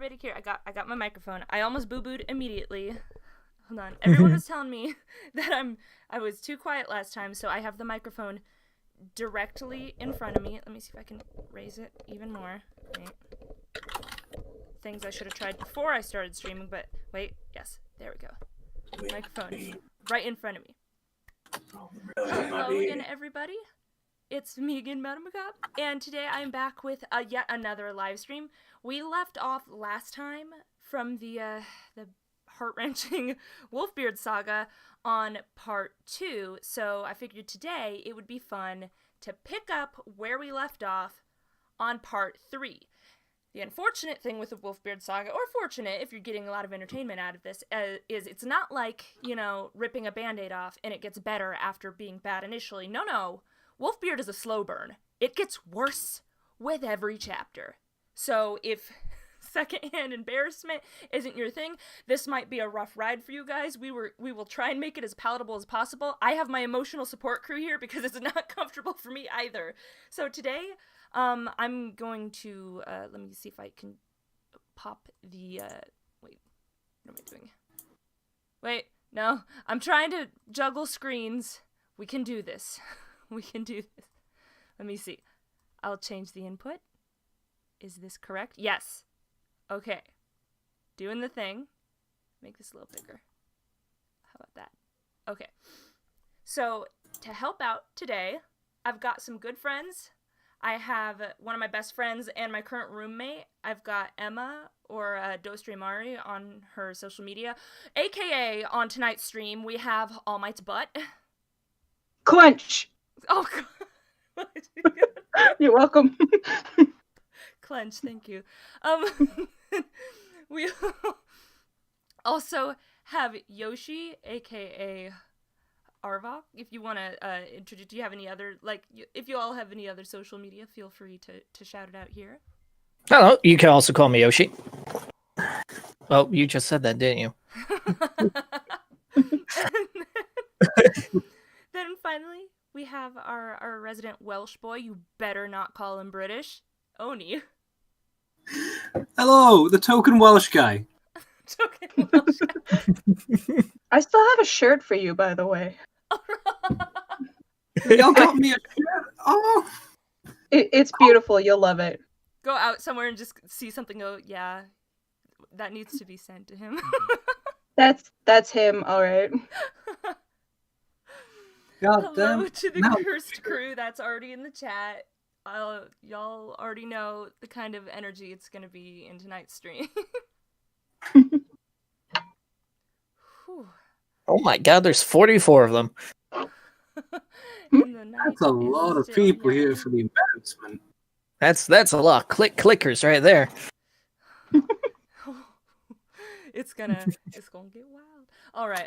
everybody here. I got my microphone. I almost boo-booed immediately. Hold on. Everyone was telling me that I was too quiet last time, so I have the microphone directly in front of me. Let me see if I can raise it even more. Wait. Things I should have tried before I started streaming, but wait. Yes, there we go. Microphone right in front of me. Hello again, everybody. It's me again, Madam Macabre, and today I'm back with yet another live stream. We left off last time from the heart-wrenching Wolfbeard saga on part 2, so I figured today it would be fun to pick up where we left off on part 3. The unfortunate thing with the Wolfbeard saga, or fortunate if you're getting a lot of entertainment out of this, is it's not like, you know, ripping a band-aid off and it gets better after being bad initially. No. Wolfbeard is a slow burn. It gets worse with every chapter. So if secondhand embarrassment isn't your thing, this might be a rough ride for you guys. We will try and make it as palatable as possible. I have my emotional support crew here because it's not comfortable for me either. So today, I'm going to, let me see if I can pop the, wait, what am I doing? Wait, no, I'm trying to juggle screens. We can do this. We can do this. Let me see. I'll change the input. Is this correct? Yes. Okay. Doing the thing. Make this a little bigger. How about that? Okay. So, to help out today, I've got some good friends. I have one of my best friends and my current roommate. I've got Emma, or Dostrimari on her social media. AKA, on tonight's stream, we have All Might's butt. Clench! Oh, God. You're welcome. Clench, thank you. We also have Yoshi, aka Arvok. If you want to introduce, do you have any other, like, if you all have any other social media, feel free to shout it out here. Hello, you can also call me Yoshi. Well, you just said that, didn't you? Then finally, we have our resident Welsh boy. You better not call him British. Oni. Hello, the token Welsh guy. Token Welsh guy. I still have a shirt for you, by the way. Y'all got me a shirt. Oh, It's beautiful. You'll love it. Go out somewhere and just see something. Go, yeah, that needs to be sent to him. That's him. All right. God Hello damn. to the No. cursed crew that's already in the chat. Y'all already know the kind of energy it's gonna be in tonight's stream. Whew. Oh my god, there's 44 of them. And the night That's a lot is of still people young. here for the announcement. That's a lot. Clickers right there. It's gonna get wild. All right.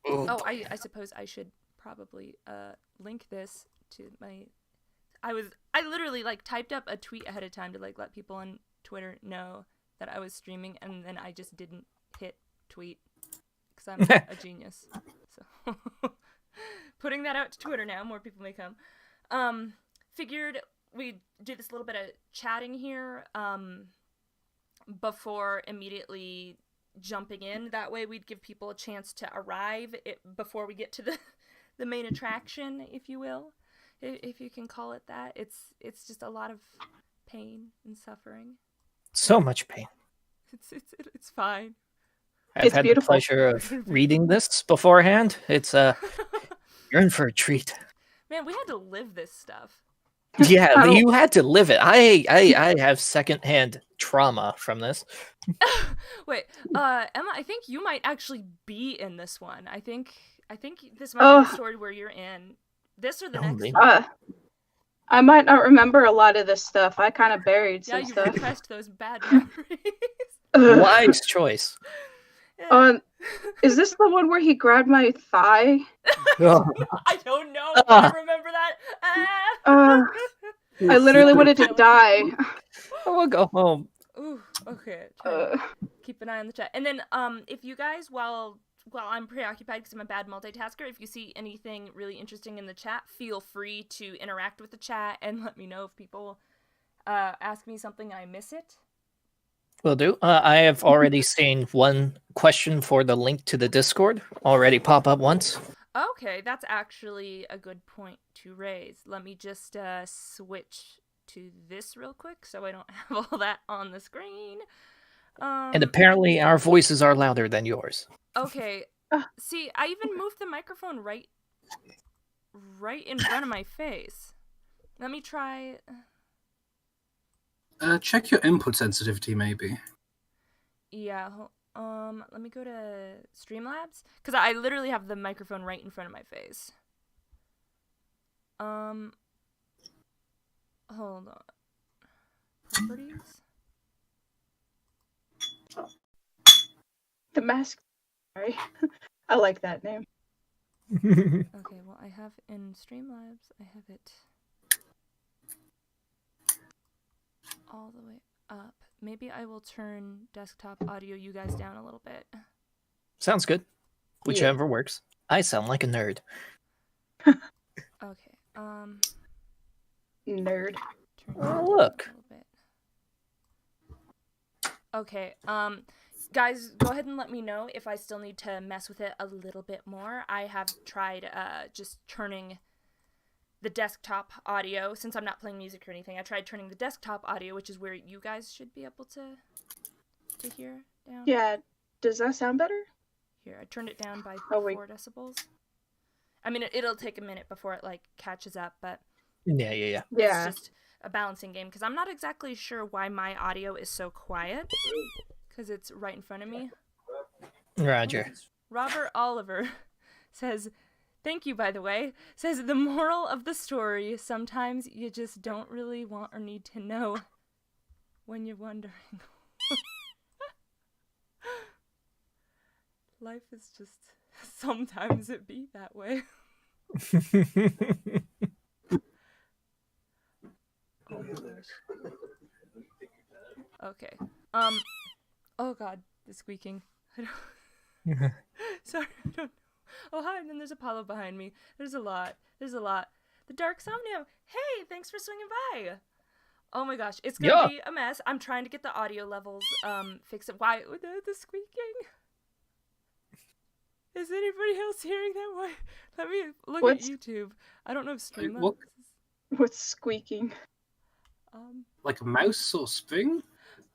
Oh, I suppose I should probably link this to my. I literally like typed up a tweet ahead of time to like let people on Twitter know that I was streaming, and then I just didn't hit tweet because I'm a genius. So putting that out to Twitter now, more people may come. Figured we'd do this little bit of chatting here before immediately jumping in. That way we'd give people a chance to arrive before we get to the main attraction, if you will. If you can call it that. It's just a lot of pain and suffering. So much pain. It's fine. I've It's had beautiful. the pleasure of reading this beforehand. It's you're in for a treat. Man, we had to live this stuff. Yeah, Oh. you had to live it. I have secondhand trauma from this. Wait, Emma, I think you might actually be in this one. I think this might be the story where you're in. This or the next maybe. one. I might not remember a lot of this stuff. I kind of buried Yeah, some you stuff. repressed those bad memories. Wise choice. Yeah. Is this the one where he grabbed my thigh? Oh, I don't know. I remember that. I literally wanted to die. we'll go home. Ooh, okay. Try to keep an eye on the chat. And then, if you guys, while I'm preoccupied because I'm a bad multitasker, if you see anything really interesting in the chat, feel free to interact with the chat and let me know if people ask me something and I miss it. Will do. I have already seen one question for the link to the Discord already pop up once. Okay, that's actually a good point to raise. Let me just switch to this real quick so I don't have all that on the screen. And apparently our voices are louder than yours. Okay. See, I even moved the microphone right in front of my face. Let me try. Check your input sensitivity, maybe. Yeah. Let me go to Streamlabs because I literally have the microphone right in front of my face. Hold on. Properties. The mask. Sorry. I like that name. Okay, well, I have in Streamlabs, I have it all the way up. Maybe I will turn desktop audio you guys down a little bit. Sounds good. Whichever works. I sound like a nerd. Okay, Nerd. turn it Oh, down look. a little bit. Okay, guys, go ahead and let me know if I still need to mess with it a little bit more. I have tried just turning the desktop audio, since I'm not playing music or anything. I tried turning the desktop audio, which is where you guys should be able to hear down. Yeah. Does that sound better? Here, I turned it down by Oh, wait. 4 decibels. I mean, it'll take a minute before it like catches up, but Yeah. Yeah. it's just a balancing game because I'm not exactly sure why my audio is so quiet because it's right in front of me. Roger. Robert Oliver says, thank you, by the way, says the moral of the story, sometimes you just don't really want or need to know when you're wondering. Life is just, sometimes it be that way. Oh my gosh. Okay. Oh god, the squeaking. I don't... Sorry, I don't know. Oh hi, and then there's Apollo behind me. There's a lot. The Dark Somnium. Hey, thanks for swinging by. Oh my gosh, it's gonna be a mess. I'm trying to get the audio levels fixed. Why the squeaking? Is anybody else hearing that? Why? Let me look at YouTube. I don't know if Streamlabs. What's squeaking? Like a mouse or spring?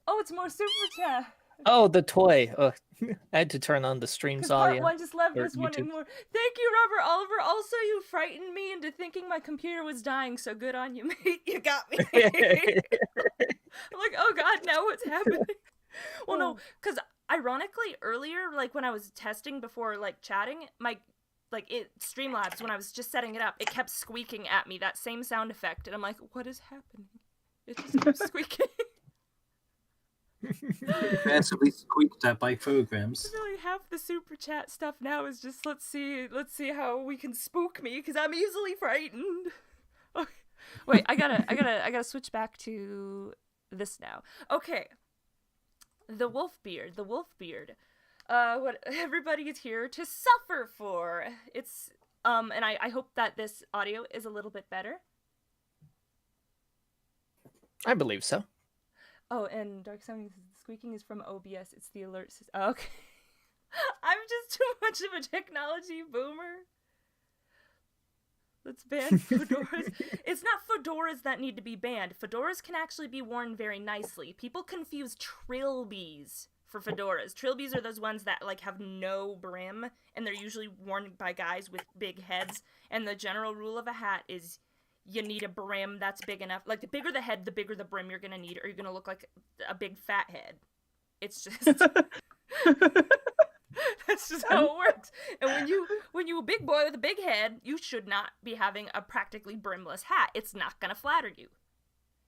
Oh, it's more super chat. Oh, the toy. I had to turn on the stream's Part audio. one just left or this one YouTube. and more. Thank you, Robert Oliver. Also, you frightened me into thinking my computer was dying, so good on you, mate. You got me. I'm like, oh god, now what's happening? Well, no, because ironically, earlier, like when I was testing before, like chatting, Streamlabs, when I was just setting it up, it kept squeaking at me, that same sound effect, and I'm like, what is happening? It just kept squeaking. Massively squeaked at by programs. Really, half the super chat stuff now is just let's see how we can spook me because I'm easily frightened. Okay. Wait, I gotta switch back to this now. Okay, the Wolfbeard. What everybody is here to suffer for. It's and I hope that this audio is a little bit better. I believe so. Oh, and Dark Sounding says the squeaking is from OBS. It's the alert system. Oh, okay. I'm just too much of a technology boomer. Let's ban fedoras. It's not fedoras that need to be banned. Fedoras can actually be worn very nicely. People confuse trilbies for fedoras. Trilbies are those ones that like have no brim, and they're usually worn by guys with big heads. And the general rule of a hat is you need a brim that's big enough. Like, the bigger the head, the bigger the brim you're gonna need, or you're gonna look like a big fat head. It's just... That's just how it works. And when you a big boy with a big head, you should not be having a practically brimless hat. It's not gonna flatter you.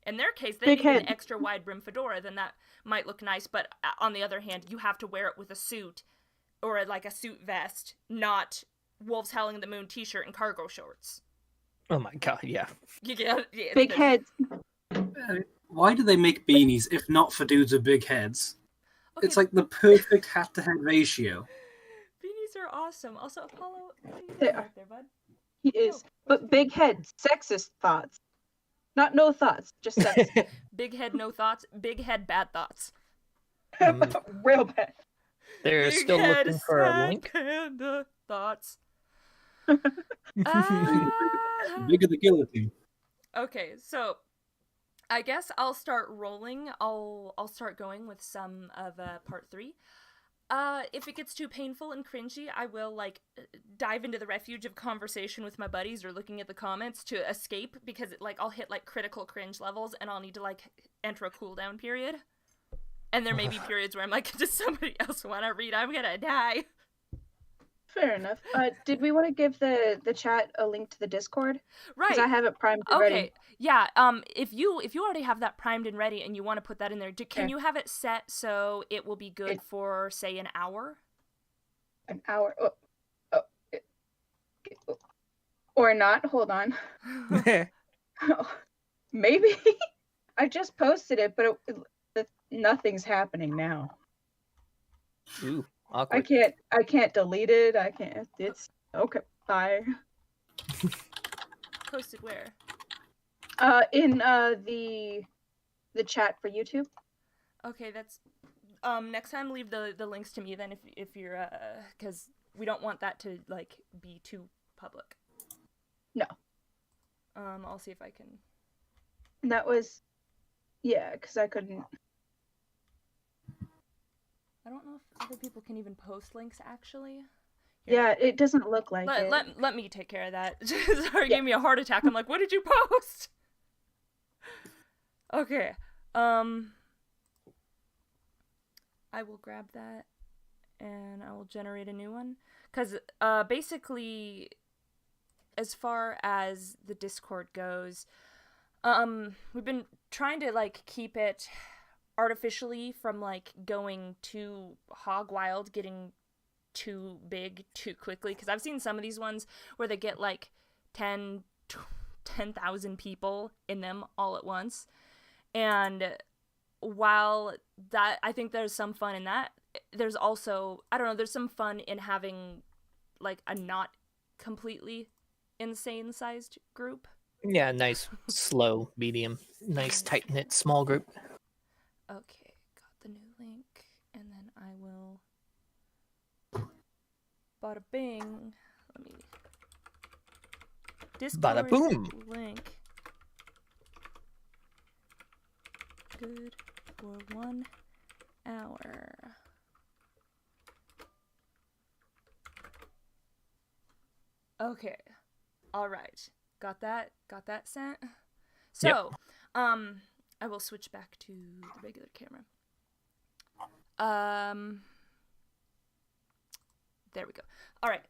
In their case, they need an extra wide brim fedora, then that might look nice, but on the other hand, you have to wear it with a suit, or like a suit vest, not Wolves Howling at the Moon t-shirt and cargo shorts. Oh my god, yeah. Yeah, Big heads. Why do they make beanies if not for dudes with big heads? Okay. It's like the perfect hat-to-head ratio. Beanies are awesome. Also, Apollo, They right are. there, bud. He is. But big head, sexist thoughts. Not no thoughts, just sexist. Big head, no thoughts. Big head, bad thoughts. Real bad. They're Big still head, looking for a sad link. panda thoughts. Bigger the guillotine. Okay, so I guess I'll start rolling. I'll start going with some of part 3. If it gets too painful and cringy, I will like dive into the refuge of conversation with my buddies or looking at the comments to escape, because like I'll hit like critical cringe levels and I'll need to like enter a cooldown period. And there may be periods where I'm like, does somebody else want to read? I'm gonna die. Fair enough. Did we want to give the chat a link to the Discord? Right. Because I have it primed and Okay. ready. Yeah. If you already have that primed and ready and you want to put that in there, can you have it set so it will be good for say an hour? An hour. Or not. Hold on. Maybe. I just posted it, but nothing's happening now. Ooh, awkward. I can't delete it. I can't. It's okay. Bye. Posted where? In the chat for YouTube. Okay, that's next time leave the links to me then if you're cuz we don't want that to like be too public. No. I'll see if I can. That was cuz I couldn't. I don't know if other people can even post links actually. Here. Yeah, it doesn't look like it. Let me take care of that. Sorry, gave me a heart attack. I'm like, what did you post? Okay. I will grab that and I will generate a new one. Because basically, as far as the Discord goes, we've been trying to like keep it artificially from like going too hog wild, getting too big too quickly, because I've seen some of these ones where they get like 10,000 people in them all at once, and while that I think there's some fun in that, there's also, I don't know, there's some fun in having like a not completely insane sized group. Yeah, nice, slow, medium, nice, tight-knit, small group. Okay, got the new link, and then I will bada bing. Let me Discord Bada boom. link. Good for 1 hour. Okay. All right. Got that sent. So, Yep. I will switch back to the regular camera. There we go. All right.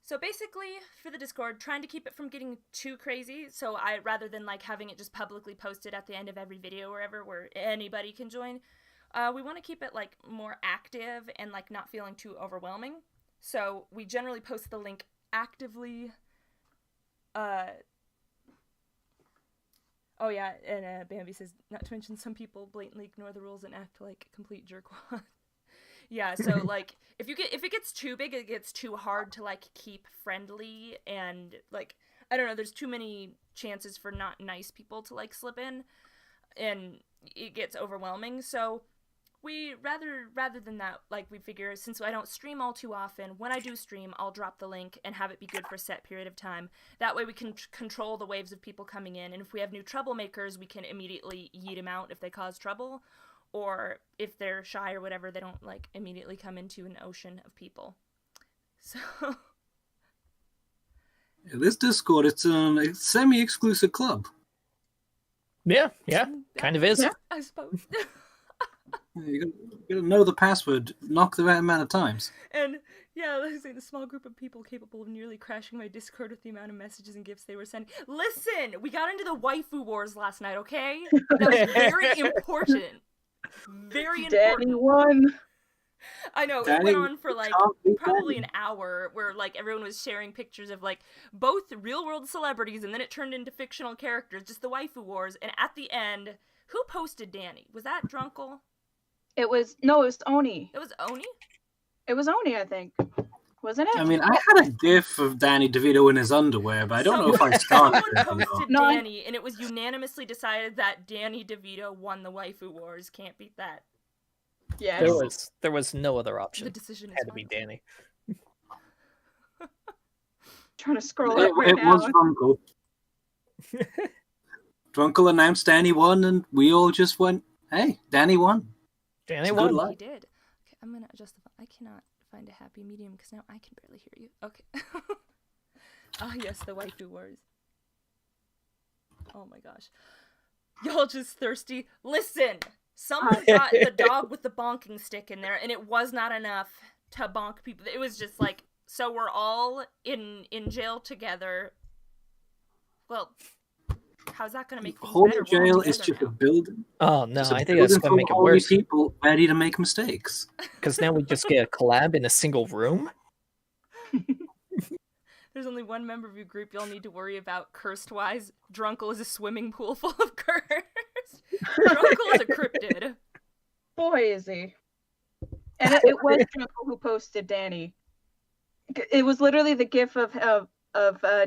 So basically, for the Discord, trying to keep it from getting too crazy. So rather than like having it just publicly posted at the end of every video wherever where anybody can join, we want to keep it like more active and like not feeling too overwhelming. So we generally post the link actively. Oh yeah, and Bambi says, not to mention some people blatantly ignore the rules and act like complete jerkwad. Yeah, so like if it gets too big, it gets too hard to like keep friendly, and like I don't know, there's too many chances for not nice people to like slip in, and it gets overwhelming. So we rather than that, like we figure since I don't stream all too often, when I do stream, I'll drop the link and have it be good for a set period of time. That way we can control the waves of people coming in, and if we have new troublemakers, we can immediately yeet them out if they cause trouble. Or if they're shy or whatever, they don't like immediately come into an ocean of people. So This Discord, it's a semi-exclusive club. Yeah, kind of is. Yeah. I suppose. You gotta know the password, knock the right amount of times. And yeah, like I say, the small group of people capable of nearly crashing my Discord with the amount of messages and gifts they were sending. Listen, we got into the waifu wars last night, okay? That was very important. Very important. Danny won. I know, Danny it went on for like probably an hour where like everyone was sharing pictures of like both real world celebrities, and then it turned into fictional characters, just the waifu wars. And at the end, who posted Danny? Was that Drunkle? It was Oni. It was Oni? It was Oni, I think. Wasn't it? I mean, I had a gif of Danny DeVito in his underwear, but I don't know if I started it or Someone not. posted No, Danny, and it was unanimously decided that Danny DeVito won the waifu wars. Can't beat that. Yes. There was no other option. The decision is Had to be final. Danny. Trying to scroll up right It now. was Drunkle. Drunkle announced Danny won, and we all just went, "Hey, Danny won." Danny It's a won. good He luck. did. Okay, I'm gonna adjust the. I cannot find a happy medium because now I can barely hear you. Okay. Ah, yes, the waifu wars. Oh my gosh. Y'all just thirsty. Listen! Someone got the dog with the bonking stick in there, and it was not enough to bonk people. It was just like, so we're all in jail together. Well, how's that gonna make things Holy better? We're all jail is together just a now. building. Oh no, It's a I think that's building gonna full make of it holy worse. people ready to make mistakes. Because now we just get a collab in a single room. There's only one member of your group y'all need to worry about cursed-wise. Drunkle is a swimming pool full of curse. Drunkle is a cryptid. Boy, is he. And it was Drunkle who posted Danny. It was literally the gif of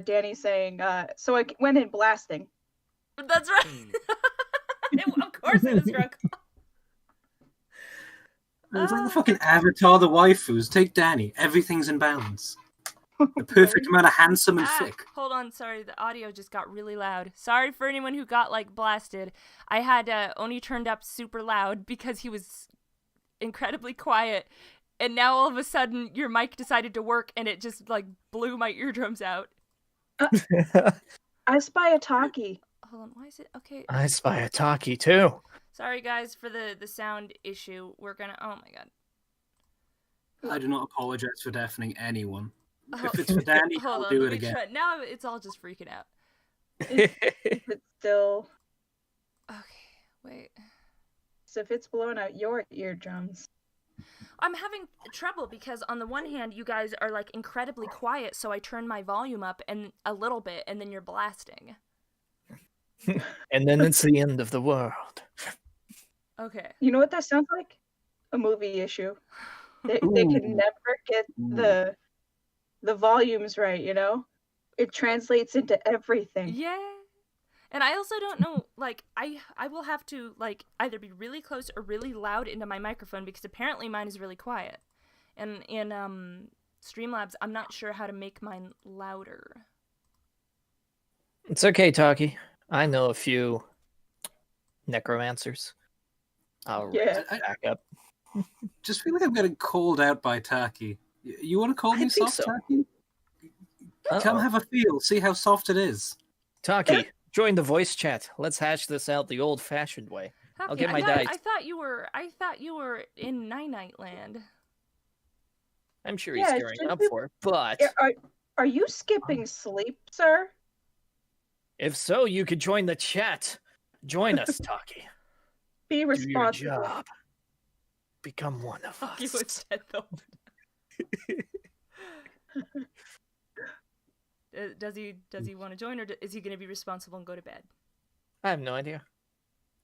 Danny saying, so I went in blasting. That's right. Of course it was Drunkle. It's like the fucking Avatar, the waifus. Take Danny. Everything's in balance. The perfect amount of handsome and thick. Hold on, sorry, the audio just got really loud. Sorry for anyone who got, like, blasted. I had Oni turned up super loud because he was incredibly quiet, and now all of a sudden your mic decided to work, and it just, like, blew my eardrums out. I spy a talkie. Hold on, why is it? Okay. I spy a talkie too. Sorry, guys, for the sound issue. We're gonna... Oh, my God. I do not apologize for deafening anyone. If it's for Danny, Hold I'll on, do let it me again. try. Now it's all just freaking out. It's still... Okay, wait. So if it's blowing out your eardrums. I'm having trouble because on the one hand, you guys are like incredibly quiet, so I turn my volume up and a little bit, and then you're blasting. And then it's the end of the world. Okay. You know what that sounds like? A movie issue. They can Ooh. never get the volumes right, you know? It translates into everything. Yeah. And I also don't know, like, I will have to, like, either be really close or really loud into my microphone because apparently mine is really quiet. And in Streamlabs, I'm not sure how to make mine louder. It's okay, Talkie. I know a few necromancers. I'll Yeah. back up. Just feel like I'm getting called out by Taki. You want to call I me think soft, so. Taki? Come have a feel. See how soft it is. Talkie, join the voice chat. Let's hash this out the old-fashioned way. I'll get my dice. I thought you were in Night Land. I'm sure he's Yeah, gearing shouldn't up we- for it, but Are you skipping sleep, sir? if so, you could join the chat. Join us, Talkie. Be Do your responsible. job. Become one of Fuck you us. instead, though. Does he want to join, or is he going to be responsible and go to bed? I have no idea.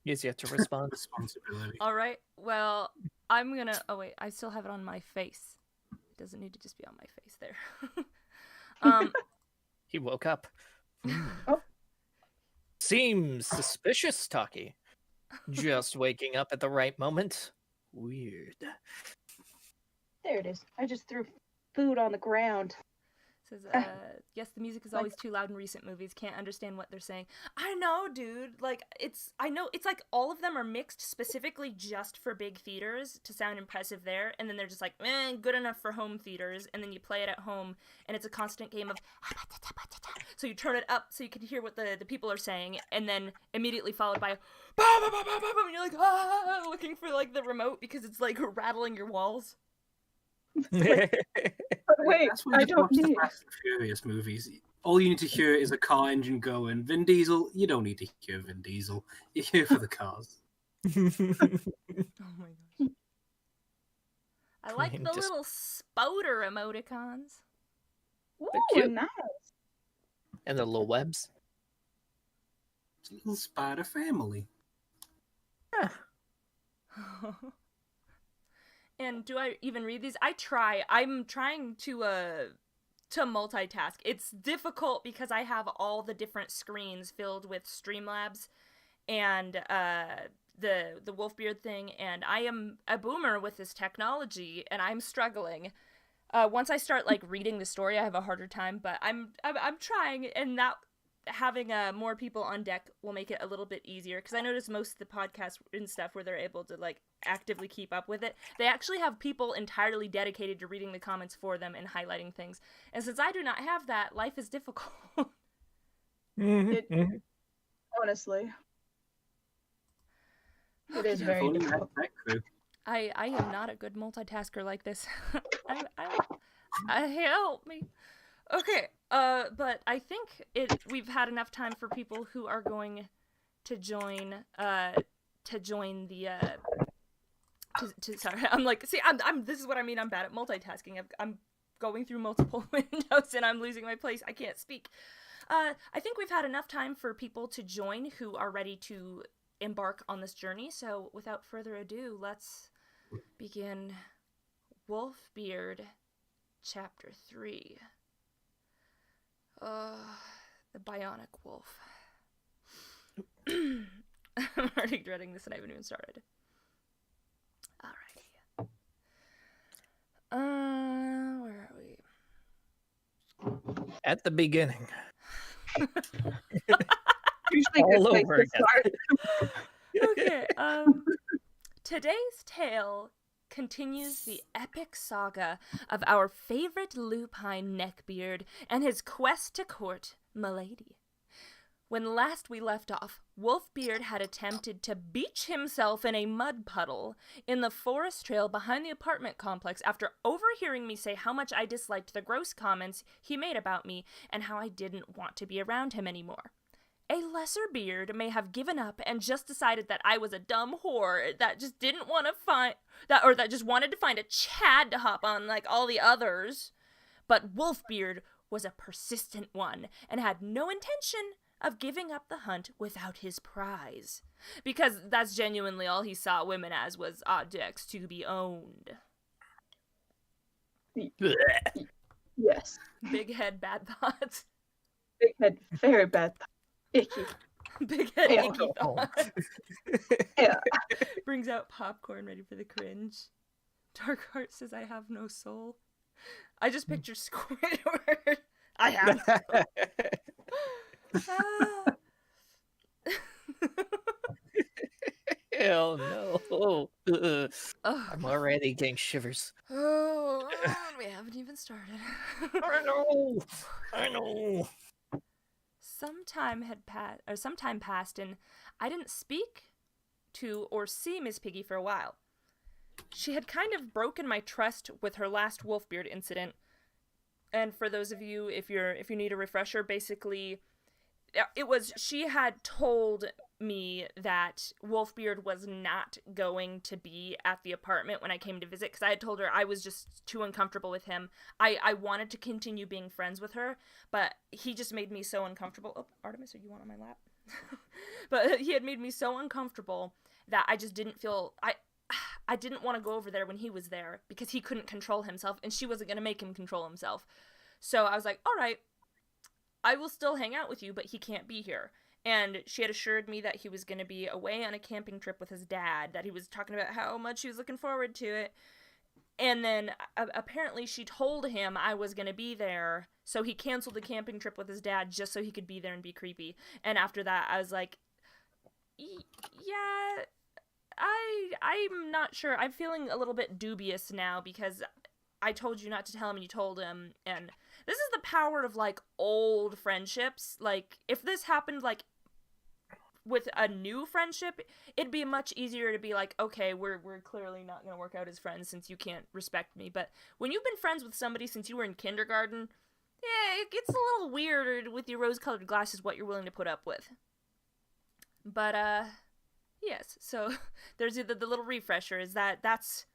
He's yet to respond. Responsibility. All right. Well, I'm gonna. Oh wait, I still have it on my face. It doesn't need to just be on my face there. He woke up. Oh. Seems suspicious, Talkie. Just waking up at the right moment. Weird. There it is. I just threw food on the ground. Says, yes, the music is always too loud in recent movies. Can't understand what they're saying. I know, dude. Like, I know it's like all of them are mixed specifically just for big theaters to sound impressive there, and then they're just like, good enough for home theaters, and then you play it at home, and it's a constant game of, so you turn it up so you can hear what the people are saying, and then immediately followed by, and you're like, looking for, like, the remote because it's, like, rattling your walls. But wait, That's why I you just don't watch the need. Fast and Furious movies. All you need to hear is a car engine going. Vin Diesel, you don't need to hear Vin Diesel. You're here for the cars. Oh my gosh. I like Just- the little spoder emoticons. Ooh, cute. nice. And the little webs. It's a little spider family. And do I even read these? I try. I'm trying to multitask. It's difficult because I have all the different screens filled with Streamlabs and the Wolfbeard thing, and I am a boomer with this technology, and I'm struggling. Once I start like reading the story, I have a harder time, but I'm trying, and that having more people on deck will make it a little bit easier, because I notice most of the podcasts and stuff where they're able to like actively keep up with it, they actually have people entirely dedicated to reading the comments for them and highlighting things. And since I do not have that, life is difficult. Honestly, it is very Only difficult. that crew. I am not a good multitasker like this. I help me. Okay, but I think we've had enough time for people who are going to join the sorry, I'm like, see, I'm this is what I mean, I'm bad at multitasking. I'm going through multiple windows and I'm losing my place. I can't speak. I think we've had enough time for people to join who are ready to embark on this journey. So without further ado, let's begin Wolfbeard Chapter 3. The Bionic Wolf. I'm already dreading this and I haven't even started. Alrighty. Where are we? At the beginning. Usually All good place over to start. Okay, today's tale continues the epic saga of our favorite lupine neckbeard and his quest to court Milady. When last we left off, Wolfbeard had attempted to beach himself in a mud puddle in the forest trail behind the apartment complex after overhearing me say how much I disliked the gross comments he made about me and how I didn't want to be around him anymore. A lesser beard may have given up and just decided that I was a dumb whore that just didn't want to that just wanted to find a Chad to hop on like all the others. But Wolfbeard was a persistent one and had no intention of giving up the hunt without his prize. Because that's genuinely all he saw women as, was objects to be owned. Yes. Big head, bad thoughts. Big head, very bad. Icky. Big head, Yeah. icky thoughts. Yeah. Brings out popcorn ready for the cringe. Darkheart says, I have no soul. I just picture Squidward. I have no soul. Hell no. Oh, I'm already getting shivers. oh, we haven't even started. I know. Some time passed, and I didn't speak to or see Miss Piggy for a while. She had kind of broken my trust with her last Wolfbeard incident. And for those of you, if you need a refresher, basically, she had told me that Wolfbeard was not going to be at the apartment when I came to visit, because I had told her I was just too uncomfortable with him. I wanted to continue being friends with her, but he just made me so uncomfortable. Oh, Artemis, are you on my lap? But he had made me so uncomfortable that I just didn't feel... I didn't want to go over there when he was there, because he couldn't control himself, and she wasn't going to make him control himself. So I was like, all right, I will still hang out with you, but he can't be here. And she had assured me that he was going to be away on a camping trip with his dad, that he was talking about how much he was looking forward to it. And then apparently she told him I was going to be there, so he canceled the camping trip with his dad just so he could be there and be creepy. And after that, I was like, yeah, I'm not sure. I'm feeling a little bit dubious now, because I told you not to tell him and you told him, and this is the power of, like, old friendships. Like, if this happened, like, with a new friendship, it'd be much easier to be like, okay, we're clearly not gonna work out as friends since you can't respect me. But when you've been friends with somebody since you were in kindergarten, yeah, it gets a little weird with your rose-colored glasses what you're willing to put up with. But, yes, so there's the little refresher, is that's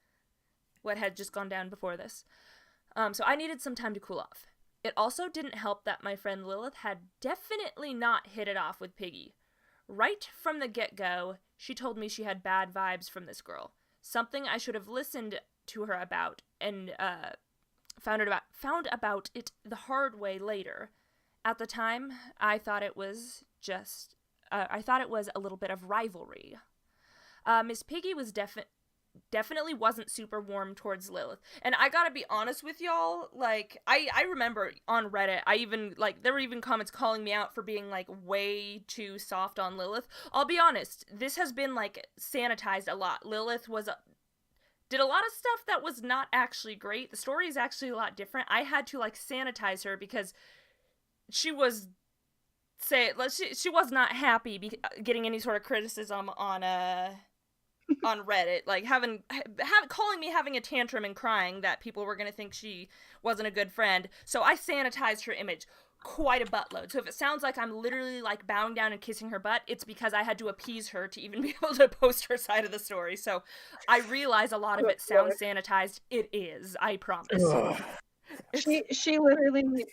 what had just gone down before this. So I needed some time to cool off. It also didn't help that my friend Lilith had definitely not hit it off with Piggy. Right from the get-go, she told me she had bad vibes from this girl. Something I should have listened to her about and found about it the hard way later. At the time, I thought it was a little bit of rivalry. Miss Piggy was definitely wasn't super warm towards Lilith. And I gotta be honest with y'all, like, I remember on Reddit, I even, like, there were even comments calling me out for being, like, way too soft on Lilith. I'll be honest, this has been, like, sanitized a lot. Lilith did a lot of stuff that was not actually great. The story is actually a lot different. I had to, like, sanitize her because she was, she was not happy getting any sort of criticism on Reddit, like calling me having a tantrum and crying that people were gonna think she wasn't a good friend. So I sanitized her image quite a buttload. So if it sounds like I'm literally like bowing down and kissing her butt, it's because I had to appease her to even be able to post her side of the story. So I realize a lot of it sounds sanitized. It is, I promise. She literally,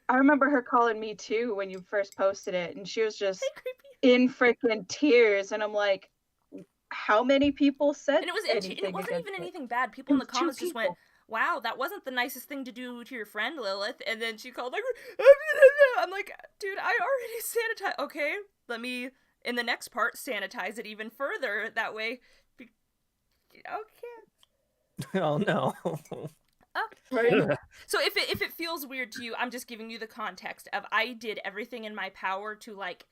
I remember her calling me too when you first posted it, and she was just in freaking tears, and I'm like, how many people said and it wasn't even anything bad. People in the comments just went, wow, that wasn't the nicest thing to do to your friend, Lilith. And then she called, like, I'm like, dude, I already sanitized. Okay, let me, in the next part, sanitize it even further. That way, okay. Oh, no. Okay. So if it feels weird to you, I'm just giving you the context of I did everything in my power to, like,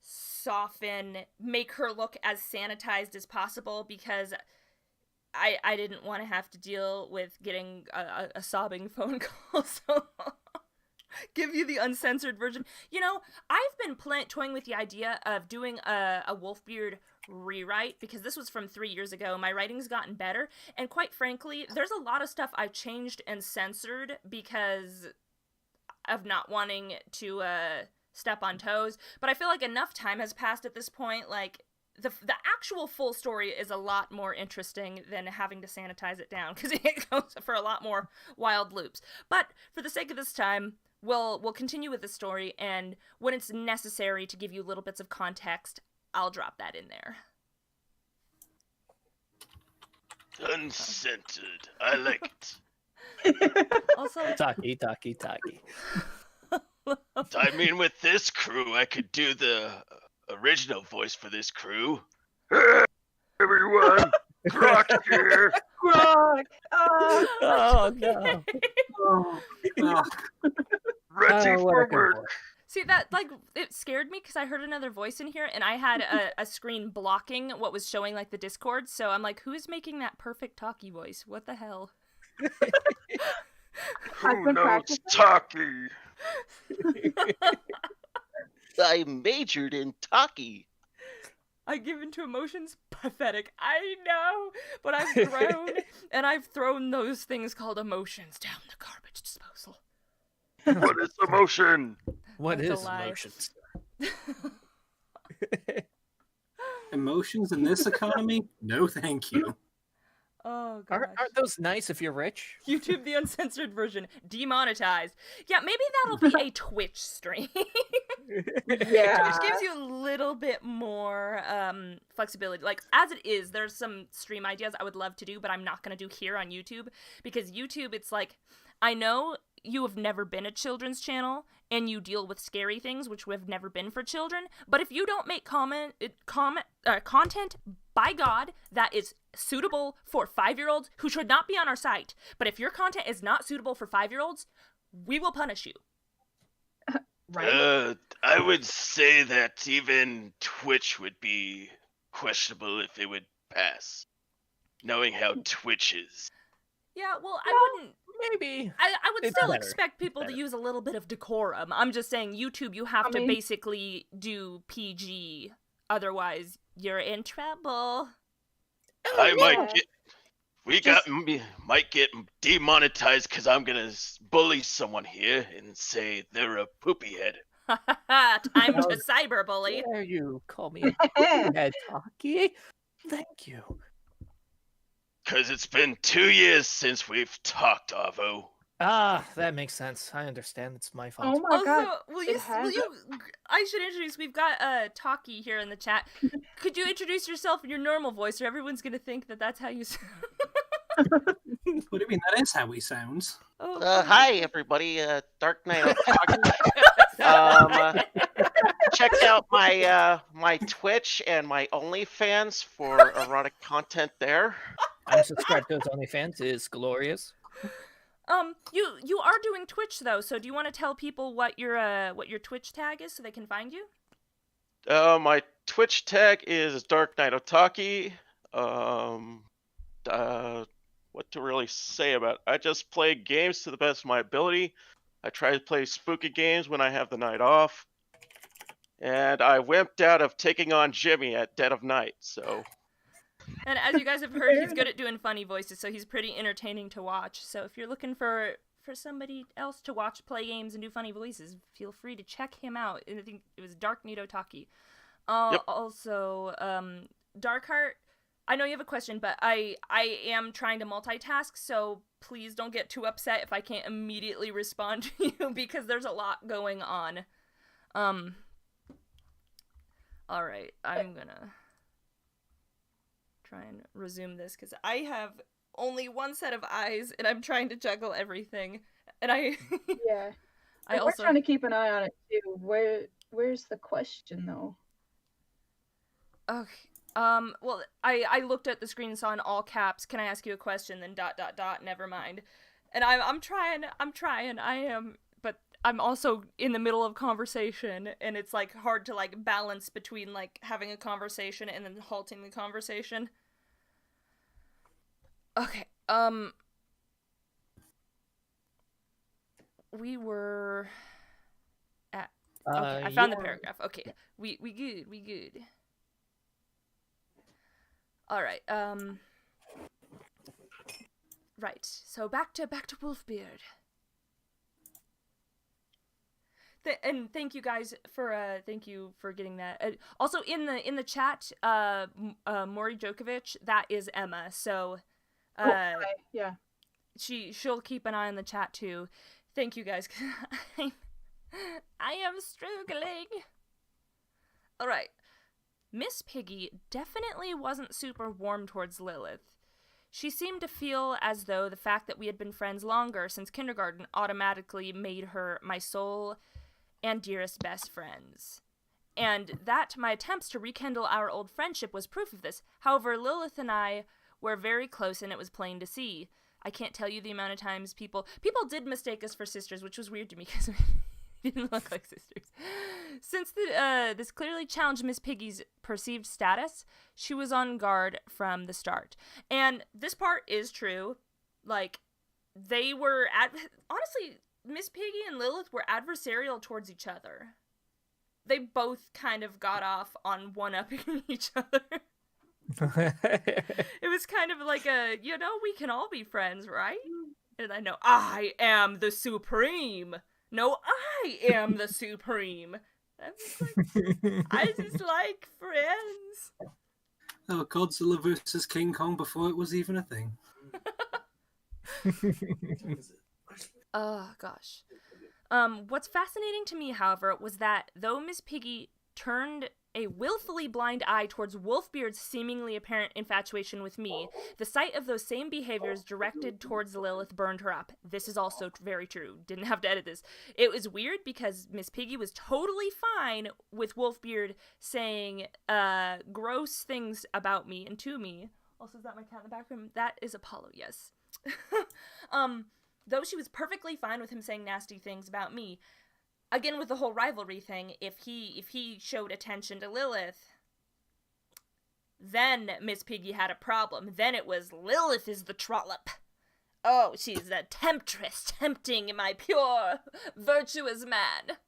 soften, make her look as sanitized as possible, because I didn't want to have to deal with getting a sobbing phone call, so give you the uncensored version. You know, I've been toying with the idea of doing a Wolfbeard rewrite, because this was from 3 years ago. My writing's gotten better, and quite frankly, there's a lot of stuff I've changed and censored because of not wanting to step on toes, but I feel like enough time has passed at this point. Like, the actual full story is a lot more interesting than having to sanitize it down, because it goes for a lot more wild loops. But for the sake of this time, we'll continue with the story, and when it's necessary to give you little bits of context, I'll drop that in there. Uncensored. I like it. Also, Taki. I mean, with this crew, I could do the original voice for this crew. Hey, everyone, Croc here. Croc! Oh, no. Ready for work. see, that, like, it scared me because I heard another voice in here, and I had a screen blocking what was showing, like, the Discord, so I'm like, who is making that perfect talkie voice? What the hell? Who knows Taki? I majored in Taki. I give into emotions? Pathetic. I know, but I've grown, and I've thrown those things called emotions down the garbage disposal. What is emotion? What That's a is lie. emotions? Emotions in this economy? No, thank you. Oh, gosh. Aren't those nice if you're rich? YouTube, the uncensored version, demonetized. Yeah, maybe that'll be a Twitch stream. Yeah. Which gives you a little bit more flexibility. Like, as it is, there's some stream ideas I would love to do, but I'm not going to do here on YouTube. Because YouTube, it's like, I know you have never been a children's channel, and you deal with scary things, which have never been for children, but if you don't make content, by God, that is suitable for 5-year-olds who should not be on our site, but if your content is not suitable for 5-year-olds, we will punish you. Right. I would say that even Twitch would be questionable if it would pass, knowing how Twitch is. Yeah, well, I wouldn't... Maybe. I would It's still better. expect people to use a little bit of decorum. I'm just saying, YouTube, you have to basically do PG, otherwise you're in trouble. Might get demonetized because I'm gonna bully someone here and say they're a poopy head. Time to cyberbully. Dare you call me a head talkie? Thank you. Cause it's been 2 years since we've talked, Avo. Ah, that makes sense. I understand. It's my fault. Oh my god. Also, I should introduce, we've got Taki here in the chat. Could you introduce yourself in your normal voice, or everyone's gonna think that that's how you sound? What do you mean? That is how he sounds. Oh, Hi everybody, Dark Knight. check out my my Twitch and my OnlyFans for erotic content there. I'm subscribed to those OnlyFans. It is glorious. You are doing Twitch though, so do you want to tell people what your Twitch tag is so they can find you? My Twitch tag is Dark Knight Otaki. What to really say about it? I just play games to the best of my ability. I try to play spooky games when I have the night off. And I wimped out of taking on Jimmy at dead of night, so... And as you guys have heard, he's good at doing funny voices, so he's pretty entertaining to watch. So if you're looking for somebody else to watch play games and do funny voices, feel free to check him out. And I think it was Dark Knight Otaki. Yep. Also, Darkheart, I know you have a question, but I am trying to multitask, so please don't get too upset if I can't immediately respond to you, because there's a lot going on. Alright, I'm gonna try and resume this, because I have only one set of eyes, and I'm trying to juggle everything, and Yeah. I We're also... trying to keep an eye on it, too. Where's the question, though? Okay. Well, I looked at the screen and saw in all caps, "Can I ask you a question?" Then ... never mind. And I'm trying, I am, but I'm also in the middle of conversation, and it's, like, hard to, like, balance between, like, having a conversation and then halting the conversation. Okay, we were at... Okay, I found the paragraph. Okay, we good. Alright, right, so back to Wolfbeard. And thank you guys for, thank you for getting that. Also, in the chat, Mori Djokovic, that is Emma, so, Okay, yeah. she'll keep an eye on the chat, too. Thank you guys, 'cause I am struggling. Alright. Miss Piggy definitely wasn't super warm towards Lilith. She seemed to feel as though the fact that we had been friends longer since kindergarten automatically made her my sole and dearest best friends. And that my attempts to rekindle our old friendship was proof of this. However, Lilith and I were very close, and it was plain to see. I can't tell you the amount of times people did mistake us for sisters, which was weird to me because we didn't look like sisters. Since this clearly challenged Miss Piggy's perceived status, she was on guard from the start. And this part is true. Like, they were honestly, Miss Piggy and Lilith were adversarial towards each other. They both kind of got off on one-upping each other. It was kind of like we can all be friends, right? And I know, I am the supreme. No, I am the supreme. I just like friends. Oh, Godzilla versus King Kong before it was even a thing. Oh, gosh. What's fascinating to me, however, was that though Miss Piggy turned a willfully blind eye towards Wolfbeard's seemingly apparent infatuation with me, the sight of those same behaviors directed towards Lilith burned her up. This is also very true. Didn't have to edit this. It was weird because Miss Piggy was totally fine with Wolfbeard saying gross things about me and to me. Also, is that my cat in the background? That is Apollo, yes. Though she was perfectly fine with him saying nasty things about me, again with the whole rivalry thing, if he showed attention to Lilith, then Miss Piggy had a problem. Then it was Lilith is the trollop. Oh, she's a temptress, tempting my pure, virtuous man.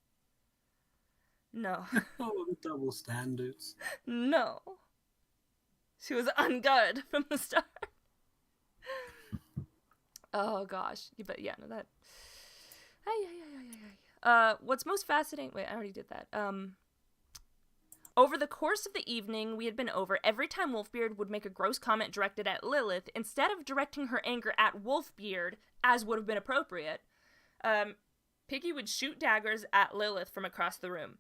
No. Oh, the double standards. No. She was on guard from the start. Oh gosh, but yeah, no, that. What's most fascinating? Wait, I already did that. Over the course of the evening we had been over, every time Wolfbeard would make a gross comment directed at Lilith, instead of directing her anger at Wolfbeard, as would have been appropriate, Piggy would shoot daggers at Lilith from across the room.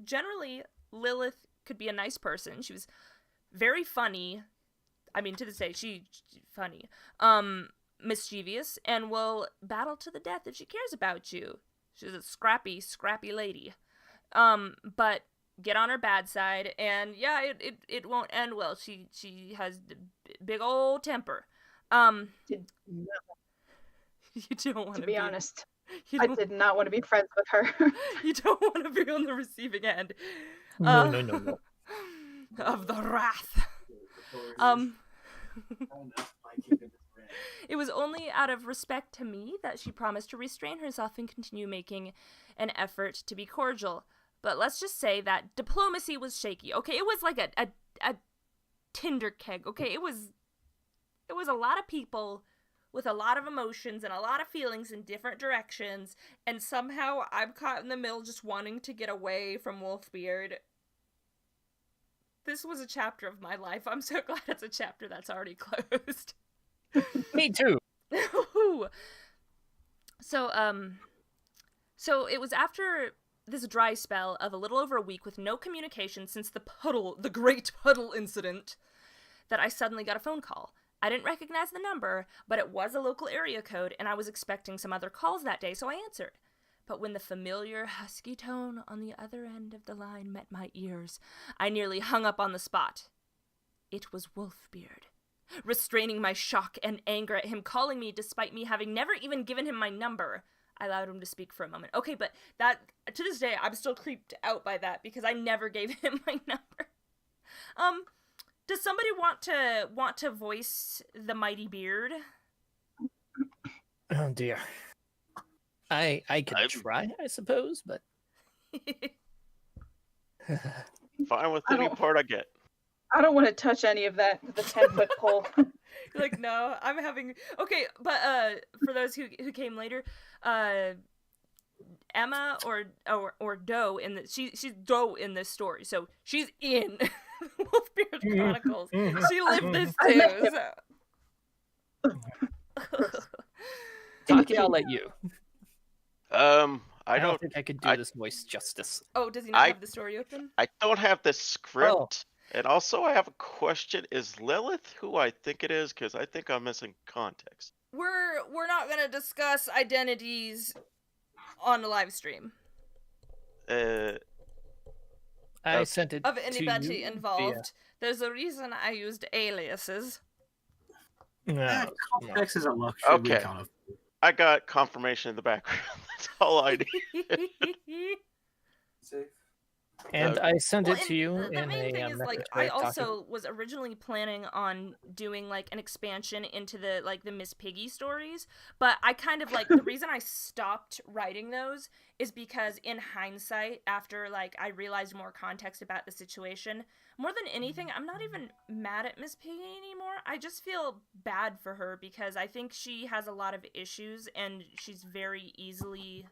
Generally, Lilith could be a nice person. She was very funny. I mean, to this day, she's funny. Mischievous, and will battle to the death if she cares about you. She's a scrappy lady. But get on her bad side, and yeah, it won't end well. She has big old temper. Did not- You don't want To be honest, I did not want to be friends with her. You don't want to be on the receiving end. No. Of the wrath. It was only out of respect to me that she promised to restrain herself and continue making an effort to be cordial. But let's just say that diplomacy was shaky. Okay, it was like a tinder keg. Okay, it was a lot of people with a lot of emotions and a lot of feelings in different directions, and somehow I'm caught in the middle just wanting to get away from Wolfbeard. This was a chapter of my life. I'm so glad it's a chapter that's already closed. Me too. So it was after this dry spell of a little over a week with no communication since the Great Puddle incident, that I suddenly got a phone call. I didn't recognize the number, but it was a local area code, and I was expecting some other calls that day, so I answered. But when the familiar husky tone on the other end of the line met my ears, I nearly hung up on the spot. It was Wolfbeard. Restraining my shock and anger at him calling me despite me having never even given him my number, I allowed him to speak for a moment. Okay, but that, to this day, I'm still creeped out by that because I never gave him my number. Does somebody want to voice the mighty beard? Oh dear. I can try, I suppose, but Fine with any part I get. I don't want to touch any of that with a 10-foot pole. You're like, no, I'm having... Okay, but for those who came later, Emma or Doe in the she's Doe in this story, so she's in Wolfbeard Chronicles. She lived this too. So. Taki, I'll let you. I don't don't think I could do this voice justice. Oh, does he not have the story open? I don't have the script. Oh. And also, I have a question. Is Lilith who I think it is? Because I think I'm missing context. We're not gonna discuss identities on the live stream I sent it of to anybody you involved. There's a reason I used aliases. No, Context is a luxury. Okay. We can't afford. I got confirmation in the background. That's all I need. and I sent it to you The in main thing a is, message. like, I also was originally planning on doing, like, an expansion into the Miss Piggy stories, but I kind of, like, the reason I stopped writing those is because, in hindsight, after, like, I realized more context about the situation, more than anything, I'm not even mad at Miss Piggy anymore. I just feel bad for her because I think she has a lot of issues, and she's very easily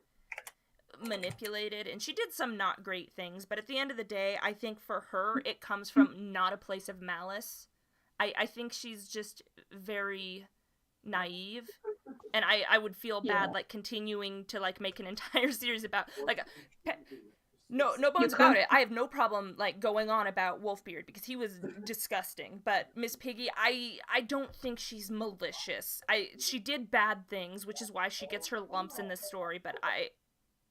manipulated, and she did some not great things, but at the end of the day, I think for her it comes from not a place of malice. I think she's just very naive, and I would feel bad like continuing to like make an entire series about like no bones about it. I have no problem like going on about Wolfbeard because he was disgusting, but Miss Piggy, I don't think she's malicious. She did bad things, which is why she gets her lumps in this story, but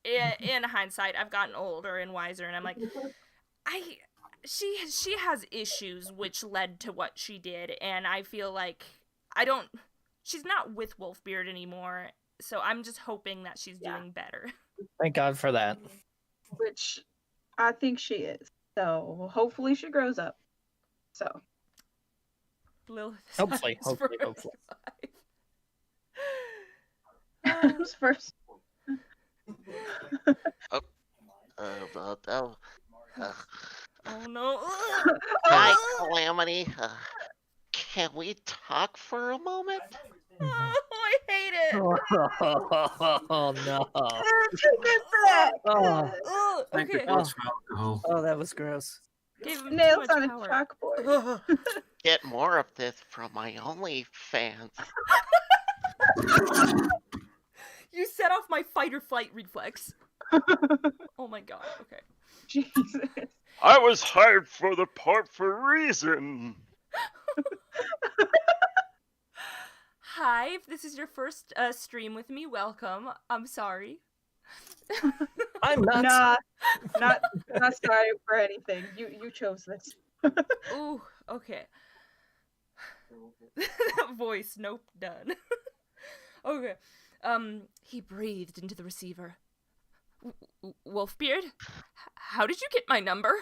in hindsight, I've gotten older and wiser, and I'm like, she has issues which led to what she did, and I feel like she's not with Wolfbeard anymore, so I'm just hoping that she's doing better. Thank God for that. Which I think she is. So hopefully she grows up. So Lilith Hopefully. who's first? Oh no. Hi, Calamity. Can we talk for a moment? Oh, I hate it. Oh no. Take it back. Oh, Thank okay. God for alcohol. Oh, that was gross. Gave him too Nails much on a power. chalkboard. Get more of this from my OnlyFans. You set off my fight or flight reflex. Oh my god, okay. Jesus. I was hired for the part for a reason. Hi, if this is your first stream with me, welcome. I'm sorry. I'm not. Nah, not sorry for anything. You chose this. Ooh, okay. That voice, nope, done. Okay. He breathed into the receiver. Wolfbeard? How did you get my number?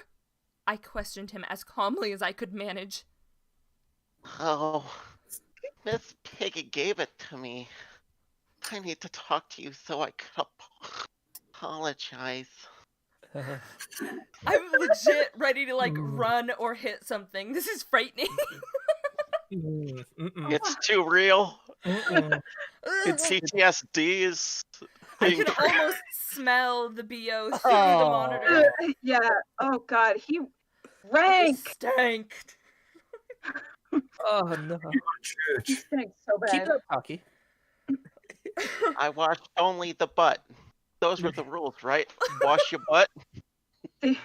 I questioned him as calmly as I could manage. Oh, Miss Piggy gave it to me. I need to talk to you so I could apologize. I'm legit ready to, like, run or hit something. This is frightening. It's too real. It's PTSD is I being can almost smell the BO through the monitor. Yeah. Oh God, he He rank. stank. Oh no. He Church. stank so Keep bad. it up, Hockey. I washed only the butt. Those were the rules, right? Wash your butt. The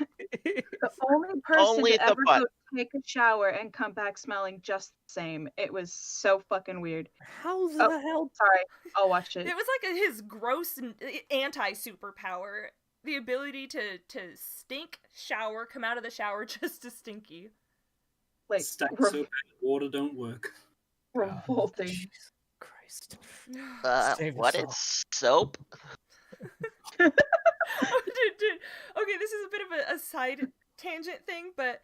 only person Only to the ever butt. go take a shower and come back smelling just the same. It was so fucking weird. How the Oh. hell? Sorry, I'll watch it. It was like his gross and anti-superpower. The ability to stink, shower, come out of the shower just as stinky. Like Stack so bad water don't work. revolting. Jesus Christ. Save What us all. is soap? Oh, dude. Okay, this is a bit of a side tangent thing, but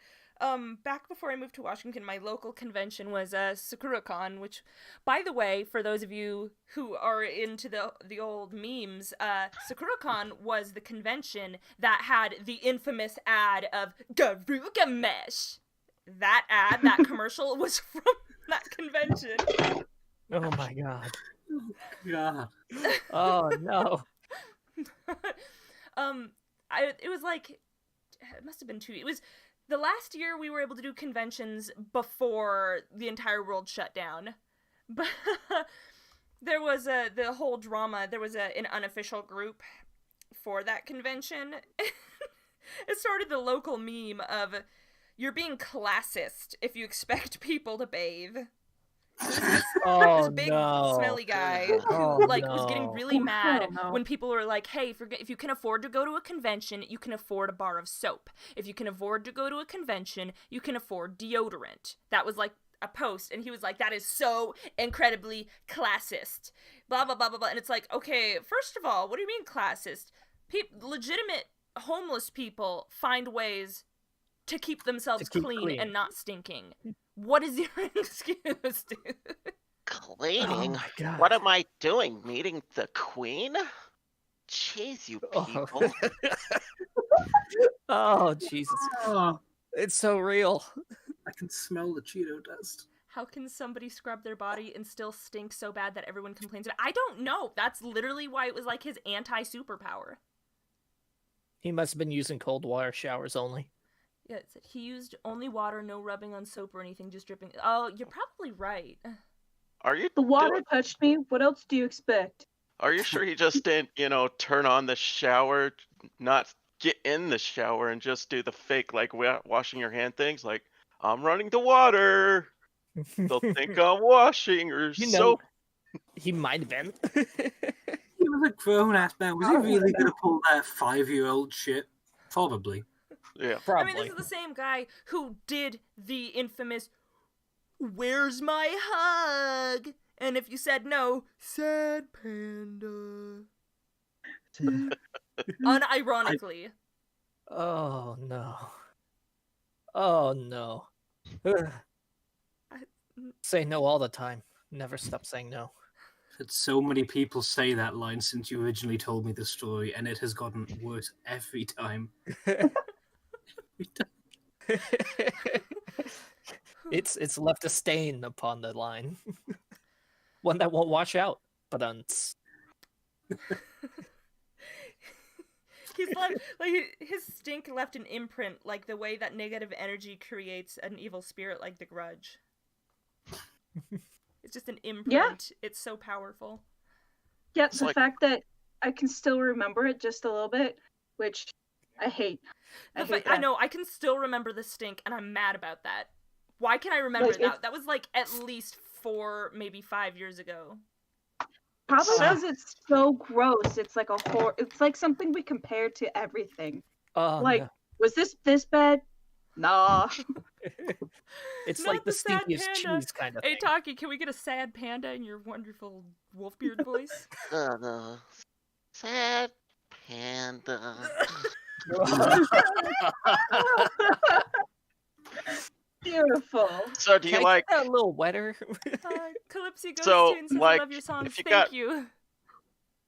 back before I moved to Washington, my local convention was SakuraCon, which, by the way, for those of you who are into the old memes, SakuraCon was the convention that had the infamous ad of Garuga Mesh. That ad, that commercial, was from that convention. Oh my god. God. Oh no. It was like, it must have been it was the last year we were able to do conventions before the entire world shut down. But there was the whole drama. There was an unofficial group for that convention. It started the local meme of, you're being classist if you expect people to bathe. This big smelly guy who was getting really mad when people were like, hey, if you can afford to go to a convention, you can afford a bar of soap. If you can afford to go to a convention, you can afford deodorant. That was like a post, and he was like, that is so incredibly classist. Blah, blah, blah, blah, blah. And it's like, okay, first of all, what do you mean classist? Legitimate homeless people find ways to keep themselves clean and not stinking. What is your excuse, dude? Cleaning? Oh my god. What am I doing? Meeting the queen? Jeez, you people. Oh Jesus. Oh, It's so real. I can smell the Cheeto dust. How can somebody scrub their body and still stink so bad that everyone complains about it? I don't know. That's literally why it was like his anti-superpower. He must have been using cold water showers only. Yeah, it said he used only water, no rubbing on soap or anything, just dripping. Oh, you're probably right. Are you The water touched me. What else do you expect? Are you sure he just didn't, turn on the shower, not get in the shower and just do the fake, like, washing your hand things? Like, I'm running the water. They'll think I'm washing or soap. He might have been. He was a grown-ass man. Was he really going to pull that 5-year-old shit? Probably. Yeah. Probably. I mean, this is the same guy who did the infamous, where's my hug? And if you said no, sad panda. Unironically. Oh no. Oh no. Say no all the time. Never stop saying no. Had so many people say that line since you originally told me the story, and it has gotten worse every time. It's left a stain upon the line. One that won't wash out. But He's left, like, his stink left an imprint, like the way that negative energy creates an evil spirit, like the Grudge. It's just an imprint. Yeah. It's so powerful. Yeah, the fact that I can still remember it just a little bit, which I hate. I know, I can still remember the stink, and I'm mad about that. Why can I remember that? That was like at least 4, maybe 5 years ago. Probably because it's so gross. It's like it's like something we compare to everything. Like, no. was this bad? Nah. It's Not like the sad stinkiest panda. cheese kind of Hey, thing. Taki, can we get a sad panda in your wonderful Wolfbeard voice? The sad panda. Beautiful. So do Can you I like? get that a little wetter? Calypsy Ghost So, Tunes says, I like, love your songs. if you Thank got- you.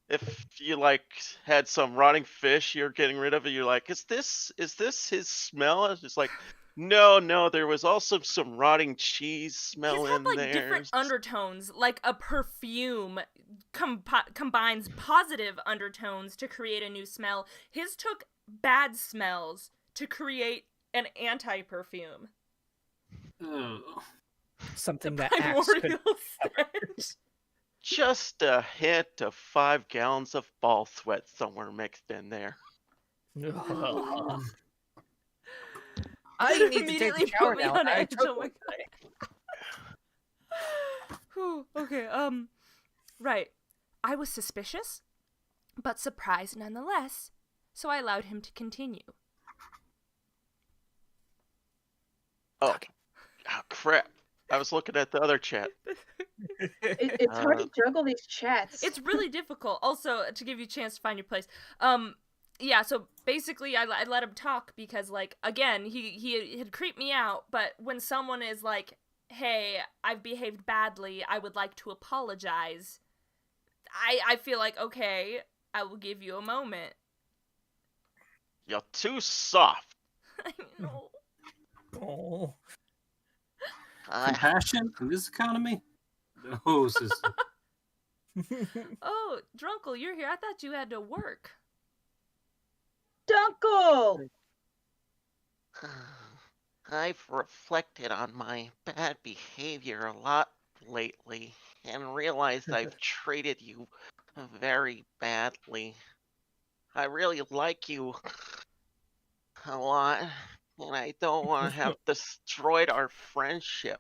If you like had some rotting fish you're getting rid of it, you're like, is this his smell? It's just like, no, there was also some rotting cheese smell He's had in like there. different undertones, like a perfume combines positive undertones to create a new smell. His took bad smells to create an anti-perfume. Oh. Something that axe could Primordial stench. Just a hint of 5 gallons of ball sweat somewhere mixed in there. I need to take Immediately a shower put me now. on I edge. took Oh my one god. Whew, okay, right. I was suspicious, but surprised nonetheless, so I allowed him to continue. Oh crap. I was looking at the other chat. It's hard to juggle these chats. It's really difficult. Also, to give you a chance to find your place. Yeah, so basically I let him talk because, like, again, he had creeped me out, but when someone is like, hey, I've behaved badly, I would like to apologize, I feel like, okay, I will give you a moment. You're too soft. I know. Oh. Compassion in this economy? No, sister. Oh, Drunkle, you're here. I thought you had to work. Dunkle! I've reflected on my bad behavior a lot lately and realized I've treated you very badly. I really like you a lot, and I don't want to have destroyed our friendship.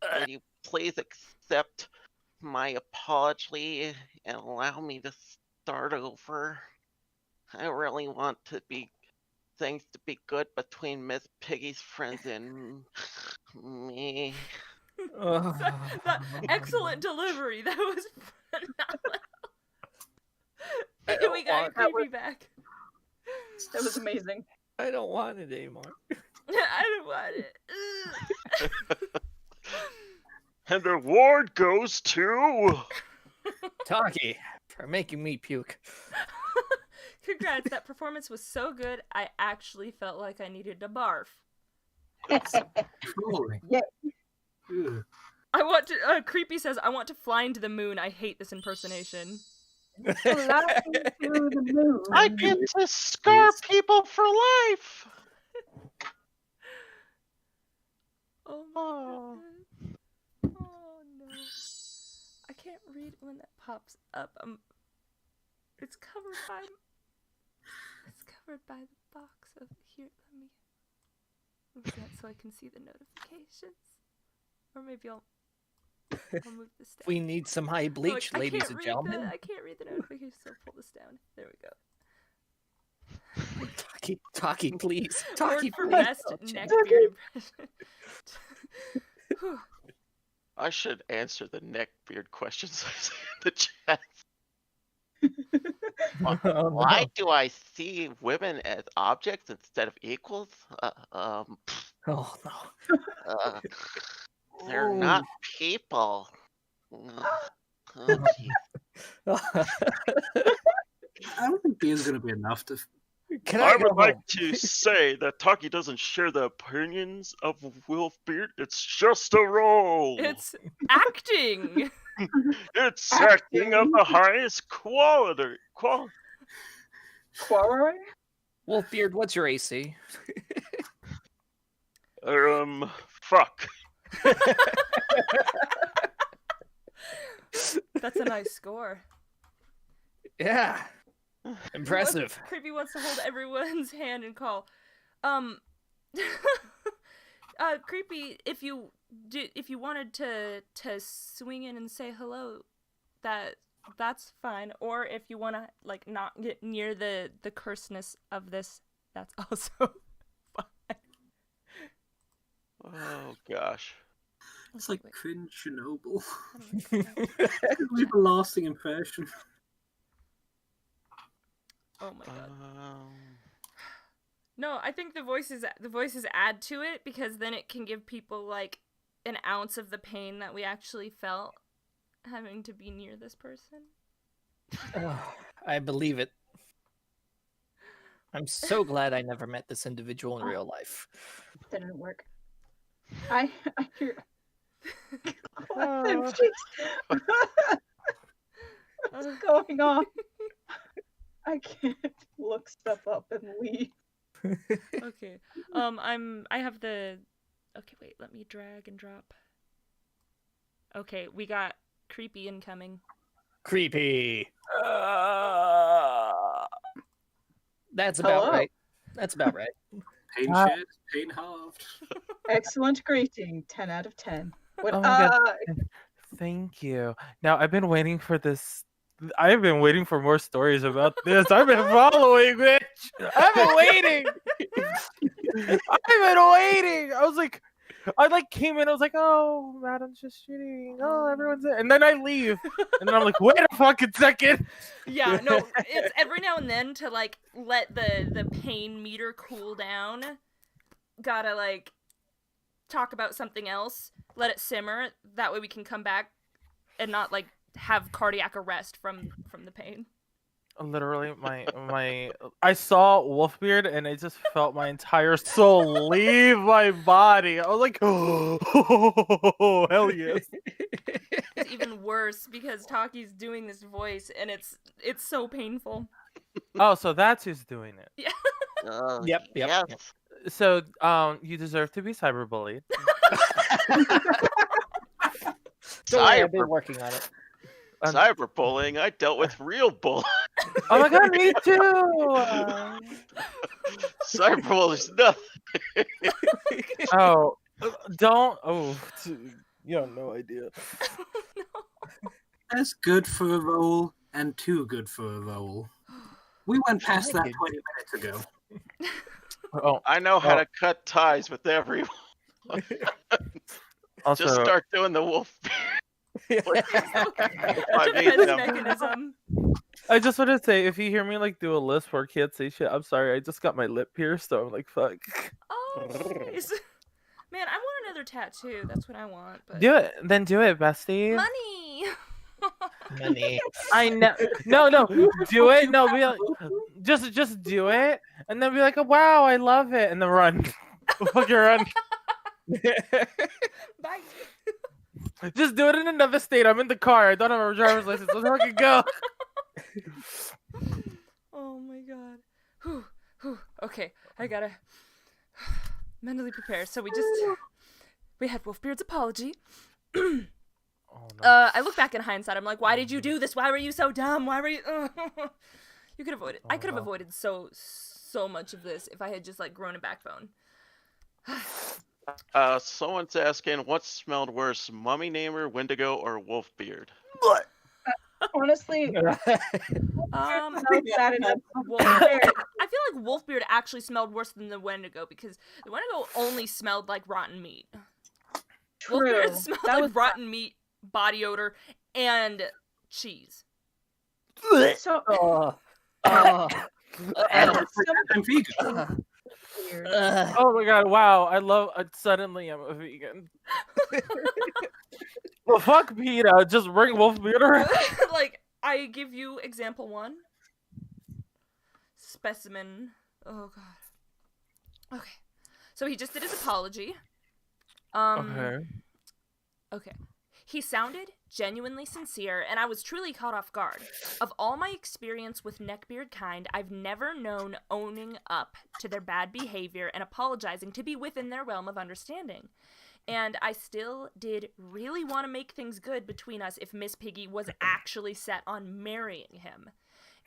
Will you please accept my apology and allow me to start over? I really want things to be good between Miss Piggy's friends and me. Excellent delivery. That was phenomenal. We got creepy back. That was amazing. I don't want it anymore. I don't want it. And the award goes to Taki, for making me puke. Congrats, that performance was so good, I actually felt like I needed to barf. Holy. Yeah. Ugh. I want to, Creepy says, I want to fly into the moon. I hate this impersonation. Fly to the moon. I get to scar people for life. Oh my goodness. Oh no. I can't read when that pops up. It's covered by the box of here. Let me move that so I can see the notifications. Or maybe I'll move this down. We need some high bleach, I ladies can't and read gentlemen. I can't read the notifications, so I'll pull this down. There we go. Talkie, please. Word Talkie, for please. best Oh, neckbeard impression. Whew. I should answer the neckbeard questions I see in the chat. Oh, Why do I see women as objects instead of equals? Oh, no. They're not people. Oh, geez. I don't think beer's going to be enough to. Can I go would like home? to say that Taki doesn't share the opinions of Wolfbeard. It's just a role. It's acting. It's acting of the highest quality. Quarry? Wolfbeard, what's your AC? Fuck. That's a nice score. Yeah. Impressive. Creepy wants to hold everyone's hand and call. Creepy, if you wanted to swing in and say hello, that's fine. Or if you want to like not get near the curseness of this, that's also fine. Oh gosh. It's like Wait. cringe Chernobyl. How do I do that? Leave a lasting impression. Oh my god. Um, No, I think the voices add to it because then it can give people like an ounce of the pain that we actually felt having to be near this person. I believe it. I'm so glad I never met this individual in real life. Didn't work. I hear. Uh. What's going on? I can't look stuff up and leave. Okay. I have the. Okay, wait. Let me drag and drop. Okay, we got creepy incoming. Creepy. That's about Hello. right. That's about right. Pain shared, pain halved. Excellent greeting. 10 out of 10. What? Oh my God. Thank you. Now I've been waiting for this. I've been waiting for more stories about this. I've been following, bitch. I've been waiting. I've been waiting. I came in. I was like, oh, Madam's just shooting. Oh, everyone's in. And then I leave, and then I'm like, wait a fucking second. Yeah, no, it's every now and then to like let the pain meter cool down. Gotta like talk about something else. Let it simmer. That way we can come back and not like have cardiac arrest from the pain. Literally, I saw Wolfbeard, and I just felt my entire soul leave my body. I was like, oh, hell yes. It's even worse because Taki's doing this voice, and it's so painful. Oh, so that's who's doing it. Yeah. Yep. So, you deserve to be cyberbullied. Don't worry, I've been working on it. Cyberbullying? I dealt with real bullying. Oh my god, me too! Cyberbullying is nothing. Oh, don't. Oh, you have no idea. No. That's good for a roll and too good for a roll. We went past that 20 minutes ago. Oh, I know how to cut ties with everyone. also, Just start doing the wolf. Defense mechanism. I just want to say, if you hear me like do a lisp or can't say shit, I'm sorry. I just got my lip pierced, so I'm like, fuck. Oh, nice. Man, I want another tattoo. That's what I want. But Do it, then do it, bestie. money. Money. I know. No, do it. No, be like, just do it, and then be like, oh, wow, I love it, and then run. Fucking run. Bye. Just do it in another state. I'm in the car. I don't have a driver's license. Let's fucking go. Oh my god. Whew. Okay, I gotta mentally prepare. So we had Wolfbeard's apology. Oh, no. I look back in hindsight. I'm like, why did you do this? Why were you so dumb? Why were you? You could avoid it. I could have avoided so much of this if I had just like grown a backbone. Someone's asking, what smelled worse, Mummy Namer, Wendigo, or Wolfbeard? Honestly, Wolfbeard. Wolfbeard. I feel like Wolfbeard actually smelled worse than the Wendigo because the Wendigo only smelled like rotten meat. True. Wolfbeard smelled That like was rotten meat, body odor, and cheese. so I'm vegan. weird. Oh my god! Wow, I love. Suddenly, I'm a vegan. Well, fuck PETA. Just bring Wolfbeard around. Like, I give you example 1. Specimen. Oh god. Okay. So he just did his apology. Okay. Okay. He sounded genuinely sincere, and I was truly caught off guard. Of all my experience with neckbeard kind, I've never known owning up to their bad behavior and apologizing to be within their realm of understanding. And I still did really want to make things good between us if Miss Piggy was actually set on marrying him.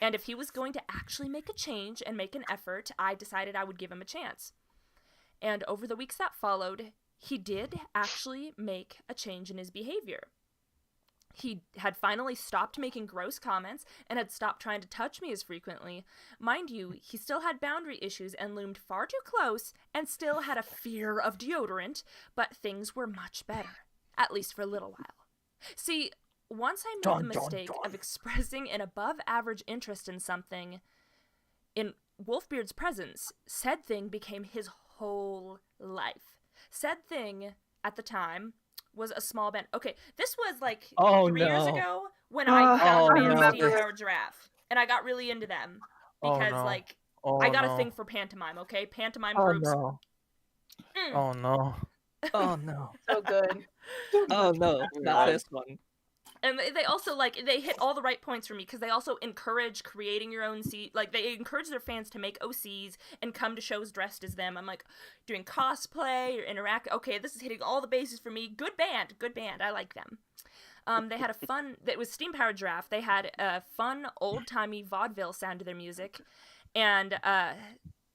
And if he was going to actually make a change and make an effort, I decided I would give him a chance. And over the weeks that followed, he did actually make a change in his behavior. He had finally stopped making gross comments and had stopped trying to touch me as frequently. Mind you, he still had boundary issues and loomed far too close and still had a fear of deodorant, but things were much better, at least for a little while. See, once I made the mistake of expressing an above-average interest in something in Wolfbeard's presence, said thing became his whole life. Said thing, at the time, was a small band. Okay, this was like 3 years ago when I found the band Steam Powered Giraffe, and I got really into them because I got a thing for pantomime. Okay, pantomime groups. No. Oh no! Oh no! So good. Oh no! Not this one. And they also, they hit all the right points for me, because they also encourage creating your own they encourage their fans to make OCs and come to shows dressed as them. I'm, doing cosplay or interact. Okay, this is hitting all the bases for me. Good band. I like them. They had a fun, it was Steam Powered Giraffe. They had a fun, old-timey vaudeville sound to their music, and,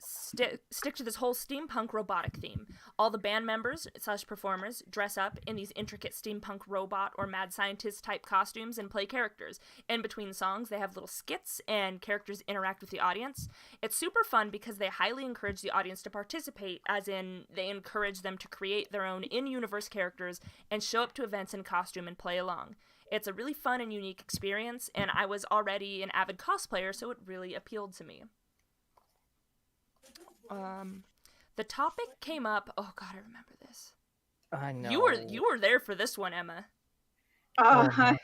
stick to this whole steampunk robotic theme. All the band members / performers dress up in these intricate steampunk robot or mad scientist type costumes and play characters. In between songs, they have little skits and characters interact with the audience. It's super fun because they highly encourage the audience to participate, as in they encourage them to create their own in-universe characters and show up to events in costume and play along. It's a really fun and unique experience, and I was already an avid cosplayer, so it really appealed to me. The topic came up. Oh God, I remember this. I know. You were there for this one, Emma. I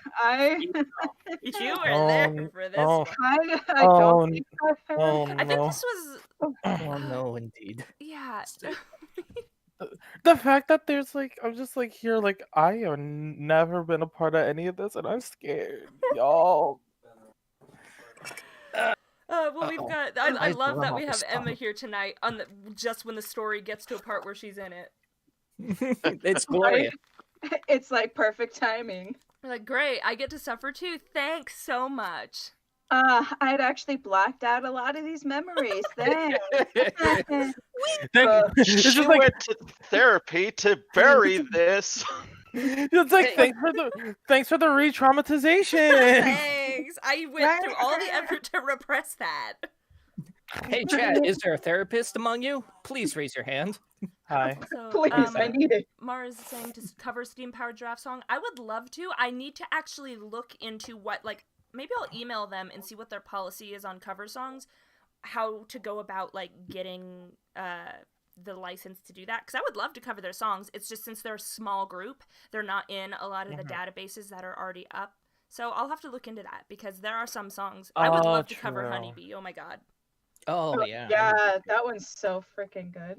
You were there for this one. I don't think I've heard. I think this was. Oh no, indeed. Yeah. The fact that there's I'm just here I have never been a part of any of this, and I'm scared, y'all. Well, we've got. I love that we have Emma here tonight just when the story gets to a part where she's in it. It's glorious. It's perfect timing. We're great. I get to suffer too. Thanks so much. I'd actually blacked out a lot of these memories. Thanks. She went to therapy to bury this. It's thanks for the re-traumatization. Thanks. I went through all the effort to repress that. Hey, Chad, is there a therapist among you? Please raise your hand. Hi. So, Please, I need it. Mara's saying to cover Steam Powered Giraffe song. I would love to. I need to actually look into what, maybe I'll email them and see what their policy is on cover songs, how to go about, getting the license to do that, because I would love to cover their songs. It's just since they're a small group, they're not in a lot of the databases that are already up. So I'll have to look into that, because there are some songs I would love to cover. Honeybee. Oh my God. Oh yeah. Yeah, that one's so freaking good.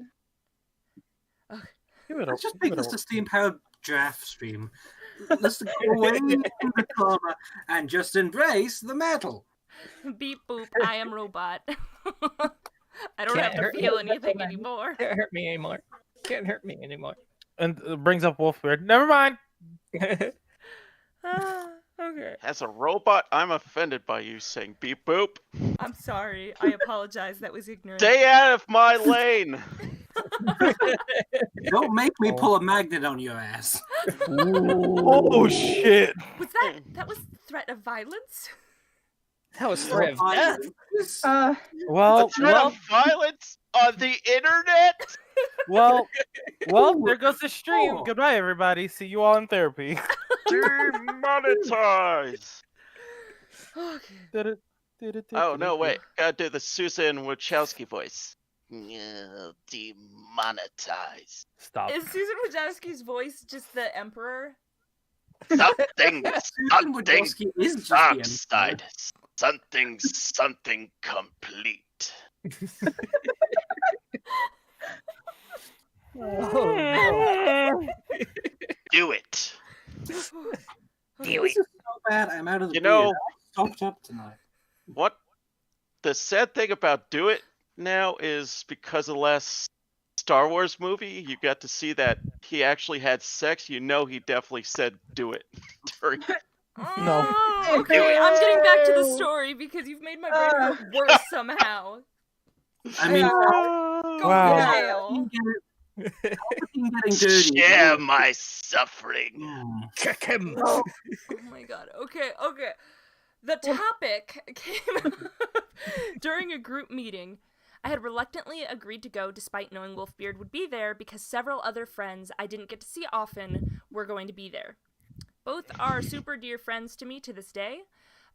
Let's just make this a Steam Powered Giraffe stream. Let's go away from the karma and just embrace the metal. Beep boop. I am robot. I don't have to feel anything anymore. Can't hurt me anymore. Can't hurt me anymore. And it brings up Wolfbeard. Never mind. Okay. As a robot, I'm offended by you saying beep boop. I'm sorry. I apologize. That was ignorant. Stay out of my lane. Don't make me pull a magnet on your ass. Oh shit! Was that was threat of violence? That was threat of death. Well, Threat of violence on the internet. well, there goes the stream. Goodbye, everybody. See you all in therapy. Demonetize. Okay. Oh no, wait! Gotta do the Susan Wachowski voice. No, demonetize. Stop. Is Susan Wojcicki's voice just the Emperor? Something Wojcicki is just the dark side. Something complete. Oh, no. Do it. Do it. So bad, I'm out of the You know- beer. I stocked up tonight. What? The sad thing about Do It now is because of the last Star Wars movie, you got to see that he actually had sex. You know he definitely said do it during. No. Oh, okay, I'm getting back to the story because you've made my brain work worse somehow. I mean, Go Wow. to jail. Getting dirty. Share my suffering. Kick him. Oh my god. Okay. The topic came up during a group meeting. I had reluctantly agreed to go despite knowing Wolfbeard would be there because several other friends I didn't get to see often were going to be there. Both are super dear friends to me to this day.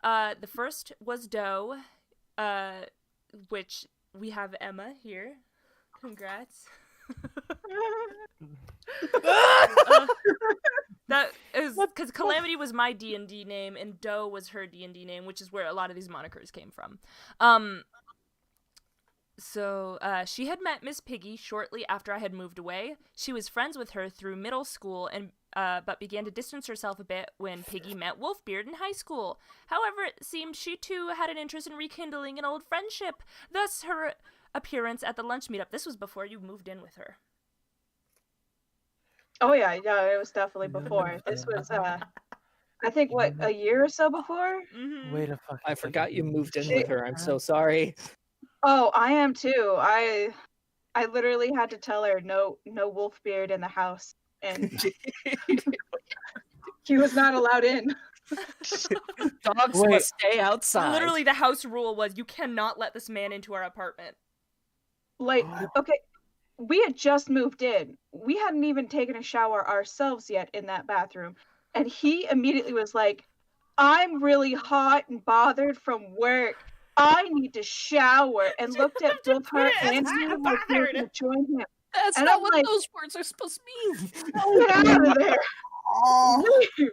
The first was Doe, which we have Emma here. Congrats. That is because Calamity was my D&D name and Doe was her D&D name, which is where a lot of these monikers came from. So she had met Miss Piggy shortly after I had moved away. She was friends with her through middle school and but began to distance herself a bit when Piggy met Wolfbeard in high school. However, it seemed she too had an interest in rekindling an old friendship, thus her appearance at the lunch meetup. This was before you moved in with her. Oh yeah, it was definitely before. This was I think a year or so before? Mm-hmm. Wait a fucking I forgot you moved in Shit. with her. I'm so sorry. Oh, I am too. I literally had to tell her no Wolfbeard in the house, and he was not allowed in. Dogs Wait. must stay outside. Literally, the house rule was you cannot let this man into our apartment. Like, okay, we had just moved in. We hadn't even taken a shower ourselves yet in that bathroom, and he immediately was like, "I'm really hot and bothered from work. I need to shower," and looked at both her and me and Wolfbeard to join him. That's And not I'm what like- those words are supposed to mean. Get out of there! Leave.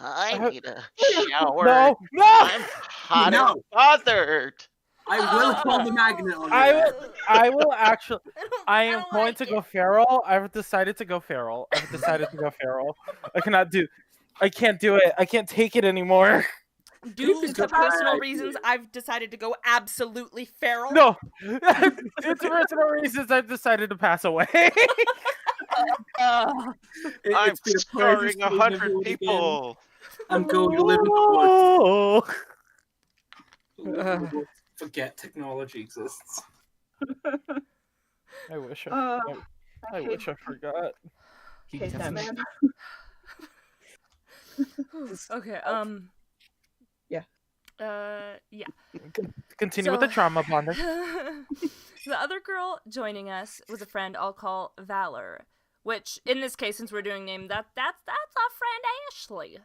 I need a shower. No! I'm hot No. and bothered. I will pull the magnet on I you. will. I will actually. I am don't going like to it. go feral. I've decided to go feral. I can't do it. I can't take it anymore. Due is to good personal idea. reasons, I've decided to go absolutely feral. No, due to personal reasons, I've decided to pass away. I'm It's been a pleasure scarring seeing 100 everyone again. people. I'm going to live in the Oh. woods. Forget technology exists. I wish I. Uh, I wish I forgot. hate that man. Okay. Yeah. Yeah. Continue with the So- trauma bonding. The other girl joining us was a friend I'll call Valor, which in this case, since we're doing name, that's our friend Ashley.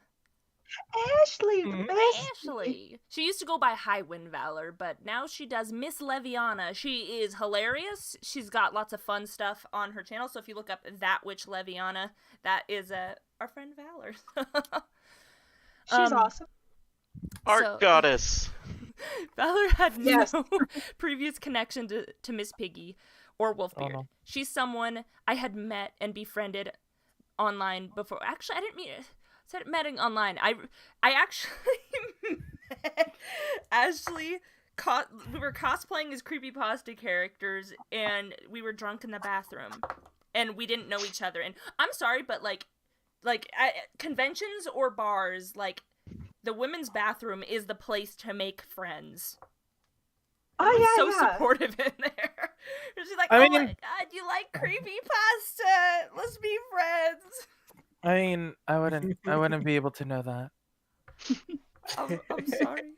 Ashley, the best. Ashley. She used to go by Highwind Valor, but now she does Miss Leviana. She is hilarious. She's got lots of fun stuff on her channel. So if you look up That Witch Leviana, that is our friend Valor. She's awesome. Art So- goddess. Valor had Yes. no previous connection to Miss Piggy or Wolfbeard. no. She's someone I had met and befriended online before. Actually, I didn't met online. I actually met Ashley. We were cosplaying as creepypasta characters, and we were drunk in the bathroom, and we didn't know each other. And I'm sorry, but like at conventions or bars, like the women's bathroom is the place to make friends. Oh yeah, So yeah. supportive in there. She's like, I "Oh mean- my god, you like creepypasta? Let's be friends." I mean, I wouldn't be able to know that. I'm sorry.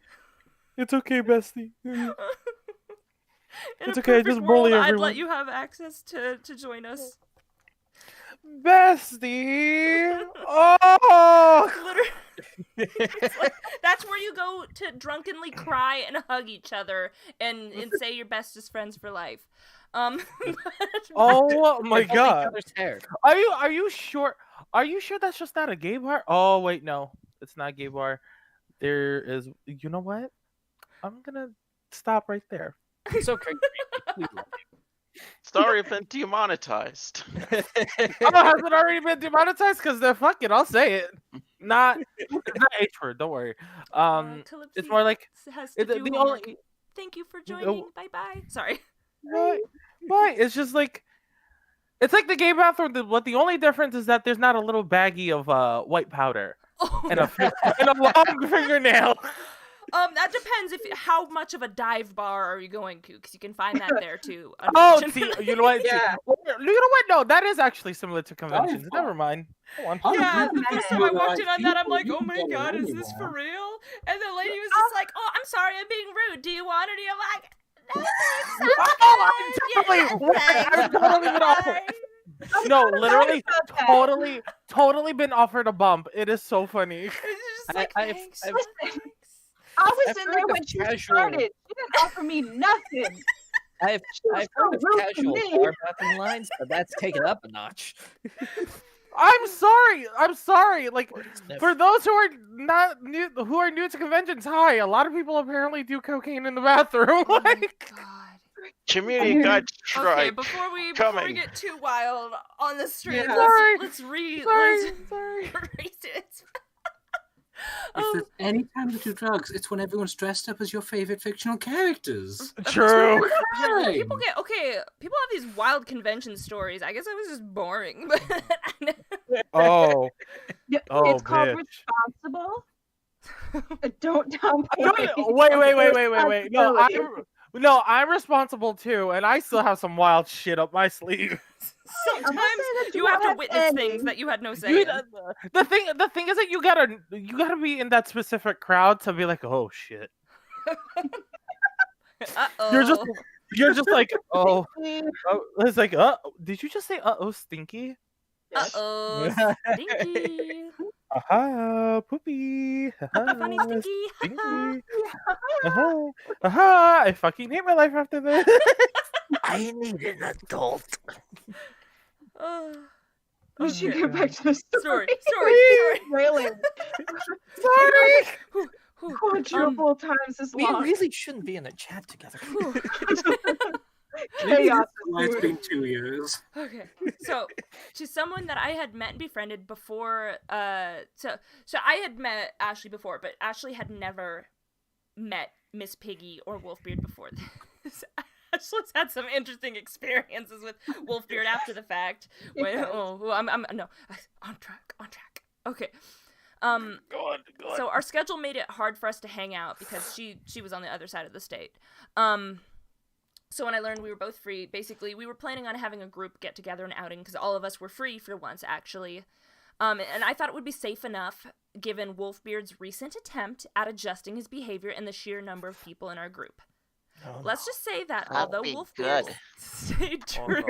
It's okay, bestie. In It's a okay, perfect just bully world, I'd everyone. let you have access to join us. Bestie. Oh. Literally, that's where you go to drunkenly cry and hug each other and say you're bestest friends for life. Oh my They hold each god. other's hair. Are you sure? Are you sure that's just not a gay bar? Oh wait, no, it's not a gay bar. There is. You know what? I'm gonna stop right there. It's okay. We love Sorry, I've been demonetized. Oh, has it already been demonetized? Because they're fucking. I'll say it. It's not H word. Don't worry. It's more like has to do the homework. only. Thank you for joining. Bye bye. Sorry. Why? It's just like. It's like the gay bathroom. But the only difference is that there's not a little baggie of white powder Oh, and a long fingernail. That depends how much of a dive bar are you going to, because you can find that there too. Oh, see, unfortunately. you know what? Yeah. You know what? No, that is actually similar to conventions. Dive Never bar. mind. Go on. Oh, Yeah, you the can first go time I to the walked right in on that, I'm people, like, you oh can my go god, there is this for anywhere. real? And the lady was just like, oh, I'm sorry, I'm being rude. Do you want any? I'm like, no, thanks, I'm I've totally been offered. No, literally, totally been offered a bump. It is so funny. It's just I- like, I've- thanks. I've- thanks. I was I've in heard there of when she casual- started. She didn't offer me nothing. I've was heard of so rude to casual me. bar bathroom lines, but that's taken up a notch. I'm sorry. Like, for those who are not new, who are new to conventions, hi. A lot of people apparently do cocaine in the bathroom. Oh my Like, god. Community guide strike. Okay, before we coming. get too wild on the street, Yeah. let's sorry. erase it. If there's any time to do drugs, it's when everyone's dressed up as your favorite fictional characters. True. Right. People have these wild convention stories. I guess I was just boring, but Oh, Yeah, Oh, it's called bitch. responsible. Don't downplay. Wait. responsibility. No, I'm responsible too, and I still have some wild shit up my sleeve. sometimes I'm not saying that you you have to have witness any. things that you had no say You- in. the thing is that you gotta be in that specific crowd to be like, oh shit. Uh-oh. You're just like, oh, it's like, did you just say oh stinky? Uh-oh. Stinky. Aha, poopy. Funny stinky. Stinky. Aha, I fucking hate my life after this. I need an adult. Oh. We should Okay. get back to the story. Sorry. Railing Sorry. quadruple times as We long. really shouldn't be in a chat together. Chaos. It's been 2 years. Okay, so to someone that I had met and befriended before, so I had met Ashley before, but Ashley had never met Miss Piggy or Wolfbeard before this. Ashley's had some interesting experiences with Wolfbeard after the fact. When, I'm on track. Okay. Go on. So our schedule made it hard for us to hang out because she was on the other side of the state. So when I learned we were both free, basically we were planning on having a group get together and outing because all of us were free for once, actually. And I thought it would be safe enough, given Wolfbeard's recent attempt at adjusting his behavior and the sheer number of people in our group. Let's just say that although Wolfbeard stayed true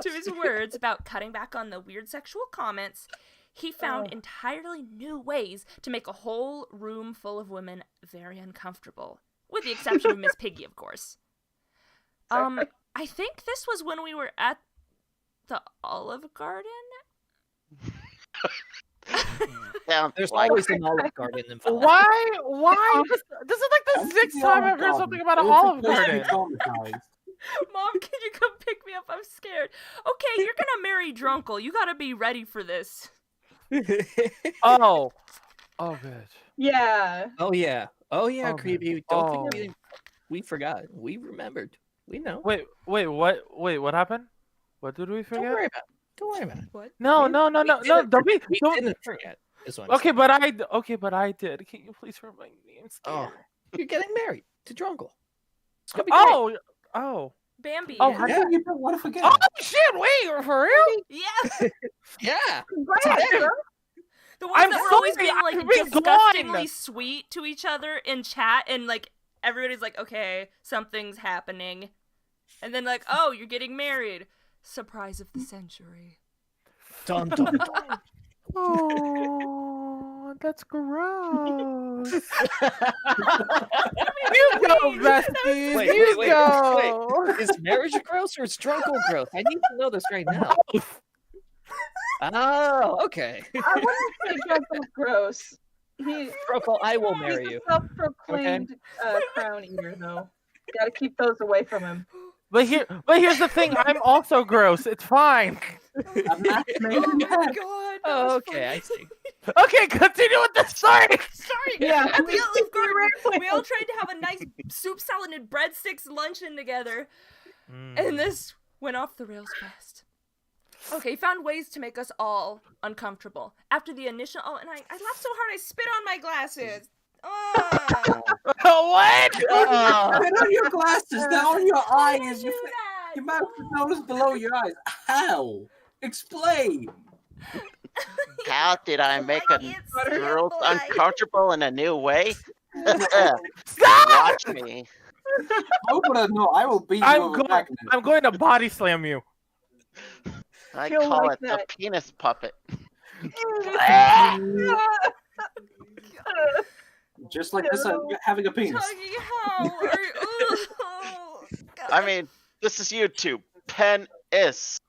to his words about cutting back on the weird sexual comments, he found entirely new ways to make a whole room full of women very uncomfortable, with the exception of Miss Piggy, of course. I think this was when we were at the Olive Garden. There's always an Olive Garden involved. Why? This is like the sixth time I've heard something about an Olive Garden. Mom, can you come pick me up? I'm scared. Okay, you're gonna marry Drunkle. You gotta be ready for this. Oh, bitch. Yeah. Oh yeah, Oh, creepy. Don't think we forgot. We remembered. We know. Wait, what happened? What did we Don't forget? worry about it. Don't worry about it. What? No, don't be. We Don't. didn't forget. Is what I'm Okay, saying. but I did. Can you please remind me? I'm scared. Oh, you're getting married to Drunkle. It's gonna be great. Oh. Bambi. Oh, How Yeah. can you want to forget? Oh shit! Wait, for real? Yeah. Yeah. Congrats, girl. The ones I'm that were always sorry, being like I've been disgustingly gone. sweet to each other in chat, and like everybody's like, okay, something's happening, and then like, oh, you're getting married. Surprise of the century. Dun dun dun. Oh, that's gross. You go, besties. Wait, You wait, go. Is marriage gross or is Drunkle gross? I need to know this right now. Oh, okay. I wouldn't say Drunkle's gross. Drunkle, I will He's marry a you. self-proclaimed crown eater, though. Gotta keep those away from him. But here's the thing. I'm also gross. It's fine. A matchmaking Oh my match. god. Oh, okay, I see. Okay, continue with the story. Sorry. Yeah. At the Olive Garden, we all tried to have a nice soup salad and breadsticks luncheon together, and this went off the rails fast. Okay, he found ways to make us all uncomfortable. After the initial... Oh, and I laughed so hard I spit on my glasses. What? They're on your glasses. They're on your eyes. Do that. Your mouth is below your eyes. How? Explain. How did I make a girl uncomfortable in a new way? Watch me. Oh, but no, I will beat you over back. I'm going to body slam you. I Feel call like it the that. penis puppet. Just like this, I'm having a penis. Tuggy, how are you? Oh, God. I mean, this is YouTube. Pen is.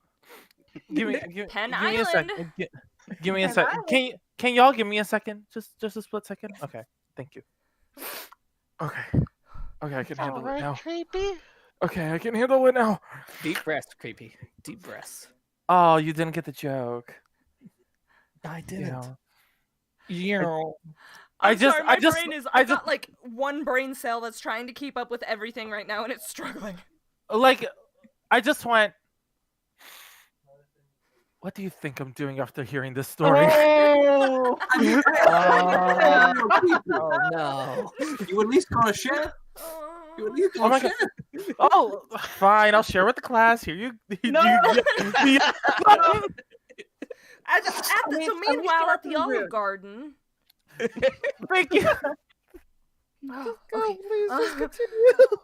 Give me Pen give me a Island. second. Give me a Pen second. Can y'all give me a second? Just a split second. Okay, thank you. Okay, I can handle it now. Creepy. Okay, I can handle it now. Deep breaths, creepy. Deep breaths. Oh, you didn't get the joke. I You didn't. know. I'm I just- sorry, my I just- brain is. I I've just- got like one brain cell that's trying to keep up with everything right now, and it's struggling. Like, I just went. What do you think I'm doing after hearing this story? Oh, oh no. You at least got a share. You at least Oh got my a God. share. Oh, fine. I'll share with the class. Here you. No. So meanwhile, at the Olive Garden. Thank you. Okay. Please just continue.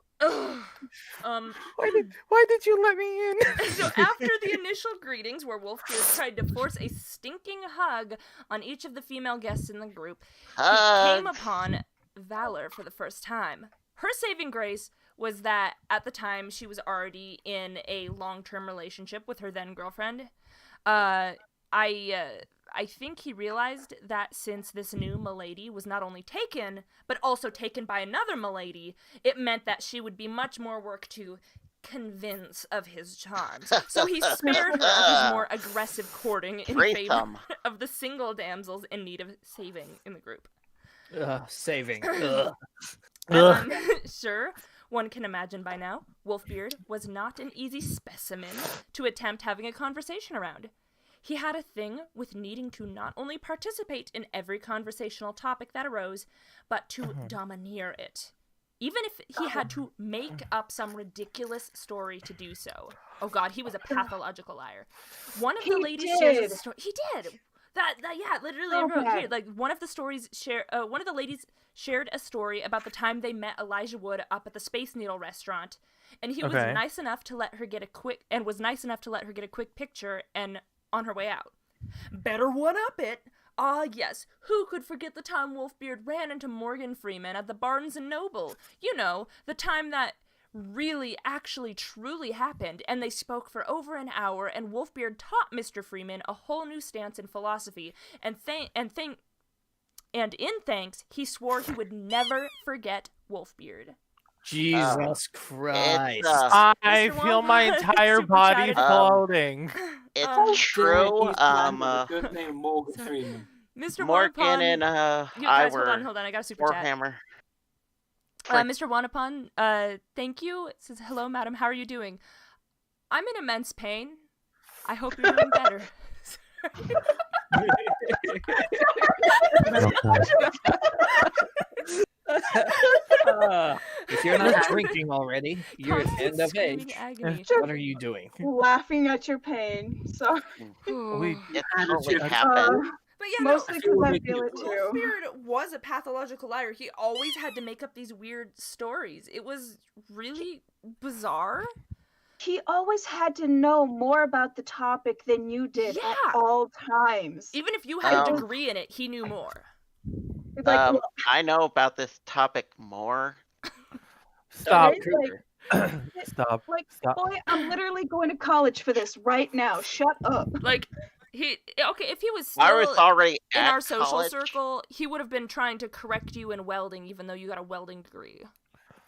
Why did you let me in? So after the initial greetings, where Wolfbeard tried to force a stinking hug on each of the female guests in the group, he came upon Valor for the first time. Her saving grace was that at the time she was already in a long-term relationship with her then girlfriend. I think he realized that since this new milady was not only taken, but also taken by another milady, it meant that she would be much more work to convince of his charms. So he spared her of his more aggressive courting in favor of the single damsels in need of saving in the group. Saving. As I'm sure one can imagine by now, Wolfbeard was not an easy specimen to attempt having a conversation around. He had a thing with needing to not only participate in every conversational topic that arose, but to domineer it. Even if he had to make up some ridiculous story to do so. Oh God, he was a pathological liar. One of the ladies shares a story. He did. Yeah, literally everyone did. Like one of the ladies shared a story about the time they met Elijah Wood up at the Space Needle restaurant, and he was nice enough to let her get a quick picture and on her way out. Better one up it. Ah, yes. Who could forget the time Wolfbeard ran into Morgan Freeman at the Barnes & Noble? You know, the time that really, actually, truly happened, and they spoke for over an hour, and Wolfbeard taught Mr. Freeman a whole new stance in philosophy, and in thanks, he swore he would never forget Wolfbeard. Jesus Christ. I feel my entire body floating. It's true. Good name, Morgan Freeman. Mr. Morgan and I were hold on, I got a super chat. Warhammer. Mr. Wanapon, thank you. It says, hello, madam, how are you doing? I'm in immense pain. I hope you're doing better. If you're not drinking already, you're at the end of Screaming age. agony. What are you doing? Laughing at your pain. So It totally happened. But yeah, no, mostly because I feel it too. Wolfbeard was a pathological liar. He always had to make up these weird stories. It was really bizarre. He always had to know more about the topic than you did at all times. Even if you had a degree in it, he knew more. Like, I know about this topic more. Stop. Stop. Like, boy, I'm literally going to college for this right now. Shut up. Like, if he was still I was already in at our social college. circle, he would have been trying to correct you in welding, even though you got a welding degree.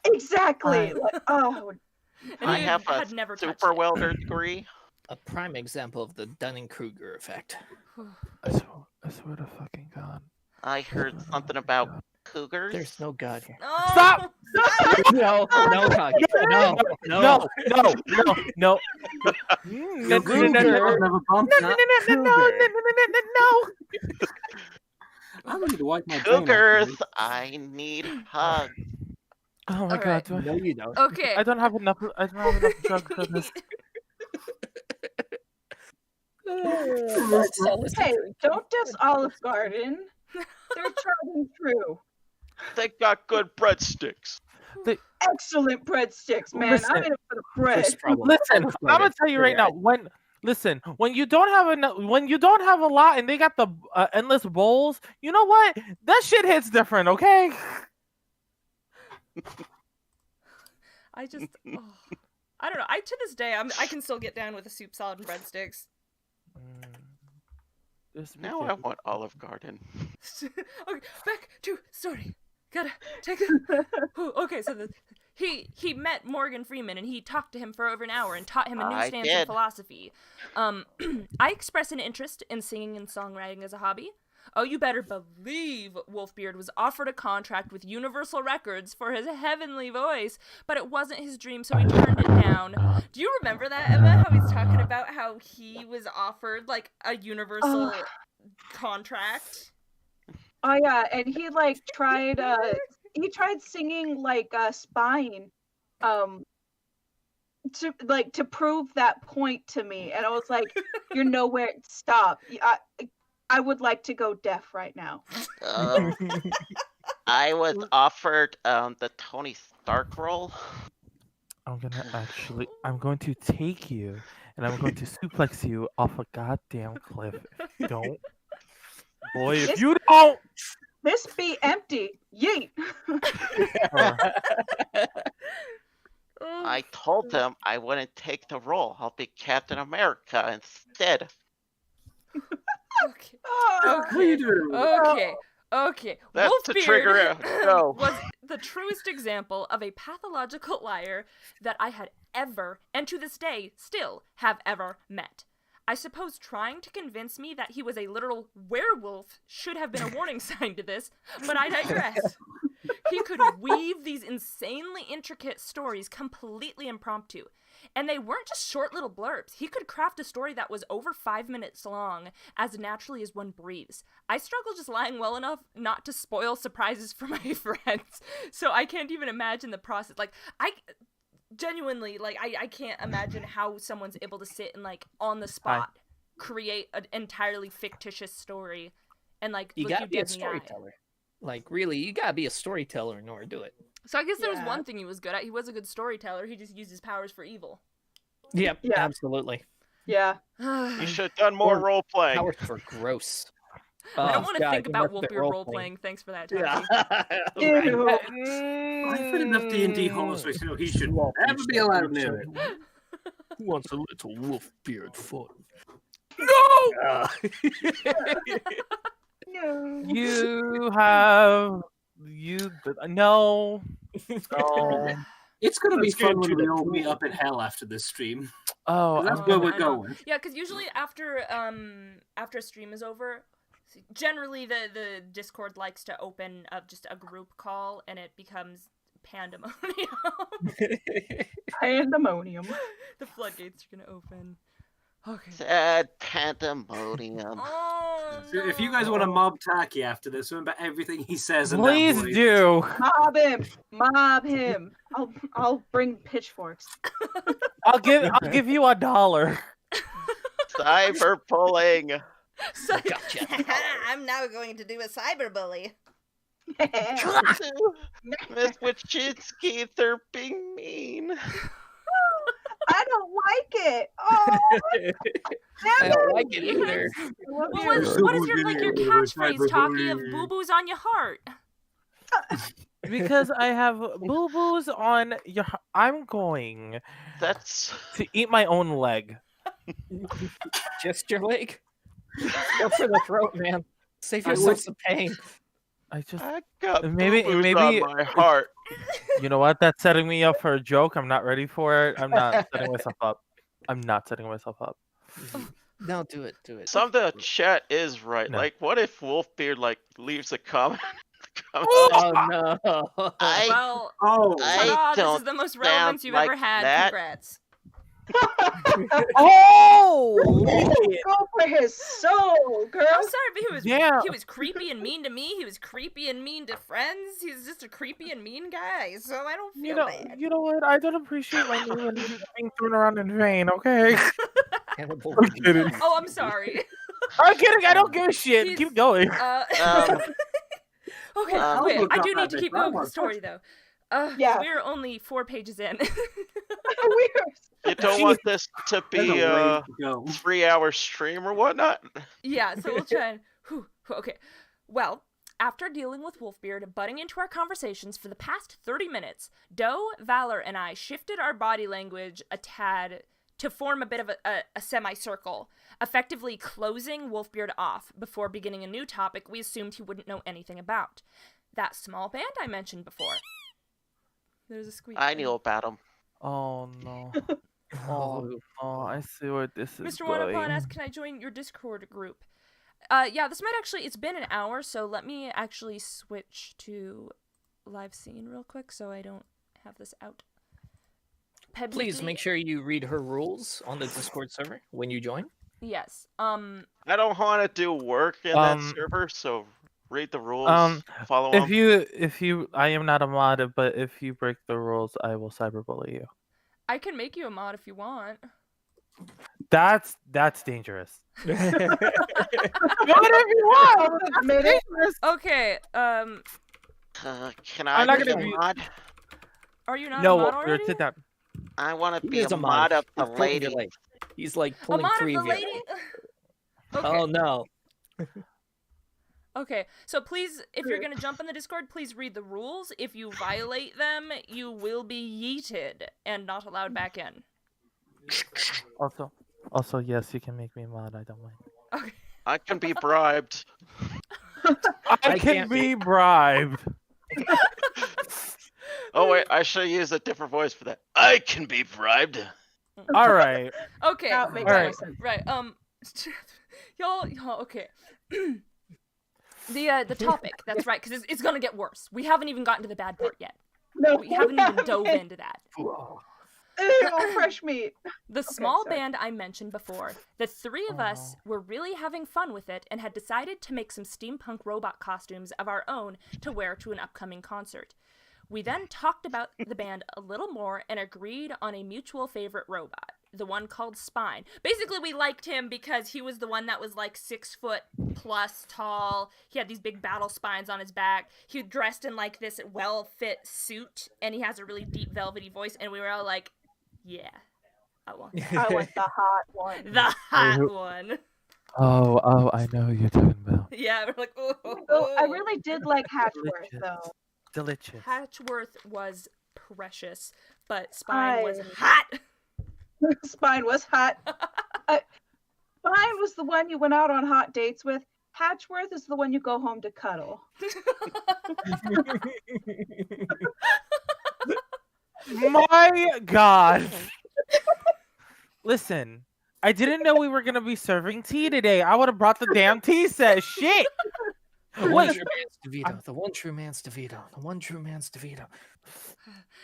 Exactly. And I he have had a never touched super it. welder degree. A prime example of the Dunning-Kruger effect. I swear to fucking God. I heard something about cougars. There's no God here. Oh! Stop! No, God. No. No. No. I need to wipe my brain Cougars, after I need hugs. Oh my All god, right. do I, No, you don't. Okay. I don't have enough. I don't have enough drugs for this. That's all this Hey, is. don't diss Olive Garden. They're tried and true. They got good breadsticks. Excellent breadsticks, man. Listen. I'm in it for the bread. First problem. Listen, First I'm gonna problem. tell you right now. When you don't have enough, when you don't have a lot, and they got the endless bowls, you know what? That shit hits different, okay? I just, I don't know. To this day, I can still get down with a soup, salad, and breadsticks. Now I want Olive Garden. Okay, back to story. Gotta take it. Okay, so he met Morgan Freeman and he talked to him for over an hour and taught him a new I stance in did. philosophy. I express an interest in singing and songwriting as a hobby. Oh, you better believe Wolfbeard was offered a contract with Universal Records for his heavenly voice, but it wasn't his dream, so he turned it down. Do you remember that, Emma? How he's talking about how he was offered like a Universal contract? Oh yeah, and he like tried singing like Spine to prove that point to me, and I was like, you're nowhere, stop. I would like to go deaf right now. I was offered the Tony Stark role. I'm going to take you and I'm going to suplex you off a goddamn cliff. If you don't, boy, if you don't, this be empty. Yeet. I told them I wouldn't take the role. I'll be Captain America instead. Okay. Oh, Okay. That's Wolfbeard to trigger it. Go. was the truest example of a pathological liar that I had ever, and to this day still, have ever met. I suppose trying to convince me that he was a literal werewolf should have been a warning sign to this, but I digress. He could weave these insanely intricate stories completely impromptu. And they weren't just short little blurbs. He could craft a story that was over 5 minutes long as naturally as one breathes. I struggle just lying well enough not to spoil surprises for my friends. So I can't even imagine the process. Like, I genuinely, like, I can't imagine how someone's able to sit and, like, on the spot create an entirely fictitious story and, like, You look gotta you be a dead in the eye. storyteller. Like, really, you gotta be a storyteller in order to do it. So I guess there was Yeah. one thing he was good at. He was a good storyteller. He just used his powers for evil. Yep, Yeah. absolutely. yeah. You should have done more Or role playing. Powers for gross. I don't Oh, want to God, think you about worked at Wolfbeard role-playing. Thanks for that, Tony. Yeah. Ew. I've had enough D&D horrors, so you know, he should never be allowed near it. Who wants a little Wolfbeard fun? no. No. No. It's gonna be Let's get fun when into we the all meet pool. up in hell after this stream. Oh, That's I'm where gonna- we're I know. going. Yeah, because usually after a stream is over, generally the Discord likes to open up just a group call, and it becomes pandemonium. Pandemonium. The floodgates are gonna open. Okay. Sad pandemonium. Oh, So if you guys want to mob Taki after this, remember everything he says in please that voice. do. Mob him. I'll bring pitchforks. I'll give you $1. Cyberbullying. So, Gotcha. I'm now going to do a cyberbully. Miss Wachitsky, they're being mean. I don't like it. Oh, I don't like it either. What is your catchphrase, Taki, of boo boos on your heart? Because I have boo boos on your. I'm going That's to eat my own leg. Just your leg? Go for the throat, man. Save yourself some pain. I just. I got Maybe- boo-boos maybe- on my heart. You know what? That's setting me up for a joke. I'm not ready for it. I'm not setting myself up. I'm not setting myself up. No, do it. Do it. Some of the chat is right. No. Like, what if Wolfbeard leaves a comment? Oh, no. I Well, Oh, I ta-da, this don't is the most sound relevance you've like ever had. that. Congrats. Oh! Go for his soul, girl. I'm sorry, but Yeah. he was creepy and mean to me. He was creepy and mean to friends. He's just a creepy and mean guy. So I don't feel bad. You know what? I don't appreciate my name and being thrown around in vain. Okay. Cannibal I'm kidding. Oh, I'm sorry. I'm kidding. I don't give a shit. He's- Keep going. Okay, I'll wait. look I up do need that to bit. keep I going with want the story, though. Yeah. We're only 4 pages in. You don't want this to There's be a way a to go. 3-hour stream or whatnot? Yeah, so we'll try and... Okay. Well, after dealing with Wolfbeard butting into our conversations for the past 30 minutes, Doe, Valor, and I shifted our body language a tad to form a bit of a semicircle, effectively closing Wolfbeard off before beginning a new topic we assumed he wouldn't know anything about. That small band I mentioned before. There's a squeak. I knew about him. Oh no. Oh no. I see where this is Mr. going. Wanapon asks, can I join your Discord group? Yeah, this might actually, it's been an hour, so let me actually switch to live scene real quick so I don't have this out. Please make sure you read her rules on the Discord server when you join. Yes. I don't want to do work in that server, so read the rules. Follow them. If you, I am not a mod, but if you break the rules, I will cyberbully you. I can make you a mod if you want. That's dangerous. Whatever you want. Admit it. Okay, Can I I'm not be gonna a be- mod? are you not No, a mod already? sit down. I want to He be is a mod of the He's pulling your lady. leg. He's like A pulling mod of 3 the of you. lady? Okay. Oh no. Okay, so please, if you're gonna jump in the Discord, please read the rules. If you violate them, you will be yeeted and not allowed back in. Also, yes, you can make me mod. I don't mind. Okay. I can be bribed. I can can't be bribed. Oh wait, I should use a different voice for that. I can be bribed. All right. Okay. That makes Alright. more sense. Right. Y'all. Okay. The topic. That's right, because it's gonna get worse. We haven't even gotten to the bad part yet. No, We haven't even dove into that. Ew, fresh meat. The small sorry. band I mentioned before, the 3 of us were really having fun with it and had decided to make some steampunk robot costumes of our own to wear to an upcoming concert. We then talked about the band a little more and agreed on a mutual favorite robot, the one called Spine. Basically, we liked him because he was the one that was like 6 foot plus tall. He had these big battle spines on his back. He was dressed in like this well-fit suit, and he has a really deep velvety voice, and we were all like, yeah, I want that. I want the hot one. The hot one. Oh, I know who you're talking about. Yeah, we're like, oh. Oh, I really did like Hatchworth, though. Delicious. Hatchworth was precious, but Spine was I- hot. Spine was hot. Spine was the one you went out on hot dates with. Hatchworth is the one you go home to cuddle. My God. Listen, I didn't know we were gonna be serving tea today. I would have brought the damn tea set. Shit. The one What? true man's DeVito. The one true man's DeVito. The one true man's DeVito.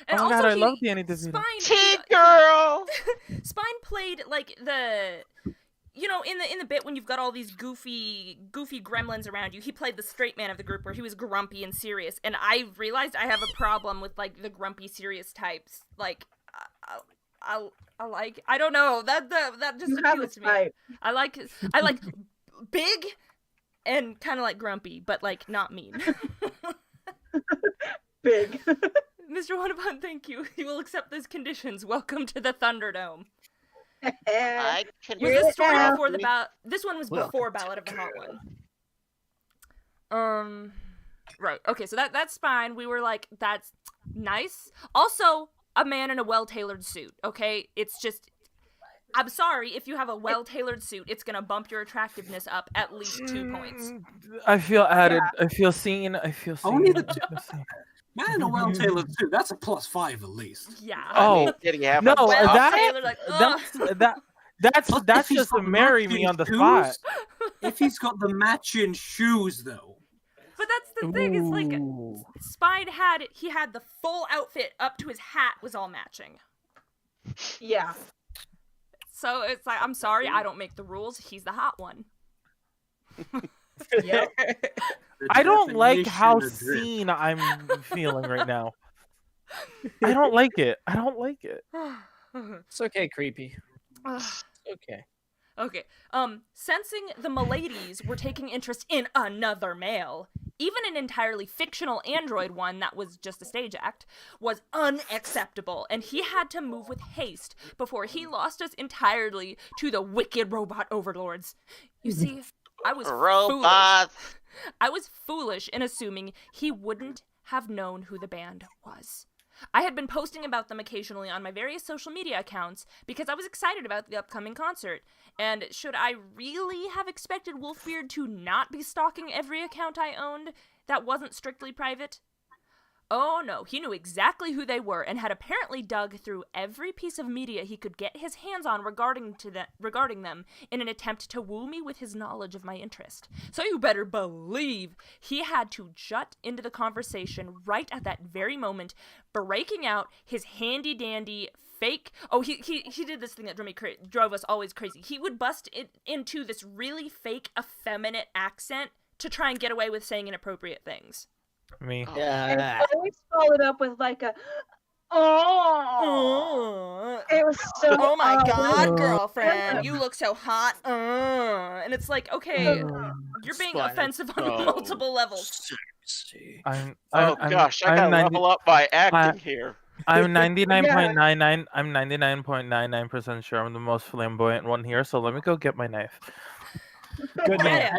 And Oh my also God, I he- love Danny DeVito. Spine, Tea girl. Spine played like the, you know, in the bit when you've got all these goofy gremlins around you, he played the straight man of the group where he was grumpy and serious. And I realized I have a problem with like the grumpy serious types. Like, I like, I don't know, that just You have a appeals to me. type. I like big and kind of like grumpy, but like not mean. Big. Mr. Wanapon, thank you. You will accept those conditions. Welcome to the Thunderdome. I can Was this story Yeah. before the ballot? This one was Well. before Ballad of the Hot One. Right. Okay, so that's fine. We were like, that's nice. Also, a man in a well-tailored suit, okay? It's just, I'm sorry, if you have a well-tailored suit, it's gonna bump your attractiveness up at least 2 points. I feel added. I feel seen. I feel seen. Only the I feel seen. Man in a well-tailored suit, that's a +5 at least. Yeah. Oh, Did he have no, a well that- tailored, like, That's Plus, that's if he's just to got marry me matching on the shoes- spot. If he's got the matching shoes, though. But that's the thing, it's like, Ooh. Spine had the full outfit up to his hat was all matching. Yeah. So it's like, I'm sorry, I don't make the rules. He's the hot one. Yep. I don't like how Definition of drip. seen I'm feeling right now. I don't like it. I don't like it. It's okay, creepy. Ugh. Okay. Okay. Sensing the miladies were taking interest in another male, even an entirely fictional android one that was just a stage act, was unacceptable, and he had to move with haste before he lost us entirely to the wicked robot overlords. You see, I was foolish. I was foolish in assuming he wouldn't have known who the band was. I had been posting about them occasionally on my various social media accounts because I was excited about the upcoming concert. And should I really have expected Wolfbeard to not be stalking every account I owned that wasn't strictly private? Oh no, he knew exactly who they were and had apparently dug through every piece of media he could get his hands on regarding them in an attempt to woo me with his knowledge of my interest. So you better believe he had to jut into the conversation right at that very moment, breaking out his handy-dandy fake... Oh, he did this thing that drove us always crazy. He would bust into this really fake, effeminate accent to try and get away with saying inappropriate things. Me. And always followed up with like a, oh. It was so. Oh my odd. god, girlfriend, you look so hot. And it's like, okay, you're being Spine offensive on so multiple levels. Sexy. I'm Gosh, I gotta level up my acting here. I'm 99.99. I'm 99.99% sure I'm the most flamboyant one here. So let me go get my knife. Good man.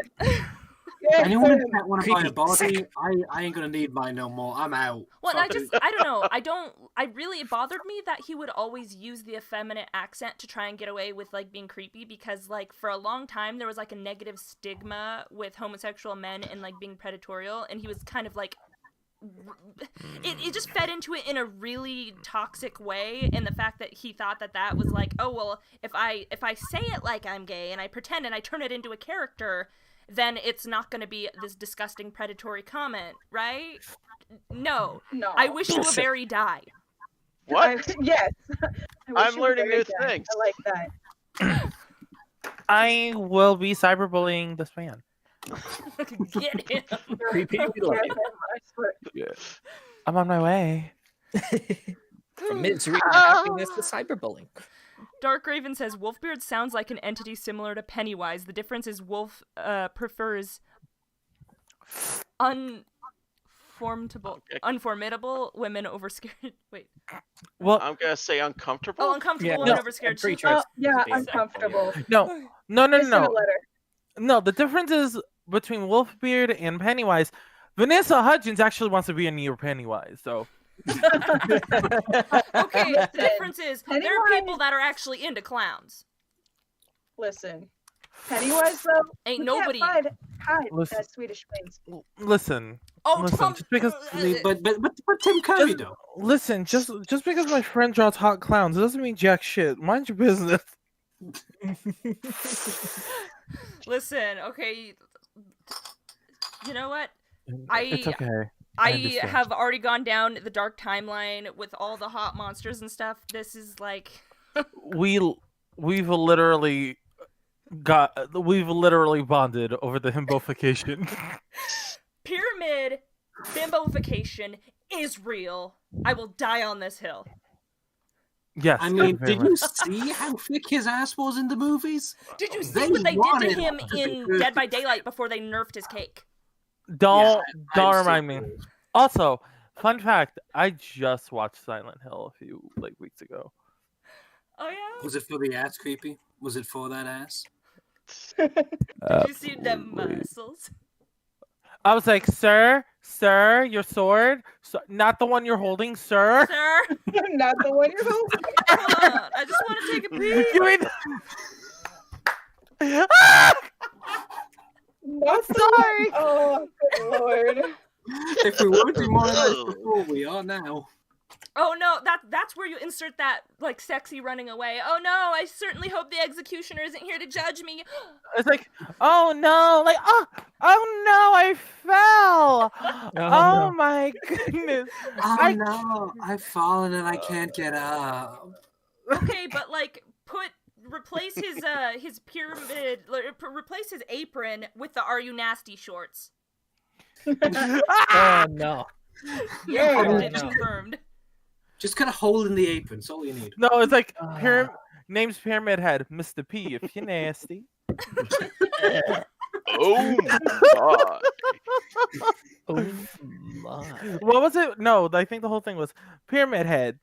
Anyone who can't want to buy a Creepy. body, I ain't gonna need mine no more. I'm out. Well, Fuck it. I don't know. It bothered me that he would always use the effeminate accent to try and get away with, like, being creepy, because, like, for a long time, there was, like, a negative stigma with homosexual men and, like, being predatorial, and he was kind of, like, it just fed into it in a really toxic way, and the fact that he thought that was, like, oh, well, if I say it like I'm gay, and I pretend and I turn it into a character, then it's not going to be this disgusting predatory comment, right? No. I wish you a berry die. What? Yes. I'm learning new things. I like that. I will be cyberbullying this man. Get him. Creepy. We love you. I swear. I'm on my way. From misery to happiness to cyberbullying. Dark Raven says, Wolfbeard sounds like an entity similar to Pennywise. The difference is Wolf prefers unformidable women over scared. Wait. Well, I'm gonna say uncomfortable. Oh, uncomfortable Yeah, women no, over scared. I'm pretty sure it's Yeah, based on- uncomfortable. no. Just send a letter. No, the difference is between Wolfbeard and Pennywise. Vanessa Hudgens actually wants to be a near Pennywise, so. Okay, the difference is there are Pennywise- people that are actually into clowns. Listen. Pennywise, though, Ain't you nobody. can't hide Listen. that Swedish wings. Listen, Oh, listen, Tom. just because- But Tim Curry though. listen, just because my friend draws hot clowns, it doesn't mean jack shit. Mind your business. Listen, okay. You know what? It's okay. I understand. have already gone down the dark timeline with all the hot monsters and stuff. This is like We've literally bonded over the himbofication. pyramid bimbofication is real. I will die on this hill. Yes. I thank mean, very did much. you see how thick his ass was in the movies? Did you see They what they did to wanted him to be in good. Dead by Daylight before they nerfed his cake? Don't I've remind me. seen those. Also, fun fact: I just watched Silent Hill a few weeks ago. Oh yeah? Was it for the ass creepy? Was it for that ass? Did you see the muscles? I was like, sir, your sword, not the one you're holding, sir. Sir, Not the one you're holding. come on. I just want to take a peek. You mean- Not the sorry. one. Oh, good lord. If we weren't demonetized before, we are now. Oh no, that's where you insert that like sexy running away. Oh no, I certainly hope the executioner isn't here to judge me. It's like, oh no, like, oh no, I fell. Oh no. my goodness. Oh no, I've fallen and I can't get up. Okay, but like put replace his pyramid, replace his apron with the "Are you nasty" shorts. Oh no. Yeah, Oh, it's no. confirmed. Just kind of hole in the apron. That's all you need. No, it's like Ah. name's Pyramid Head, Mr. P. If you're nasty. Oh my! Oh my. What was it? No, I think the whole thing was Pyramid Head.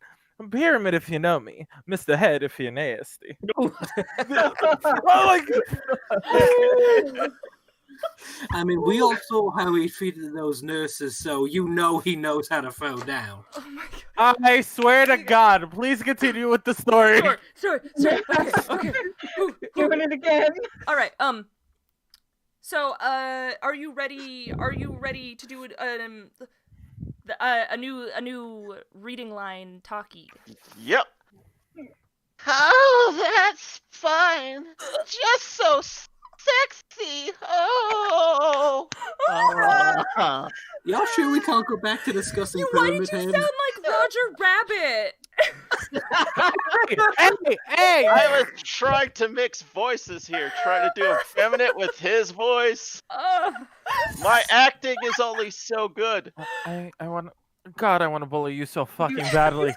Pyramid if you know me. Mr. Head if you're nasty. Oh my God. I mean, we all saw how he treated those nurses, so you know he knows how to throw down. Oh my god. I swear to God, please continue with the story. Sorry. Okay. Ooh. Doing it again. All right. So, are you ready? Are you ready to do a new reading line talkie? Yep. Oh, that's fine. Just so sexy. Oh. Y'all sure we can't go back to discussing Why Pyramid did you Head? sound like Roger Rabbit? Hey! I was trying to mix voices here, trying to do effeminate with his voice. My acting is only so good. I want. God, I want to bully you so fucking badly.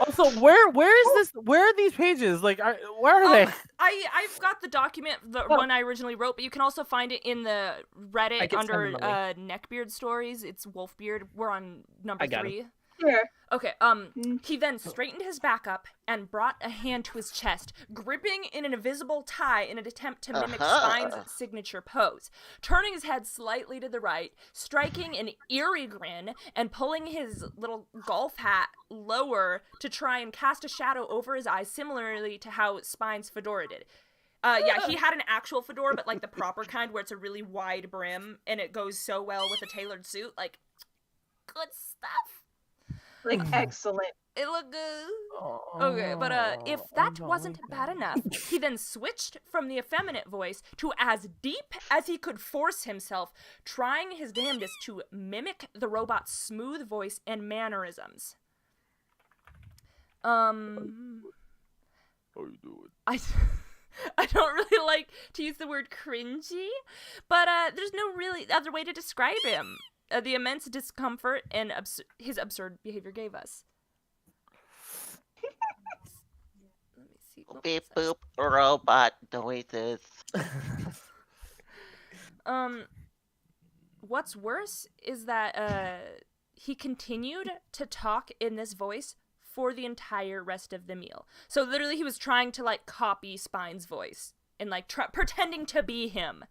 Also, where is this? Where are these pages? Like, where are they? I've got the document, the one I originally wrote, but you can also find it in the I Reddit can under send them a Neckbeard stories. It's Wolfbeard. We're on number I got 3. Here. Okay, he then straightened his back up and brought a hand to his chest, gripping in an invisible tie in an attempt to mimic Spine's signature pose, turning his head slightly to the right, striking an eerie grin, and pulling his little golf hat lower to try and cast a shadow over his eyes, similarly to how Spine's fedora did. Yeah, he had an actual fedora, but like the proper kind where it's a really wide brim, and it goes so well with a tailored suit. Like, good stuff. Like, excellent. It looked good. Okay, but if that wasn't bad enough, he then switched from the effeminate voice to as deep as he could force himself, trying his damnedest to mimic the robot's smooth voice and mannerisms. How you doing? I don't really like to use the word cringy, but there's no really other way to describe him. The immense discomfort and his absurd behavior gave us. Let me see. Beep boop robot noises. What's worse is that he continued to talk in this voice for the entire rest of the meal. So literally he was trying to like copy Spine's voice and like pretending to be him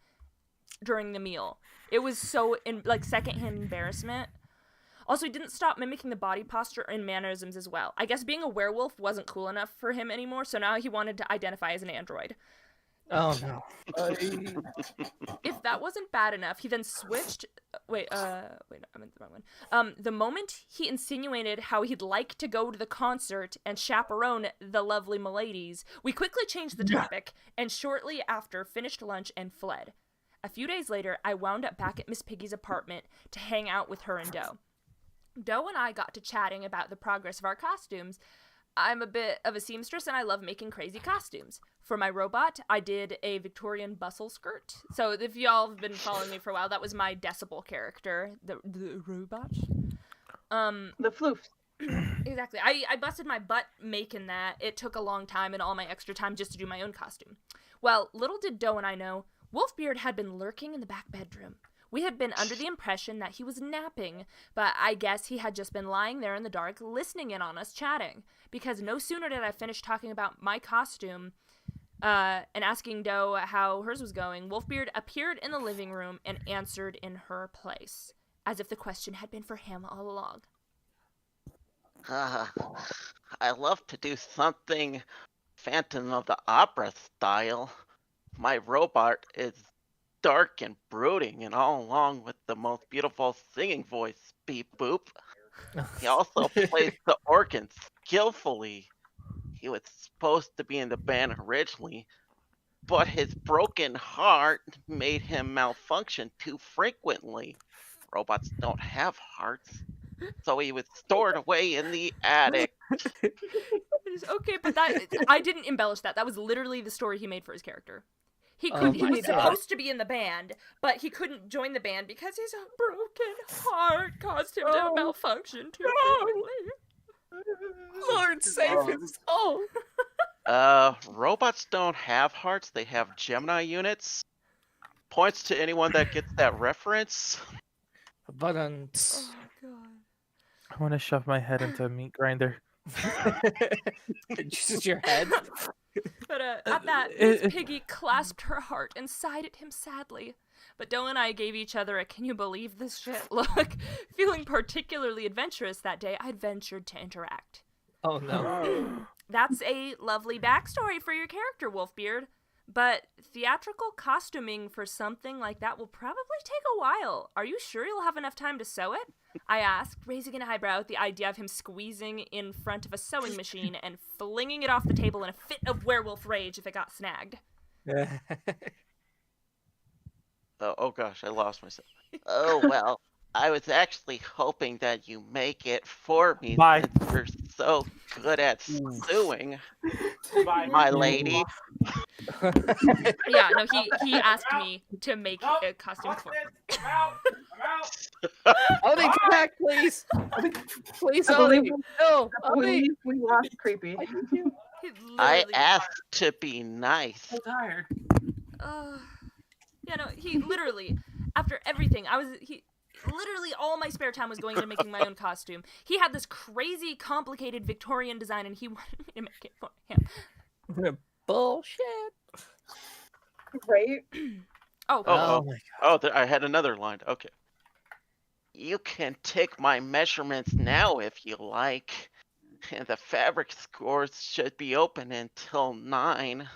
during the meal. It was so secondhand embarrassment. Also, he didn't stop mimicking the body posture and mannerisms as well. I guess being a werewolf wasn't cool enough for him anymore, so now he wanted to identify as an android. Oh no. If that wasn't bad enough, he then switched. Wait, no, I meant the wrong one. The moment he insinuated how he'd like to go to the concert and chaperone the lovely miladies, we quickly changed the topic, and shortly after finished lunch and fled. A few days later, I wound up back at Miss Piggy's apartment to hang out with her and Doe. Doe and I got to chatting about the progress of our costumes. I'm a bit of a seamstress and I love making crazy costumes. For my robot, I did a Victorian bustle skirt. So if y'all have been following me for a while, that was my Decibel character, the robot. The floofs. Exactly. I busted my butt making that. It took a long time and all my extra time just to do my own costume. Well, little did Doe and I know, Wolfbeard had been lurking in the back bedroom. We had been under the impression that he was napping, but I guess he had just been lying there in the dark listening in on us chatting, because no sooner did I finish talking about my costume and asking Doe how hers was going, Wolfbeard appeared in the living room and answered in her place, as if the question had been for him all along. I love to do something Phantom of the Opera style. My robot is dark and brooding and all along with the most beautiful singing voice, beep boop. He also plays the organ skillfully. He was supposed to be in the band originally, but his broken heart made him malfunction too frequently. Robots don't have hearts. so he was stored away in the attic. Okay, but I didn't embellish that. That was literally the story he made for his character. He Oh he my was God. supposed to be in the band, but he couldn't join the band because his broken heart caused him to malfunction too frequently. Lord save his soul. Robots don't have hearts, they have Gemini units. Points to anyone that gets that reference. But Oh god. I want to shove my head into a meat grinder. just your head. But at that, Miss Piggy clasped her heart and sighed at him sadly. But Doe and I gave each other a "can you believe this shit" look. Feeling particularly adventurous that day, I'd ventured to interact. Oh no. That's a lovely backstory for your character, Wolfbeard. But theatrical costuming for something like that will probably take a while. Are you sure you'll have enough time to sew it? I asked, raising an eyebrow at the idea of him squeezing in front of a sewing machine and flinging it off the table in a fit of werewolf rage if it got snagged. Oh gosh, I lost myself. Oh well, I was actually hoping that you make it for me Bye. since you're so good at sewing, my lady. Yeah, no, he asked me to make a costume for him. Odie, come back, please. Please, I Odie. believe- No, I Odie. believe we lost Creepy. He I literally- asked to be nice. I'm tired. Yeah, no, he literally, after everything, literally all my spare time was going into making my own costume. He had this crazy, complicated Victorian design, and he wanted me to make it for him. Bullshit. Right? Oh, Oh my God. I had another line. Okay. You can take my measurements now if you like. And the fabric stores should be open until 9.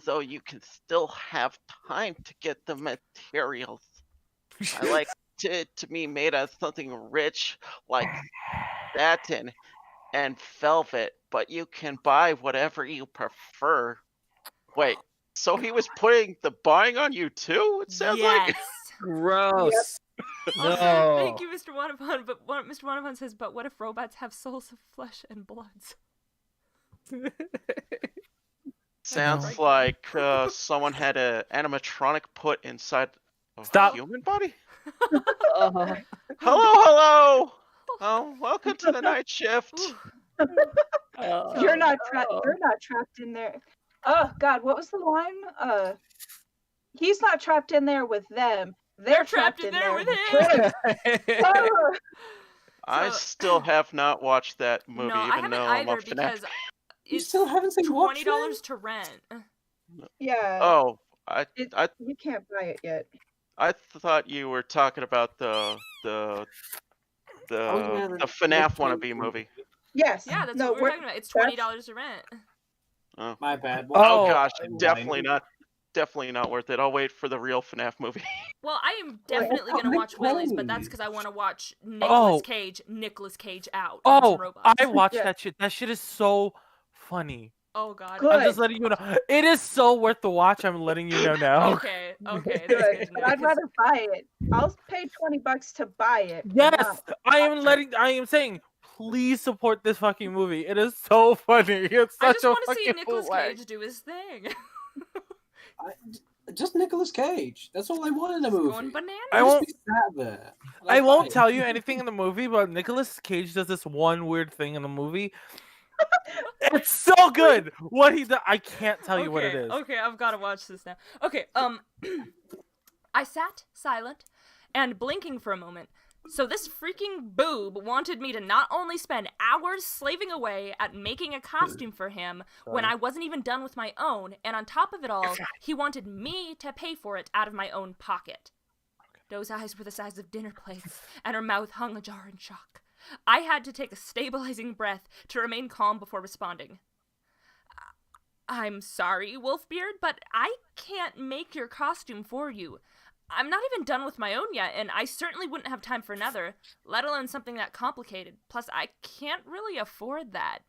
So you can still have time to get the materials. I like it to be made of something rich like satin and velvet, but you can buy whatever you prefer. Wait, so he was putting the buying on you too? It sounds like. Gross. Also, No. thank you, Mr. Wanapon, but Mr. Wanapon says, but what if robots have souls of flesh and bloods? Sounds like someone had an animatronic put inside a Stop. human body. Uh, Hello. Oh, welcome to the night shift. You're not trapped in there. Oh God, what was the line? He's not trapped in there with them. They're trapped in there with him. Oh. I So- still have not watched that movie, no, I even haven't though I'm a either FNAF. because You it's still haven't seen $20 Watchmen? to rent. Yeah. Oh, You can't buy it yet. I thought you were talking about the Oh, yeah, the FNAF Watchmen wannabe movie. Yes. Yeah, that's no, what we're talking about. It's $20 to rent. My bad. Oh, Oh, gosh, I'm definitely lying. not worth it. I'll wait for the real FNAF movie. Well, I am definitely thought gonna watch Nick Willie's, but Cage. that's because I want to watch Oh. Nicolas Cage out. on some Oh, robots. I watched Yeah. that shit. That shit is so funny. Oh God. Good. I'm just letting you know. It is so worth the watch. I'm letting you know now. Okay. That's good Good. to But know, I'd 'cause- rather buy it. I'll pay $20 to buy it. but Yes, not- I am saying, please support this fucking movie. It is so funny. It's I such just a want to see fucking Nicolas bootleg. Cage do his thing. Just Nicolas Cage. That's all I want in a movie. Going bananas. I won't- Just be sat there. I That's won't fine. tell you anything in the movie, but Nicolas Cage does this one weird thing in the movie. It's so good. What he does, I can't tell you what it is. Okay, I've got to watch this now. Okay, I sat silent and blinking for a moment. So this freaking boob wanted me to not only spend hours slaving away at making a costume for him when I wasn't even done with my own, and on top of it all, he wanted me to pay for it out of my own pocket. Doe's eyes were the size of dinner plates, and her mouth hung ajar in shock. I had to take a stabilizing breath to remain calm before responding. I'm sorry, Wolfbeard, but I can't make your costume for you. I'm not even done with my own yet, and I certainly wouldn't have time for another, let alone something that complicated. Plus, I can't really afford that.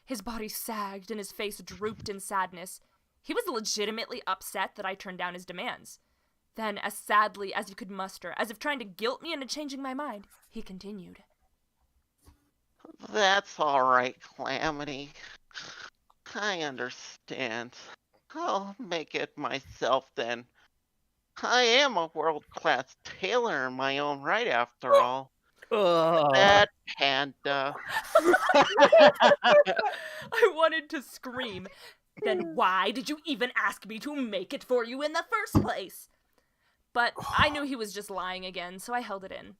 His body sagged and his face drooped in sadness. He was legitimately upset that I turned down his demands. Then, as sadly as he could muster, as if trying to guilt me into changing my mind, he continued. That's all right, Calamity. I understand. I'll make it myself then. I am a world-class tailor in my own right, after all. Oh. That panda. I wanted to scream. Then why did you even ask me to make it for you in the first place? But I knew he was just lying again, so I held it in.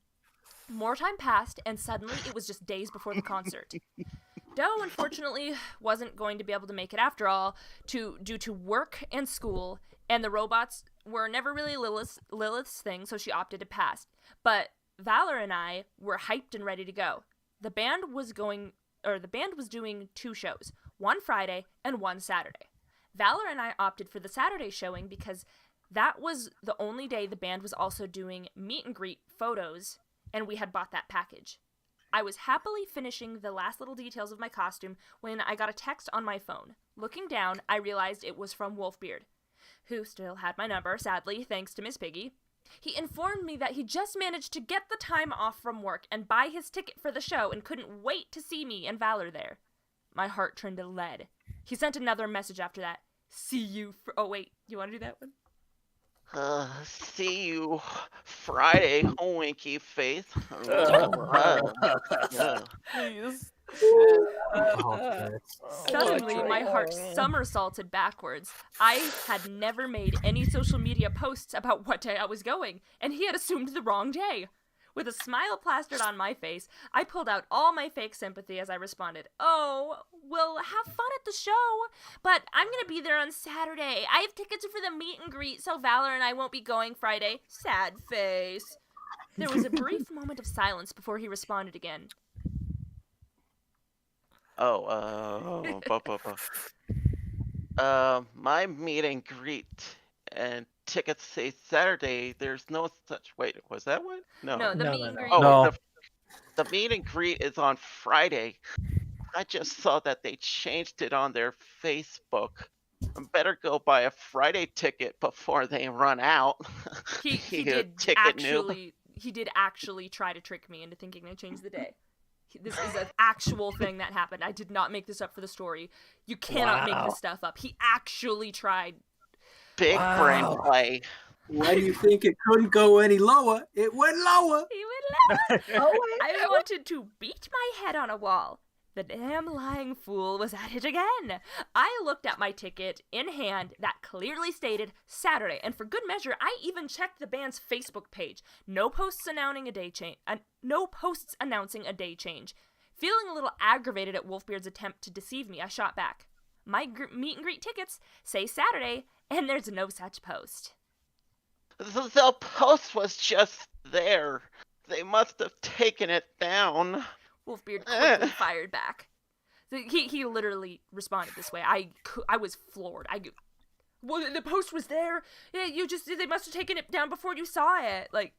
More time passed, and suddenly it was just days before the concert. Doe, unfortunately, wasn't going to be able to make it after all, due to work and school, and the robots were never really Lilith's thing, so she opted to pass. But Valor and I were hyped and ready to go. The band was doing 2 shows, one Friday and one Saturday. Valor and I opted for the Saturday showing because that was the only day the band was also doing meet and greet photos, and we had bought that package. I was happily finishing the last little details of my costume when I got a text on my phone. Looking down, I realized it was from Wolfbeard, who still had my number, sadly, thanks to Miss Piggy. He informed me that he just managed to get the time off from work and buy his ticket for the show and couldn't wait to see me and Valor there. My heart turned to lead. He sent another message after that. See you oh wait, you want to do that one? See you Friday, winky face. Please. Suddenly, my heart somersaulted backwards. I had never made any social media posts about what day I was going, and he had assumed the wrong day. With a smile plastered on my face, I pulled out all my fake sympathy as I responded, "Oh, well, have fun at the show, but I'm gonna be there on Saturday. I have tickets for the meet and greet, so Valor and I won't be going Friday." Sad face. There was a brief moment of silence before he responded again. My meet and greet and tickets say Saturday. There's no such. Wait, was that one? No. No, the meet and greet. Oh, No. the meet and greet is on Friday. I just saw that they changed it on their Facebook. I better go buy a Friday ticket before they run out. He You did ticket noob. actually try to trick me into thinking they changed the day. This is an actual thing that happened. I did not make this up for the story. You cannot make this stuff up. He actually tried. Big brain play. Why do you think it couldn't go any lower? It went lower. He would laugh. I wanted to beat my head on a wall. The damn lying fool was at it again. I looked at my ticket in hand that clearly stated Saturday, and for good measure, I even checked the band's Facebook page. No posts announcing a day change. Feeling a little aggravated at Wolfbeard's attempt to deceive me, I shot back. My meet and greet tickets say Saturday, and there's no such post. The post was just there. They must have taken it down. Wolfbeard quickly fired back. He literally responded this way. I was floored. Well, the post was there. Yeah, they must have taken it down before you saw it. Like,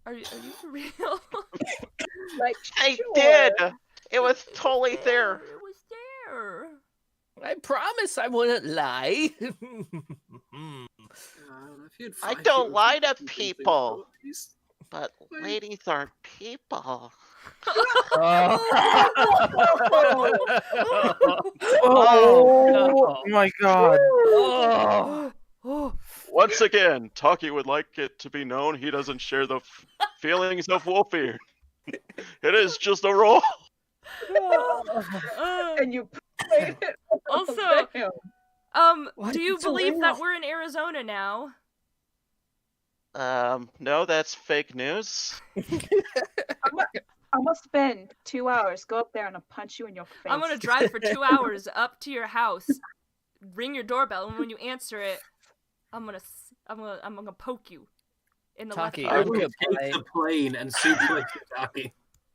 are you for real? Like, I sure. did. It was totally there. It was there. I promise I wouldn't lie. I don't lie to people. But ladies aren't people. Oh my god. Once again, Taki would like it to be known he doesn't share the feelings of Wolfbeard. It is just a role. And you played it. Also, Damn. do you believe that we're in Arizona now? No, that's fake news. I'm gonna spend 2 hours. Go up there and I'll punch you in your face. I'm gonna drive for 2 hours up to your house, ring your doorbell, and when you answer it, I'm gonna poke you in the Taki, left I I'm will gonna take the plane and suplex you, Taki.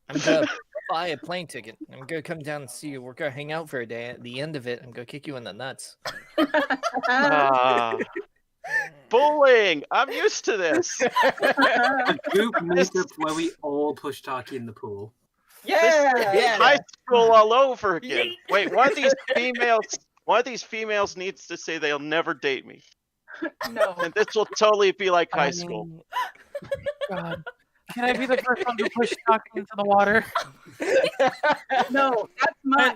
I'm gonna buy a plane ticket. I'm gonna come down and see you. We're gonna hang out for a day. At the end of it, I'm gonna kick you in the nuts. Bullying! I'm used to this. A group meetup where we all push Taki in the pool. Yeah. High school all over again. Wait, one of these females needs to say they'll never date me. No. And this will totally be like high school. God. Can I be the first one to push Taki into the water? No,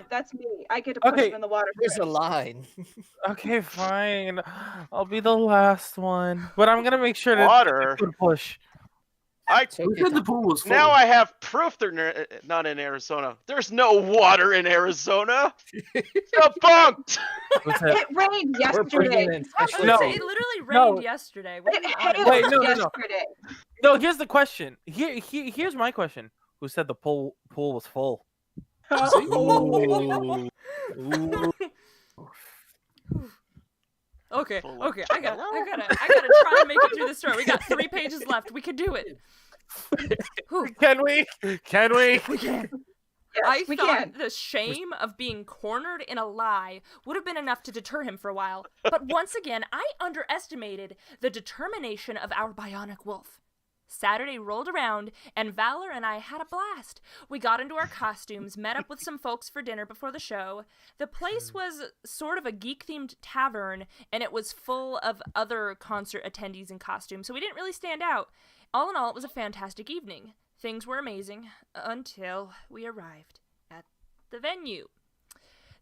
that's me. I get to push him in the water. There's a first. line. Okay, fine. I'll be the last one, but I'm gonna make sure to Water? take a good push. It's Who okay, said the Taki. pool was full? Now I have proof they're not in Arizona. There's no water in Arizona. Debunked. What's that? It rained We're bringing yesterday. in I was special gonna No. say, tape. it literally No. rained yesterday. What are It you on hailed about? Wait, no. yesterday. No, here's the question. Here's my question. Who said the pool was full? Ooh. Ooh. Okay, Full of okay, I gotta try and make it through the story. We got 3 pages left. We can do it. Whew. Can we? Can we? We can. Yes, I we thought can. the shame of being cornered in a lie would have been enough to deter him for a while. But once again, I underestimated the determination of our bionic wolf. Saturday rolled around, and Valor and I had a blast. We got into our costumes, met up with some folks for dinner before the show. The place was sort of a geek-themed tavern, and it was full of other concert attendees in costume, so we didn't really stand out. All in all, it was a fantastic evening. Things were amazing until we arrived at the venue.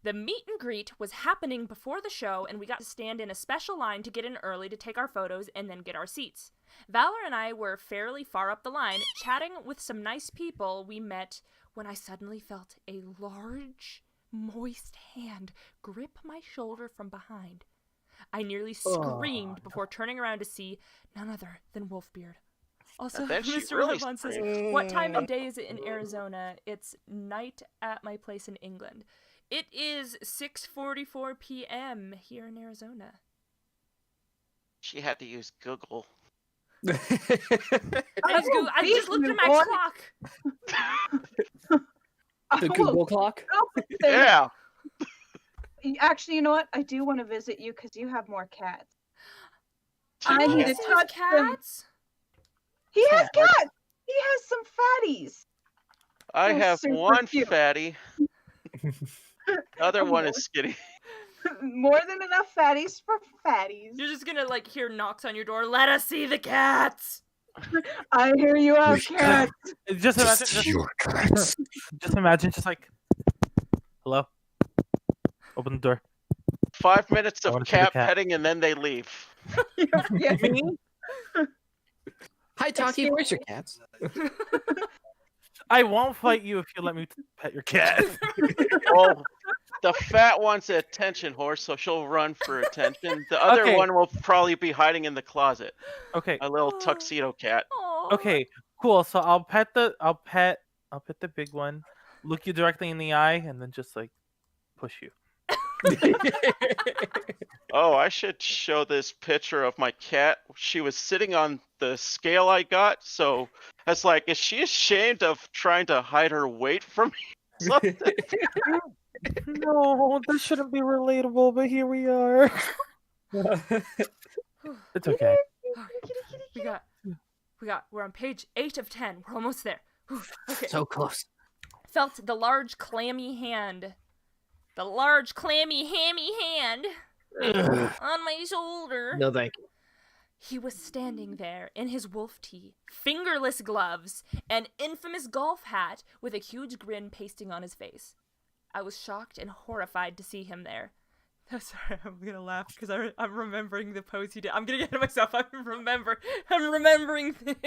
The meet and greet was happening before the show, and we got to stand in a special line to get in early to take our photos and then get our seats. Valor and I were fairly far up the line, chatting with some nice people we met when I suddenly felt a large, moist hand grip my shoulder from behind. I nearly screamed before turning around to see none other than Wolfbeard. Also, And then she Mr. really Lebon says, screamed. what time of day is it in Arizona? It's night at my place in England. It is 6:44 p.m. here in Arizona. She had to use Google. I just looked at my clock. The Google clock? Yeah. Actually, you know what? I do want to visit you because you have more cats. Two I need cats. to touch them. Cats? He has cats. He has some fatties. I They're have super one cute. fatty. The other one is skinny. More than enough fatties for fatties. You're just gonna like hear knocks on your door. Let us see the cats. I hear you have cats. Just imagine, just like, hello. Open the door. 5 minutes I of wanna see the cat cat. petting and then they leave. Yeah. Hi, Taki. Where's your cats? I won't fight you if you let me pet your cat. Well, the fat one's an attention horse, so she'll run for attention. The other Okay. one will probably be hiding in the closet. Okay. A little tuxedo cat. Aw. Okay. Cool. So I'll pet the big one, look you directly in the eye, and then just like push you. Oh, I should show this picture of my cat. She was sitting on the scale I got, so I was like, is she ashamed of trying to hide her weight from me? Something? No, this shouldn't be relatable, but here we are. It's okay. We're on page 8 of 10. We're almost there. Whew, okay. So close. Felt the large clammy hand. The large clammy hammy hand on my shoulder. No, thank you. He was standing there in his wolf tee, fingerless gloves, and infamous golf hat with a huge grin pasting on his face. I was shocked and horrified to see him there. Oh, sorry, I'm gonna laugh because I'm remembering the pose he did. I'm gonna get to myself. I'm remembering things.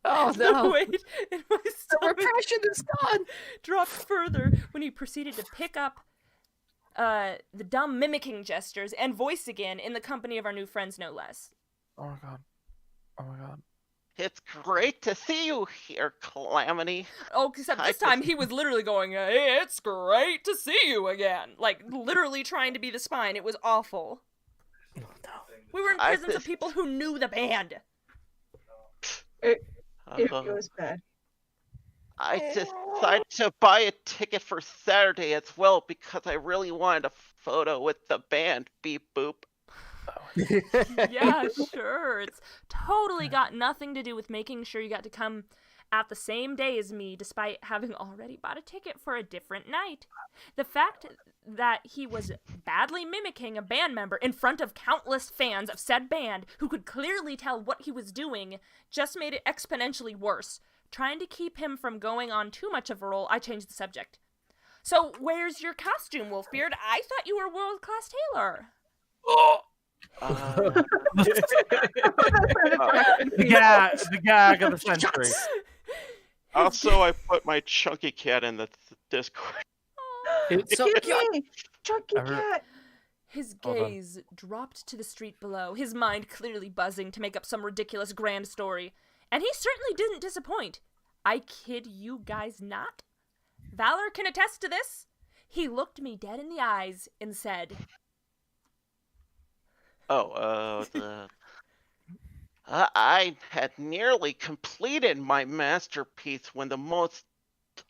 Oh, The no. weight in my The stomach repression is gone. dropped further when he proceeded to pick up the dumb mimicking gestures and voice again in the company of our new friends, no less. Oh my god. Oh my god. It's great to see you here, Calamity. Oh, except this time he was literally going, hey, it's great to see you again. Like, literally trying to be the spine. It was awful. Oh, no. We were in I presence of just- people who knew the band. It Uh, was bad. I decided to buy a ticket for Saturday as well because I really wanted a photo with the band. Beep boop. Yeah, sure. It's totally got nothing to do with making sure you got to come at the same day as me, despite having already bought a ticket for a different night. The fact that he was badly mimicking a band member in front of countless fans of said band who could clearly tell what he was doing just made it exponentially worse. Trying to keep him from going on too much of a role, I changed the subject. So, where's your costume, Wolfbeard? I thought you were a world-class tailor. The gag of the century. Also, I put my chunky cat in the Discord. It's so Excuse cute. me, Chunky Cat. His Hold on. gaze dropped to the street below, his mind clearly buzzing to make up some ridiculous grand story. And he certainly didn't disappoint. I kid you guys not. Valor can attest to this. He looked me dead in the eyes and said, I had nearly completed my masterpiece when the most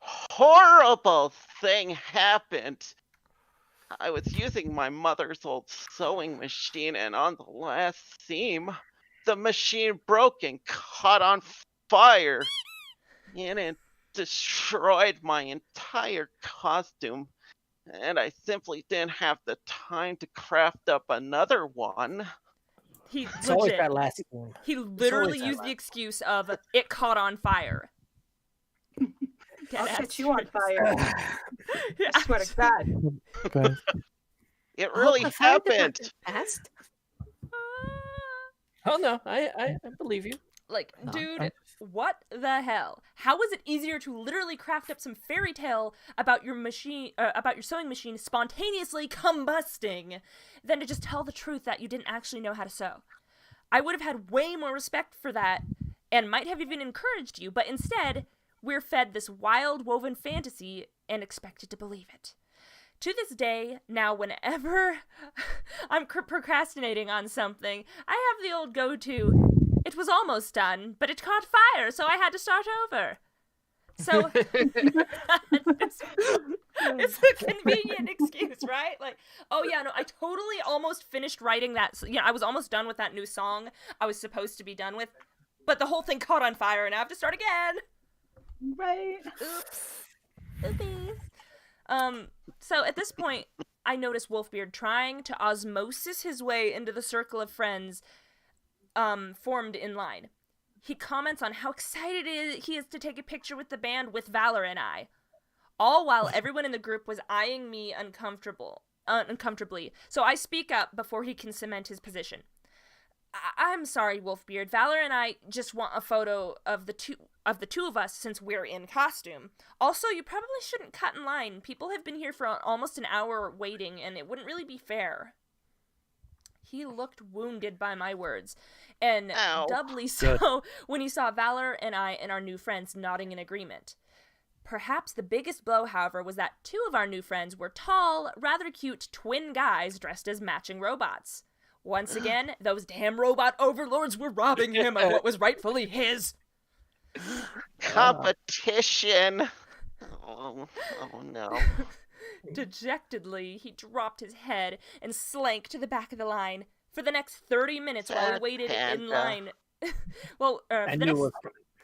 horrible thing happened. I was using my mother's old sewing machine, and on the last seam, the machine broke and caught on fire. And it destroyed my entire costume. And I simply didn't have the time to craft up another one. he It's always legit, that last one. he literally that used last the excuse of, it caught on fire. I'll Deadass. set you on fire. I swear to God. Guys, It really happened. Fast? Oh no, I believe you. Like, No, dude, what the hell? How was it easier to literally craft up some fairy tale about your machine, about your sewing machine spontaneously combusting, than to just tell the truth that you didn't actually know how to sew? I would have had way more respect for that, and might have even encouraged you, but instead, we're fed this wild woven fantasy and expected to believe it. To this day, now whenever I'm procrastinating on something, I have the old go-to, it was almost done, but it caught fire, so I had to start over. So, it's a convenient excuse, right? Like, oh yeah, no, I totally almost finished writing that, I was almost done with that new song I was supposed to be done with, but the whole thing caught on fire and I have to start again. Right. Oops. Oopies. So at this point, I notice Wolfbeard trying to osmosis his way into the circle of friends formed in line. He comments on how excited he is to take a picture with the band with Valor and I, all while everyone in the group was eyeing me uncomfortably. So I speak up before he can cement his position. I'm sorry, Wolfbeard. Valor and I just want a photo of the two of us since we're in costume. Also, you probably shouldn't cut in line. People have been here for almost an hour waiting, and it wouldn't really be fair. He looked wounded by my words, and Ow. doubly so when he saw Valor and I and our new friends nodding in agreement. Perhaps the biggest blow, however, was that two of our new friends were tall, rather cute twin guys dressed as matching robots. Once again, those damn robot overlords were robbing him of what was rightfully his. Competition. Oh no. Dejectedly, he dropped his head and slank to the back of the line. For the next 30 minutes while we Sad waited in panda. line... for I the knew it next was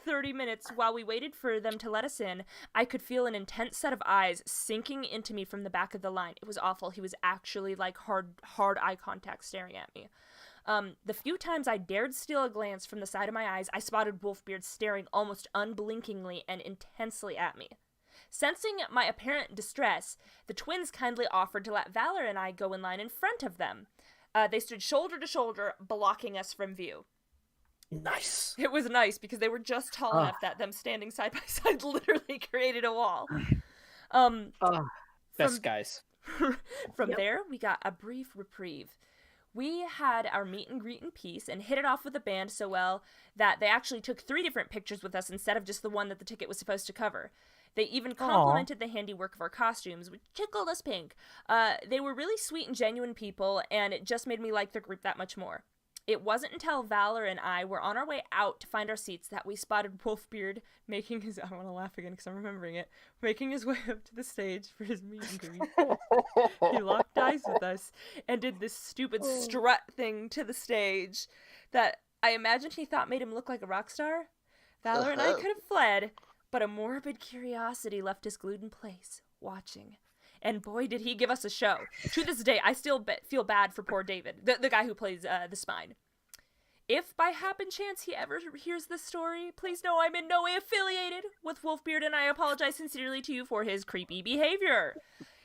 30 minutes while we waited for them to let us in, I could feel an intense set of eyes sinking into me from the back of the line. It was awful. He was actually like hard eye contact staring at me. The few times I dared steal a glance from the side of my eyes, I spotted Wolfbeard staring almost unblinkingly and intensely at me. Sensing my apparent distress, the twins kindly offered to let Valor and I go in line in front of them. They stood shoulder to shoulder, blocking us from view. nice. It was nice because they were just tall enough that them standing side by side literally created a wall. Best guys. From there, we got a brief reprieve. We had our meet and greet in peace and hit it off with the band so well that they actually took 3 different pictures with us instead of just the one that the ticket was supposed to cover. They even complimented the handiwork of our costumes, which tickled us pink. They were really sweet and genuine people, and it just made me like the group that much more. It wasn't until Valor and I were on our way out to find our seats that we spotted Wolfbeard making his... I want to laugh again because I'm remembering it. Making his way up to the stage for his meet and greet. He locked eyes with us and did this stupid strut thing to the stage that I imagine he thought made him look like a rock star. Valor and I could have fled, but a morbid curiosity left us glued in place, watching. And boy, did he give us a show. To this day, I still feel bad for poor David, the guy who plays the spine. If by happen chance he ever hears this story, please know I'm in no way affiliated with Wolfbeard, and I apologize sincerely to you for his creepy behavior.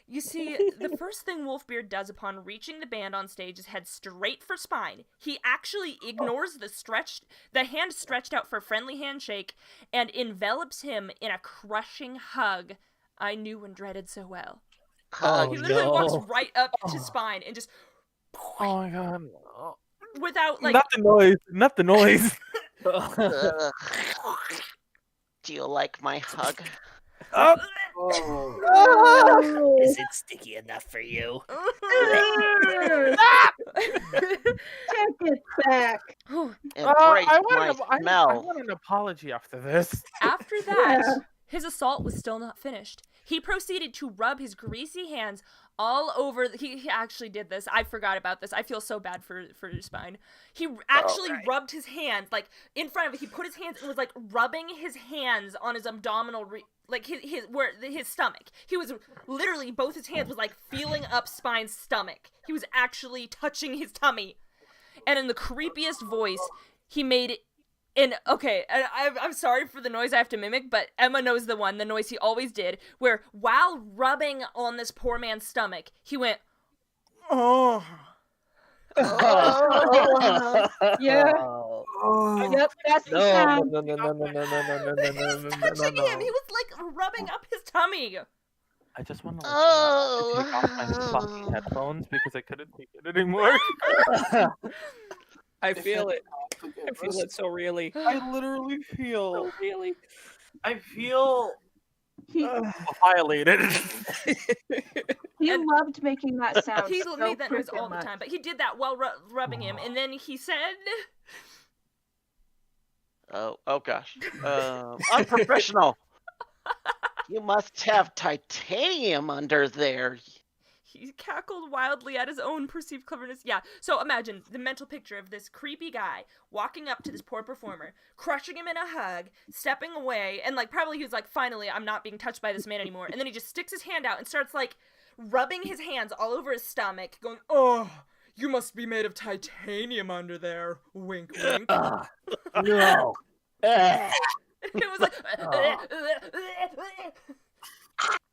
You see, the first thing Wolfbeard does upon reaching the band on stage is head straight for Spine. He actually ignores the hand stretched out for a friendly handshake and envelops him in a crushing hug I knew and dreaded so well. Oh, He literally no. walks right up to Spine and just... Oh my god. Without, like... Not the noise. Not the noise. Ugh. Do you like my hug? Oh. Is it sticky enough for you? Take it back. Embrace I my smell. want an apology after this. After that, his assault was still not finished. He proceeded to rub his greasy hands all over... He actually did this. I forgot about this. I feel so bad for Spine. He actually rubbed his hands, like, in front of it. He put his hands and was, like, rubbing his hands on his abdominal... his stomach. He was literally, both his hands was, like, feeling up Spine's stomach. He was actually touching his tummy. And in the creepiest voice, he made... I'm sorry for the noise I have to mimic, but Emma knows the noise he always did, where while rubbing on this poor man's stomach, he went, oh. Yeah. Oh. Yep, that's the No, sound. no, no, no, no, no, no, no, no, He was touching him. He was, like, rubbing up his tummy. I just want to Oh. take off my fucking headphones because I couldn't take it anymore. I feel it. I feel it so really. I literally feel. So really. I feel He, violated. he And- loved making that sound. He so made that noise freaking all the much. time, but he did that while rubbing him, and then he said... Oh gosh. Unprofessional. You must have titanium under there. He cackled wildly at his own perceived cleverness. Yeah, so imagine the mental picture of this creepy guy walking up to this poor performer, crushing him in a hug, stepping away, and, like, probably he was like, finally, I'm not being touched by this man anymore. And then he just sticks his hand out and starts, like, rubbing his hands all over his stomach, going, oh, you must be made of titanium under there. Wink, wink. No. It was like...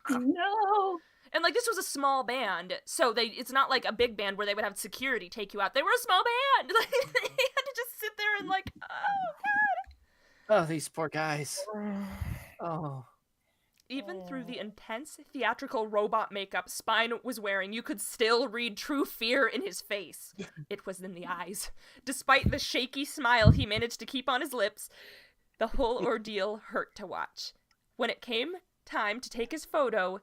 No. And, like, this was a small band, so it's not like a big band where they would have security take you out. They were a small band. Like, they had to just sit there and, like, oh, God. Oh, these poor guys. Oh. Even through the intense theatrical robot makeup Spine was wearing, you could still read true fear in his face. It was in the eyes. Despite the shaky smile he managed to keep on his lips, the whole ordeal hurt to watch. When it came time to take his photo,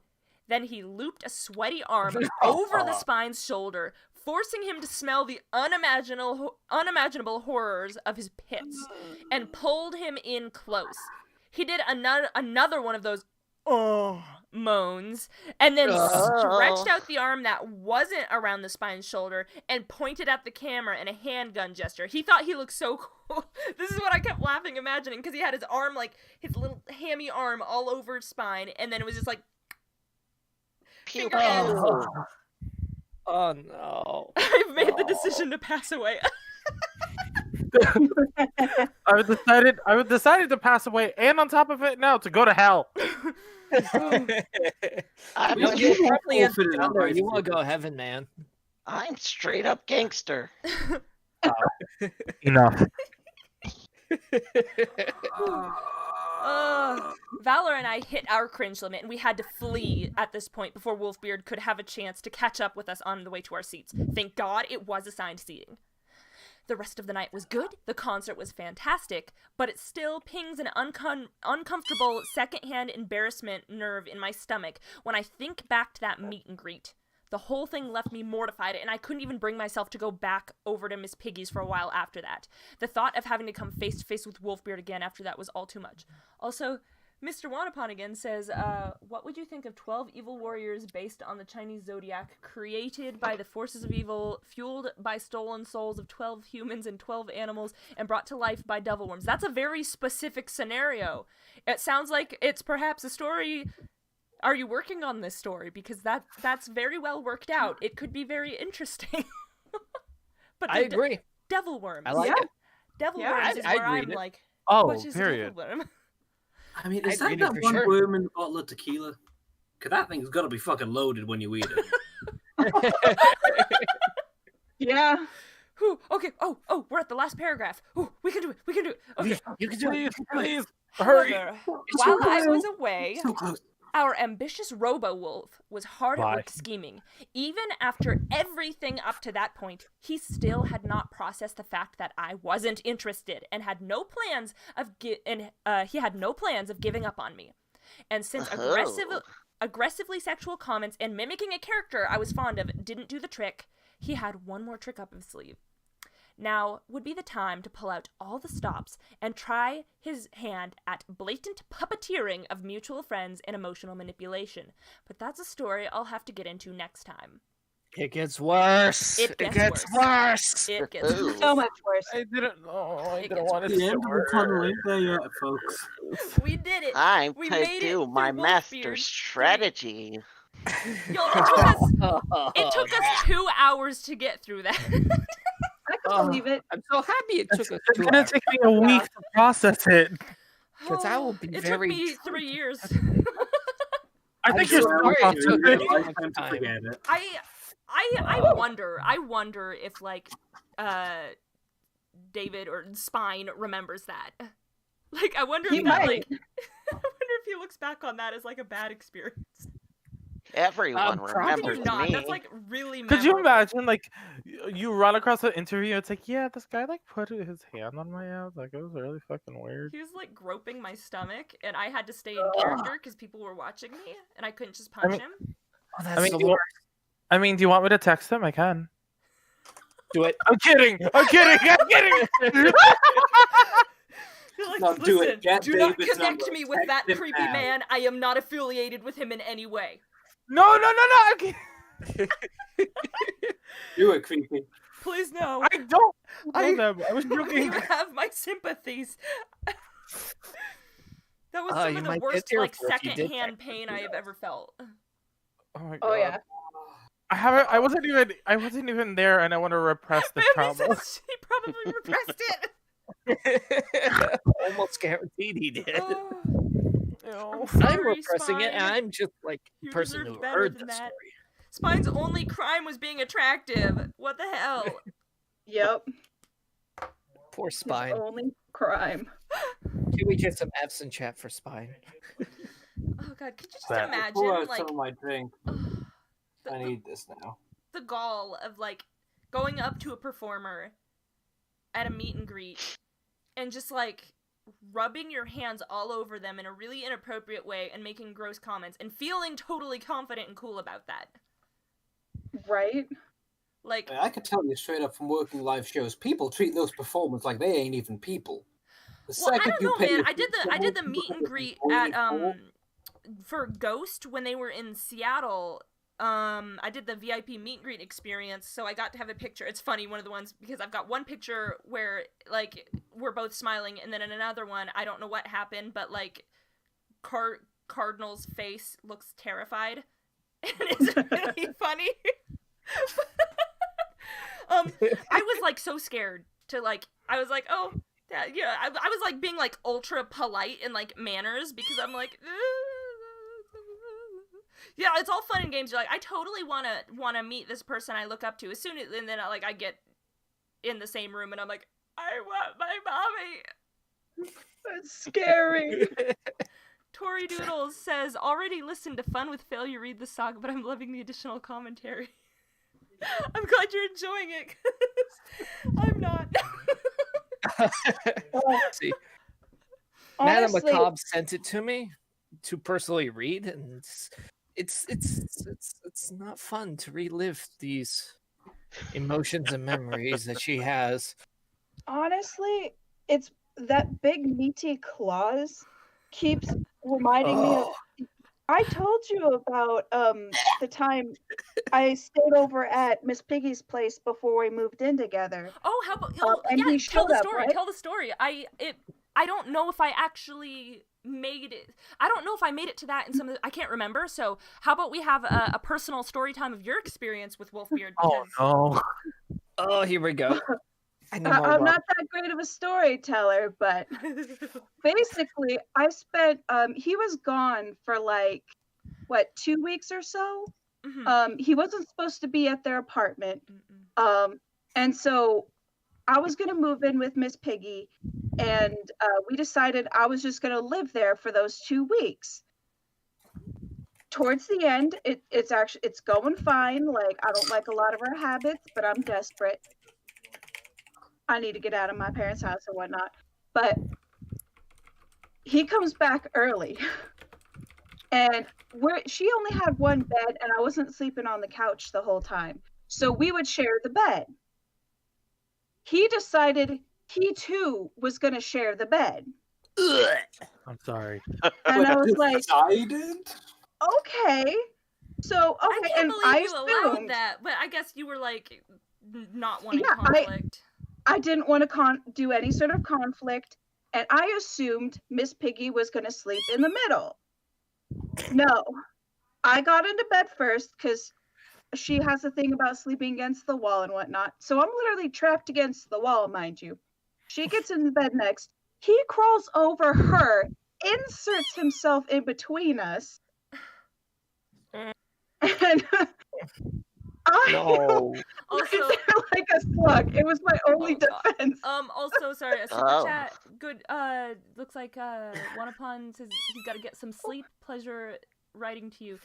then he looped a sweaty arm over the Spine's shoulder, forcing him to smell the unimaginable horrors of his pits, and pulled him in close. He did another one of those moans, and then stretched out the arm that wasn't around the Spine's shoulder and pointed at the camera in a handgun gesture. He thought he looked so cool. This is what I kept laughing, imagining, because he had his arm, like, his little hammy arm all over Spine, and then it was just like, Pew, Finger pew. ends. Oh no. I've made the decision to pass away. I decided to pass away, and on top of it, now to go to hell. I'm, No, a- you probably all end fit in down our there. high You want school. to go heaven, man. I'm straight up gangster. Enough. Valor and I hit our cringe limit, and we had to flee at this point before Wolfbeard could have a chance to catch up with us on the way to our seats. Thank God it was assigned seating. The rest of the night was good, the concert was fantastic, but it still pings an uncomfortable secondhand embarrassment nerve in my stomach when I think back to that meet and greet. The whole thing left me mortified, and I couldn't even bring myself to go back over to Miss Piggy's for a while after that. The thought of having to come face to face with Wolfbeard again after that was all too much. Also, Mr. Wanapon again says, what would you think of 12 evil warriors based on the Chinese zodiac, created by the forces of evil, fueled by stolen souls of 12 humans and 12 animals, and brought to life by devil worms? That's a very specific scenario. It sounds like it's perhaps a story. Are you working on this story? Because that's very well worked out. It could be very interesting. But I agree. Devil worms. I like it. Devil Yeah, worms is I'd where I'm read it. like, Oh, what is a period. devil worm? I mean, is I'd that read it that for one sure. worm in the bottle of tequila? Because that thing's got to be fucking loaded when you eat it. Yeah. Ooh, okay. Oh, we're at the last paragraph. Ooh, we can do it. Okay. You can do it. Please, hurry. However, It's while so I close. was away, So close. our ambitious robo-wolf was hard at Bye. work scheming. Even after everything up to that point, he still had not processed the fact that I wasn't interested and had no plans of he had no plans of giving up on me. And since aggressively sexual comments and mimicking a character I was fond of didn't do the trick, he had one more trick up his sleeve. Now would be the time to pull out all the stops and try his hand at blatant puppeteering of mutual friends and emotional manipulation. But that's a story I'll have to get into next time. It gets worse. It gets worse. It gets Ooh. So much worse. I didn't know. I It didn't gets want it The to end of the tunnel ain't there yet, folks. We did it. Time We to made it do my through master Wolfbeard. strategy. Yo, it took us 2 hours to get through that. I can believe it. I'm so happy it took us It's 2 gonna hours. take me a week to process it. Because I will be It very took me drunk. 3 years. I I'm think you're sorry sorry. it took It's me a a long lifetime to time. forget it. I wonder if like David or Spine remembers that. Like I wonder He if that might. like I wonder if he looks back on that as like a bad experience. Everyone probably Or remembers not. me. That's like really Could you memorable. imagine, like, you run across an interview, it's like, yeah, this guy, like, put his hand on my ass. Like, it was really fucking weird. He was like groping my stomach and I had to stay in character because people were watching me and I couldn't just punch mean- him. Oh, that's I mean, the do you, worst. I mean, do you want me to text him? I can. Do it. I'm kidding. I'm kidding. You're like, No, do it. listen, Get do not David's connect number. me with Text that him creepy now. man. I am not affiliated with him in any way. No. I Do it, creepy. Please no. don't know I- them. I was You joking. have my sympathies. That was some you of the might worst get like tearful if you did secondhand that. pain I have ever felt. Oh my god. Oh yeah. I wasn't even there, and I want to repress the Maybe trauma. since he probably repressed it. Almost guaranteed he did. Oh, Ew. I'm I'm sorry, repressing it, and Spine. I'm just like the You person deserve who better heard than the that. story. Spine's only crime was being attractive. What the hell? Yep. Poor His Spine. only crime. Can we get some F's in chat for Spine? Oh god, could you just That- Pour imagine out like some of my drink. ugh, I the, need this now. the gall of like going up to a performer at a meet and greet and just like rubbing your hands all over them in a really inappropriate way and making gross comments and feeling totally confident and cool about that. Right? Like I could tell you straight up from working live shows, people treat those performers like they ain't even people. The well, I second don't you know, pay man. your I did the people meet and to greet be at paid for Ghost when they were in Seattle. I did the VIP meet and greet experience, so I got to have a picture. It's funny, one of the ones, because I've got one picture where, like, we're both smiling, and then in another one, I don't know what happened, but, like, Cardinal's face looks terrified, and it's really funny. I was, like, so scared to, like, I was like, oh, yeah, I was, like, being, like, ultra polite in, like, manners, because I'm like, yeah, it's all fun and games. You're like, I totally wanna meet this person I look up to. As soon as, and then I get in the same room and I'm like, I want my mommy. That's scary. Tori Doodles says, already listened to Fun with Failure read the saga, but I'm loving the additional commentary. I'm glad you're enjoying it, 'cause I'm not. See, Madame Honestly, Macabre sent it to me to personally read, and it's not fun to relive these emotions and memories that she has. honestly, it's that big meaty claws keeps reminding me of. I told you about the time I stayed over at Miss Piggy's place before we moved in together. Oh, how about and yeah? he Tell showed the up, story. right? Tell the story. I don't know if I actually made it. I don't know if I made it to that in some of the, I can't remember. So how about we have a personal story time of your experience with Wolfbeard? Oh no. Oh, here we go. I'm not that great of a storyteller, but basically, I spent. He was gone for like, what, 2 weeks or so. Mhm. He wasn't supposed to be at their apartment. And so I was gonna move in with Miss Piggy, and we decided I was just gonna live there for those 2 weeks. Towards the end, it's going fine. Like, I don't like a lot of her habits, but I'm desperate. I need to get out of my parents' house and whatnot. But he comes back early. And she only had one bed, and I wasn't sleeping on the couch the whole time. So we would share the bed. He decided he too was going to share the bed. I'm sorry. And I was like, Decided? okay. So, I okay. can't And believe I you allowed assumed, that, but I guess you were like not wanting Yeah, conflict. I didn't want to do any sort of conflict. And I assumed Miss Piggy was going to sleep in the middle. No. I got into bed first because she has a thing about sleeping against the wall and whatnot. So I'm literally trapped against the wall, mind you. She gets in the bed next. He crawls over her, inserts himself in between us. And I No. also Also, like a slug. It was my only Oh, God. defense. Also, sorry, a super Oh. chat. Good. Looks like One Upon says he's got to get some sleep. Pleasure writing to you.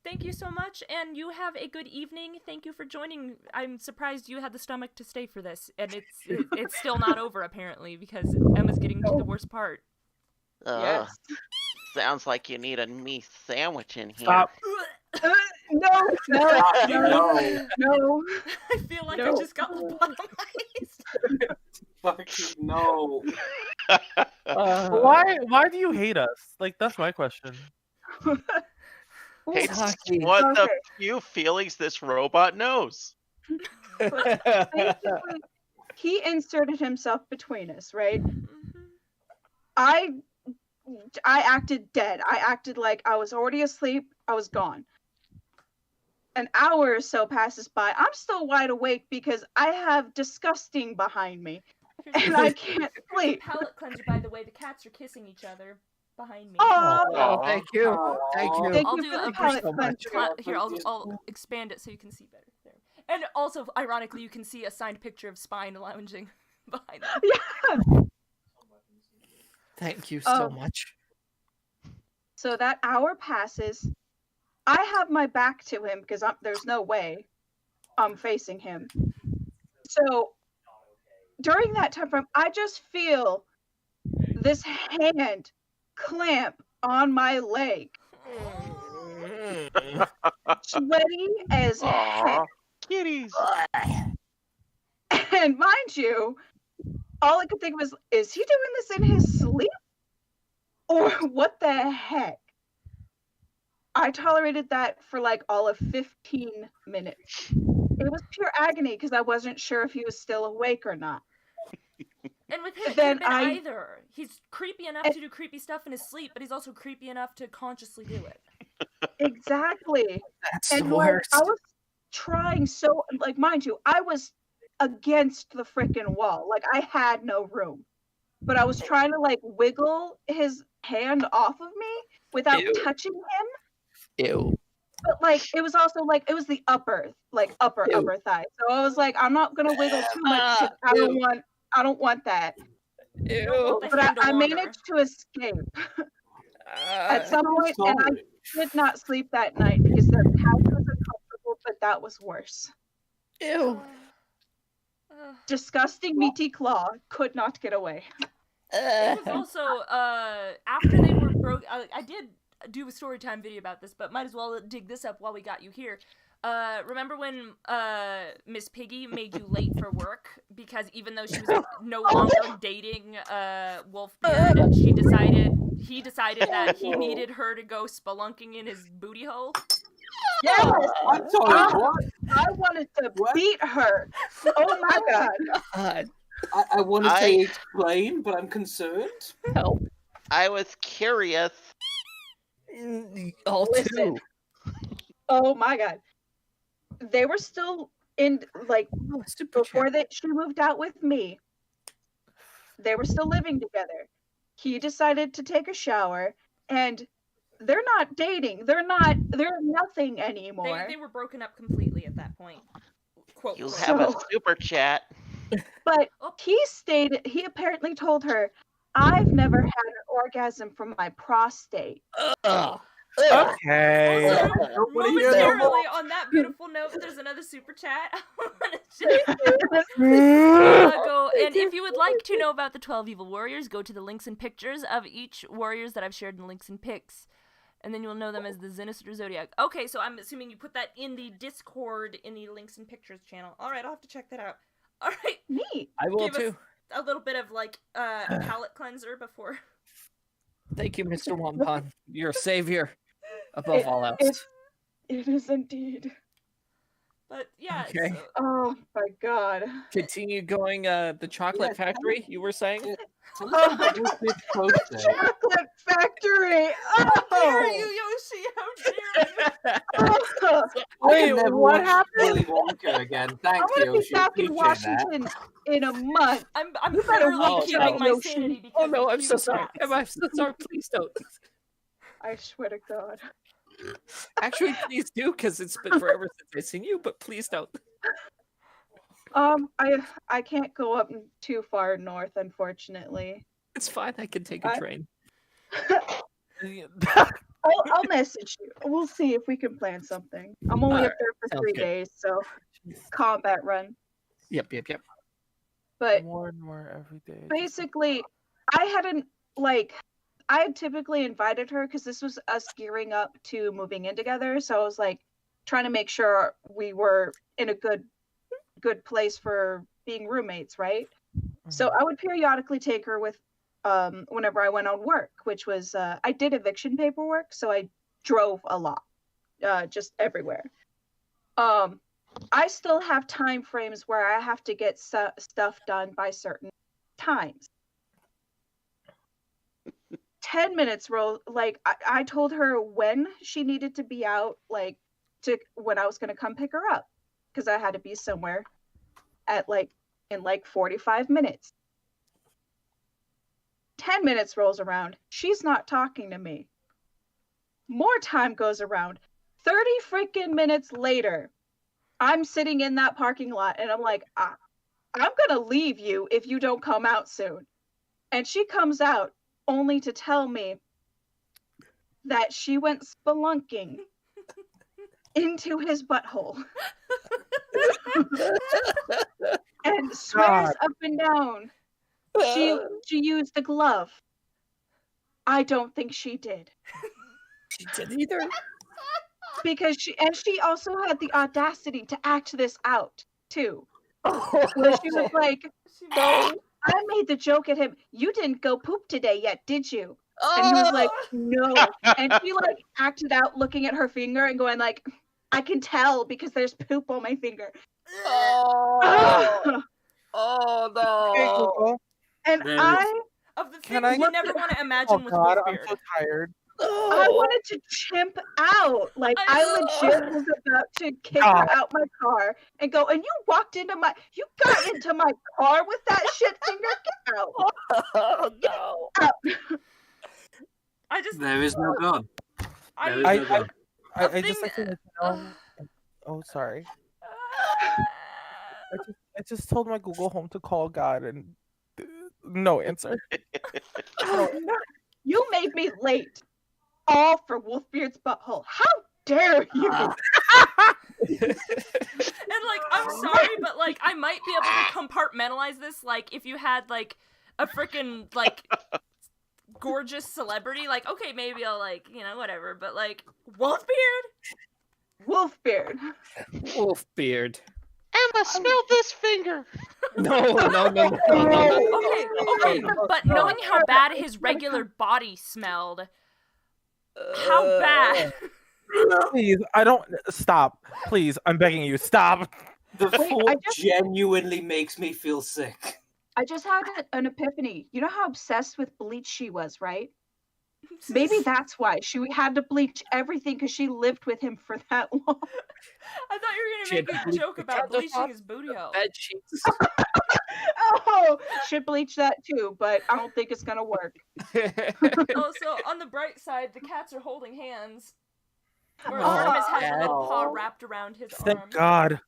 Thank you so much, and you have a good evening. Thank you for joining. I'm surprised you had the stomach to stay for this, and it's still not over apparently because Emma's getting to the worst part. Ugh. Yes. Sounds like you need a meat sandwich in here. Stop. No. I feel like I No. just got lobotomized. Fucking no. Why do you hate us? Like, that's my question. It's Hockey. one of the Okay. few feelings this robot knows. Basically, he inserted himself between us, right? Mhm. I acted dead. I acted like I was already asleep. I was gone. An hour or so passes by. I'm still wide awake because I have disgusting behind me, and I can't sleep. Palate cleanser, by the way. The cats are kissing each other behind me. Oh, thank you. Thank you. Thank I'll you do for the a palate brief cleanser. here. I'll expand it so you can see better. There. And also, ironically, you can see a signed picture of Spine lounging behind me. Yeah. Thank you so Oh. much. So that hour passes. I have my back to him because there's no way I'm facing him. So during that time frame, I just feel this hand clamp on my leg, sweaty as heck. Aw, kitties. And mind you, all I could think was, is he doing this in his sleep? Or what the heck? I tolerated that for like all of 15 minutes. It was pure agony because I wasn't sure if he was still awake or not. And with him, Then either. He's creepy enough to do creepy stuff in his sleep, but he's also creepy enough to consciously do it. Exactly. That's And the like, worst. I was trying so, like, mind you, I was against the freaking wall. Like, I had no room. But I was trying to like wiggle his hand off of me without Ew. touching him. Ew. But like, it was also like, it was the upper Ew. thigh. So I was like, I'm not gonna wiggle too much because I don't want that. Ew. The But hand to I wander. managed to escape at some point, and I did not sleep that night because the couch was uncomfortable, but that was worse. Ew. Disgusting meaty claw could not get away. It was also after they were broke. I did do a story time video about this, but might as well dig this up while we got you here. Remember when Miss Piggy made you late for work because even though she was no longer dating Wolfbeard, she decided he decided that he needed her to go spelunking in his booty hole. Yes, I'm sorry, what? I wanted to What? beat her. Oh my god. God, I want to say explain, but I'm concerned. help. I was curious. All Listen. two. Oh my god. They were still in, like, Oh, super before chat. she moved out with me. They were still living together. He decided to take a shower, and they're not dating. They're nothing anymore. They were broken up completely at that point. Quote, You quote. have a So- super chat. But Oh. he apparently told her, I've never had an orgasm from my prostate. Ugh. Okay. Also, don't wanna hear no momentarily, more. on that beautiful note, there's another super chat. I want to go, and if you would like to know about the 12 evil warriors, go to the links and pictures of each warriors that I've shared in links and pics, and then you'll know them as the Sinister Zodiac. Okay, so I'm assuming you put that in the Discord in the links and pictures channel. All right, I'll have to check that out. All right, Neat. I will Give us- too. a little bit of like palate cleanser before. Thank you, Mr. Wampan. You're a savior above all else. It is indeed. But yeah, Okay. so, Oh my god. Continue going. The chocolate Yeah, factory. You were saying? Yeah. Tell us about Wolfbeard's poster. Chocolate factory. dare Oh. you, Yoshi? How dare you? Oh. I Wait, can never what watch happened? Willy Wonka again. I'm Thanks, gonna be Yoshi. back in Appreciate that. Washington in a month. I'm You better barely watch keeping out, my Yoshi. sanity because Oh no, of I'm so you sorry. cats. I'm so sorry. Please don't. I swear to God. Actually, please do, because it's been forever since I've seen you. But please don't. I can't go up too far north, unfortunately. It's fine. I can take a I- train. I'll message you. We'll see if we can plan something. I'm only up Alright, there for sounds 3 good. days, so combat run. Yep. But More and more every day. basically, I hadn't I had typically invited her because this was us gearing up to moving in together. So I was like trying to make sure we were in a good place for being roommates, right? So I would periodically take her with whenever I went on work, which was I did eviction paperwork, so I drove a lot, just everywhere. I still have time frames where I have to get stuff done by certain times. 10 minutes roll, like I told her when she needed to be out, like when I was gonna come pick her up, because I had to be somewhere at in 45 minutes. 10 minutes rolls around. She's not talking to me. More time goes around. 30 freaking minutes later, I'm sitting in that parking lot and I'm like, I'm gonna leave you if you don't come out soon. And she comes out only to tell me that she went spelunking into his butthole and swears God. up and down she used a glove. I don't think she did. She didn't either. Because she also had the audacity to act this out too. Where she was like, I made the joke at him, you didn't go poop today yet, did you? And he was like, no. And she acted out looking at her finger and going like, I can tell because there's poop on my finger. Oh, oh Hey, no. Google. And There I Of the Can things I- you never want to Oh imagine with God, I'm Wolfbeard. so tired. wanted to chimp out. Like I legit was about to kick her out my car and go, and you got into my car with that shit finger? Get out. Oh no. I just There is no God. There is I no God. A I just thing- like to let you know. Oh, sorry. I just told my Google Home to call God and no answer. Oh, no. You made me late. All for Wolfbeard's butthole. How dare you? And I'm sorry, but I might be able to compartmentalize this. If you had a freaking gorgeous celebrity, okay, maybe I'll whatever. But Wolfbeard, Wolfbeard. Wolfbeard. Emma, smell this finger. No. Okay, but knowing how bad his regular body smelled, how bad? Please, I don't stop. Please, I'm begging you, stop. The Wait, thought genuinely makes me feel sick. I just had an epiphany. You know how obsessed with bleach she was, right? Maybe that's why she had to bleach everything because she lived with him for that long. I thought you were gonna make a joke about bleaching his booty hole. Bed sheets. Oh, should bleach that too, but I don't think it's gonna work. Also, on the bright side, the cats are holding hands. Whereas Artemis has a little paw wrapped around his arm. Thank God.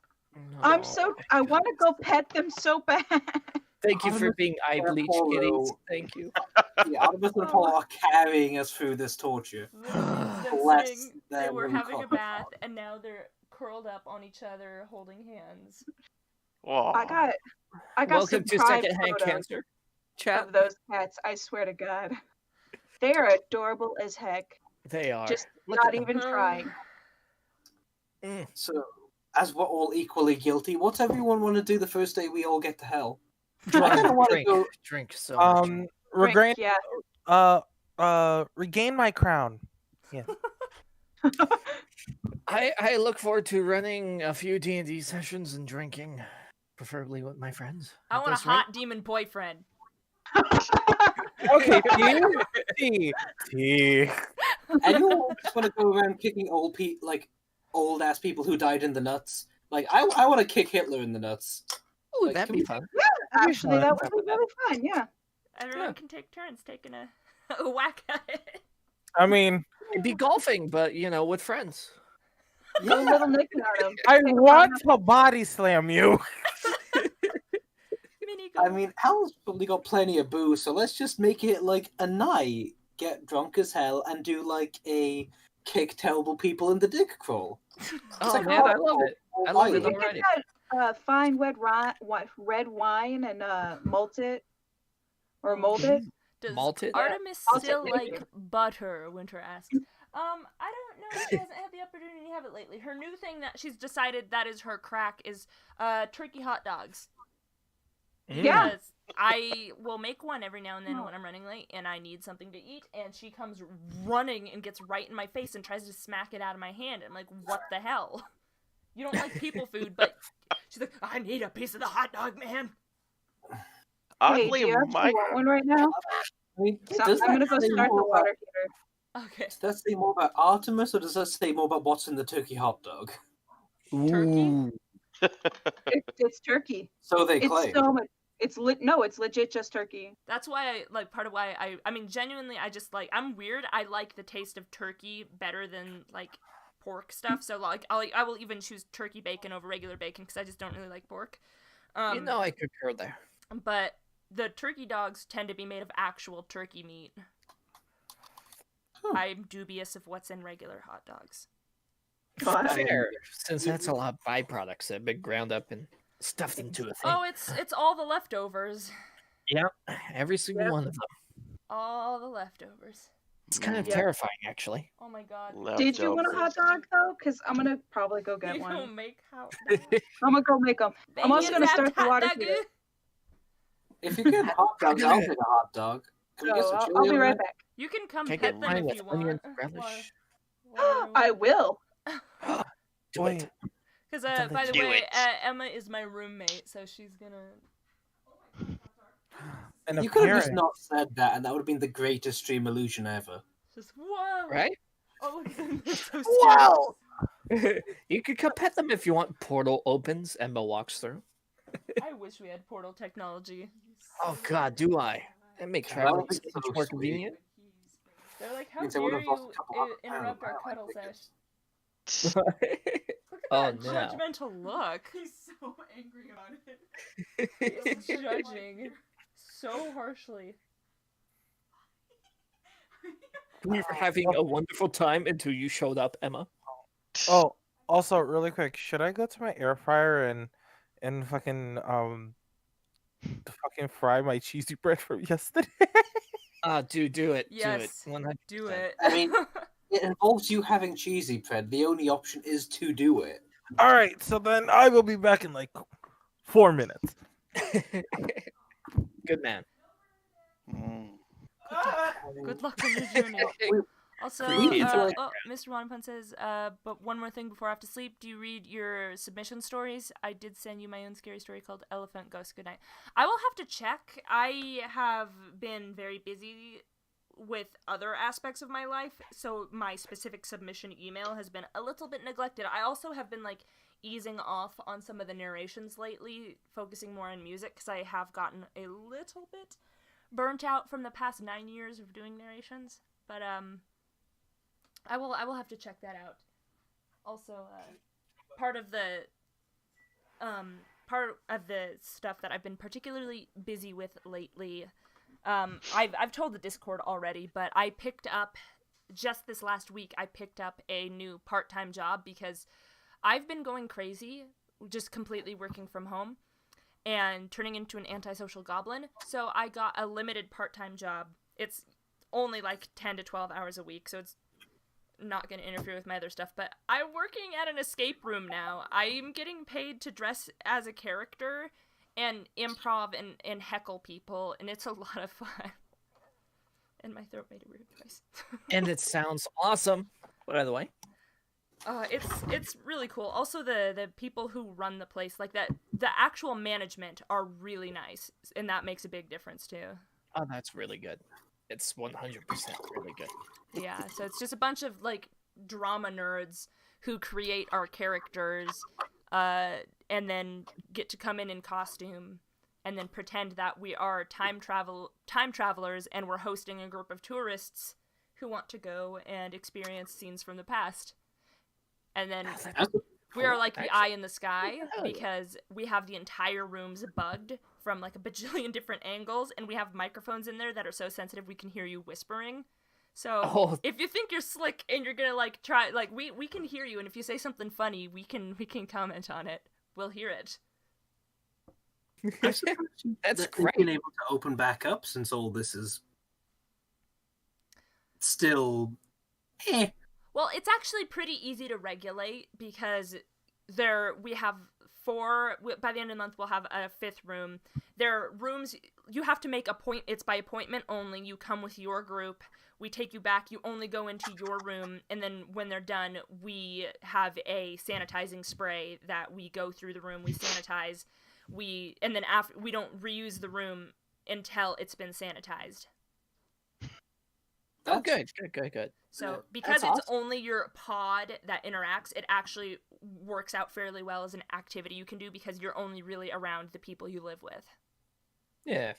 I want to go pet them so bad. Thank you for being eye bleach kitties. Thank you. Yeah, Artemis and Paul are carrying us through this torture. Bless They were them, having a God. bath, and now they're curled up on each other, holding hands. Aw. I got Welcome some to pride Secondhand photos Cancer chat. of those cats. I swear to God, they are adorable as heck. They are. Just Look not at them. even trying. So, as we're all equally guilty, what's everyone want to do the first day we all get to hell? Drink so much. Regain, Yeah. regain my crown. Yeah. I look forward to running a few D&D sessions and drinking, preferably with my friends. I want a hot demon boyfriend. Okay, T. Anyone just want to go around kicking old ass people who died in the nuts? Like, I want to kick Hitler in the nuts. Ooh, Like, that'd can be we- fun. Actually, that would be very fun. Yeah. Everyone can take turns taking a whack at it. I mean, It'd be golfing, but with friends. Go little Nicky on him. I want to body slam you. Mini I golf. mean, Hal's probably got plenty of booze, so let's just make it like a night. Get drunk as hell and do like a kick terrible people in the dick crawl. Oh like man, I hard love it. I core love it violence. You already. get fine red wine and malt it or mold it. Does Malted? Artemis I'll still take like butter? Winter asks. I don't know. She hasn't had the opportunity to have it lately. Her new thing that she's decided that is her crack is turkey hot dogs. Yeah. Because I will make one every now and then when I'm running late and I need something to eat, and she comes running and gets right in my face and tries to smack it out of my hand. I'm like, what the hell? You don't like people food, but she's like, I need a piece of the hot dog, man. Hey, Oddly, do you actually my want one right now? I mean, So does I'm gonna that go say start the more water heater. Okay. Does that say more about Artemis, or does that say more about what's in the turkey hot dog? Turkey? It's turkey. So they It's claim. so much. It's legit just turkey. That's why part of why I mean, genuinely, I just I'm weird. I like the taste of turkey better than pork stuff. So I will even choose turkey bacon over regular bacon because I just don't really like pork. I concur there. But the turkey dogs tend to be made of actual turkey meat. I'm dubious of what's in regular hot dogs. Fair, since that's a lot of byproducts that have been ground up and stuffed into a thing. Oh, it's all the leftovers. Yeah, every single one of them. All the leftovers. It's kind of terrifying, actually. Oh my god. Did you want a hot leftovers. dog though? Because I'm gonna probably go get You one. don't make hot I'm gonna go make them. I'm also gonna start the water dog. heater. If you get hot dogs, I'll take a hot dog. Can we get some So chili I'll be on right that? back. You can come Can I pet get them mine if with you want. onion relish? I will. Do it. Because Don't by the do way, it. Emma is my roommate, so she's gonna. And You could have just apparent- not said that, and that would have been the greatest stream illusion ever. Just whoa. Right? Oh, look at them. They're so Wow. You could come pet them if you want. Portal opens, Emma walks through. I wish we had portal technology. Oh God, do I? That makes That traveling would be so so much more sweet. convenient. They're like, how Means I dare would've lost you a couple of interrupt our pounds. cuddle Wow, sesh? Look at Oh, that no. judgmental look. He's so angry about it. He's judging so harshly. We were having a wonderful time until you showed up, Emma. Oh, also, really quick, should I go to my air fryer and fucking fry my cheesy bread from yesterday? Dude, do it. Yes. Do it. 100%. Do it. I mean, it involves you having cheesy bread. The only option is to do it. All right, so then I will be back in like 4 minutes. Good man. Good luck on your journey. Also, Creepy. It's a- Mr. Wanapun says, but one more thing before I have to sleep. Do you read your submission stories? I did send you my own scary story called Elephant Ghost Goodnight. I will have to check. I have been very busy with other aspects of my life, so my specific submission email has been a little bit neglected. I also have been, like, easing off on some of the narrations lately, focusing more on music, because I have gotten a little bit burnt out from the past 9 years of doing narrations. But, I will have to check that out. Also, part of the stuff that I've been particularly busy with lately, I've told the Discord already, but I picked up, just this last week, I picked up a new part-time job because I've been going crazy, just completely working from home and turning into an antisocial goblin. So I got a limited part-time job. It's only like 10 to 12 hours a week, so it's not going to interfere with my other stuff, but I'm working at an escape room now. I'm getting paid to dress as a character and improv and heckle people, and it's a lot of fun. And my throat made a weird noise. And it sounds awesome, by the way. It's really cool. Also, the people who run the place, like that, the actual management are really nice, and that makes a big difference too. Oh, that's really good. It's 100% really good. Yeah, so it's just a bunch of, like, drama nerds who create our characters, and then get to come in costume, and then pretend that we are time travelers, and we're hosting a group of tourists who want to go and experience scenes from the past. And then we are like the eye in the sky, because we have the entire rooms bugged from like a bajillion different angles, and we have microphones in there that are so sensitive we can hear you whispering. So if you think you're slick and you're gonna like try, like we can hear you, and if you say something funny, we can comment on it. We'll hear it. That's great. Been able to open back up since all this is still. Well, it's actually pretty easy to regulate because we have 4, by the end of the month we'll have a 5th room. There are rooms, you have to make it's by appointment only. You come with your group, we take you back, you only go into your room, and then when they're done, we have a sanitizing spray that we go through the room, we sanitize, and then after, we don't reuse the room until it's been sanitized. Oh, good. So, because it's only your pod that interacts, it actually works out fairly well as an activity you can do because you're only really around the people you live with. Yeah.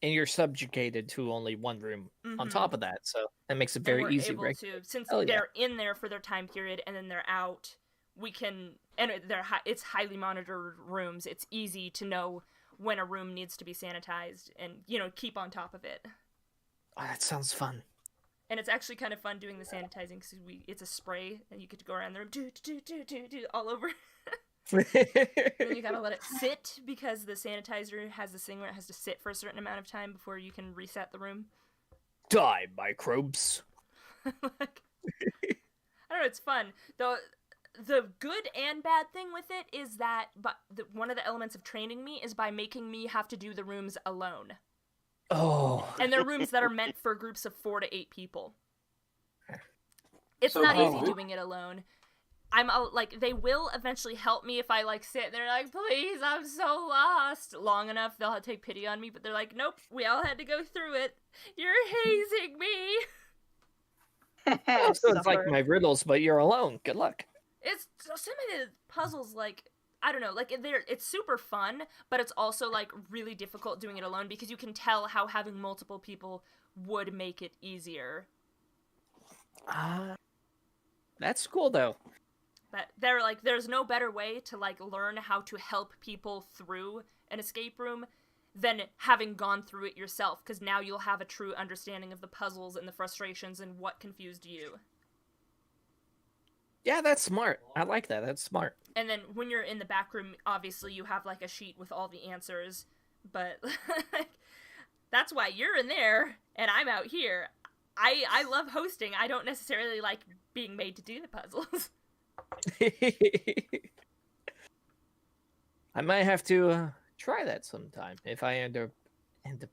And you're subjugated to only one room on top of that, so that makes it very easy. Since they're in there for their time period and then they're out, we can, and it's highly monitored rooms. It's easy to know when a room needs to be sanitized and, keep on top of it. Oh, that sounds fun. And it's actually kind of fun doing the sanitizing because it's a spray and you get to go around the room, do all over. And then you gotta let it sit because the sanitizer has this thing where it has to sit for a certain amount of time before you can reset the room. Die, microbes. I don't know, it's fun. The good and bad thing with it is that one of the elements of training me is by making me have to do the rooms alone. Oh. And they're rooms that are meant for groups of 4 to 8 people. It's not easy doing it alone. I'm they will eventually help me if I sit there please, I'm so lost. Long enough, they'll take pity on me, but they're like, nope, we all had to go through it. You're hazing me. So it's like my riddles, but you're alone. Good luck. It's some of the puzzles, I don't know, it's super fun, but it's also, really difficult doing it alone because you can tell how having multiple people would make it easier. That's cool, though. But there's no better way to, learn how to help people through an escape room than having gone through it yourself, because now you'll have a true understanding of the puzzles and the frustrations and what confused you. Yeah, that's smart. I like that. That's smart. And then when you're in the back room, obviously you have a sheet with all the answers, but that's why you're in there and I'm out here. I love hosting. I don't necessarily like being made to do the puzzles. I might have to try that sometime if I end up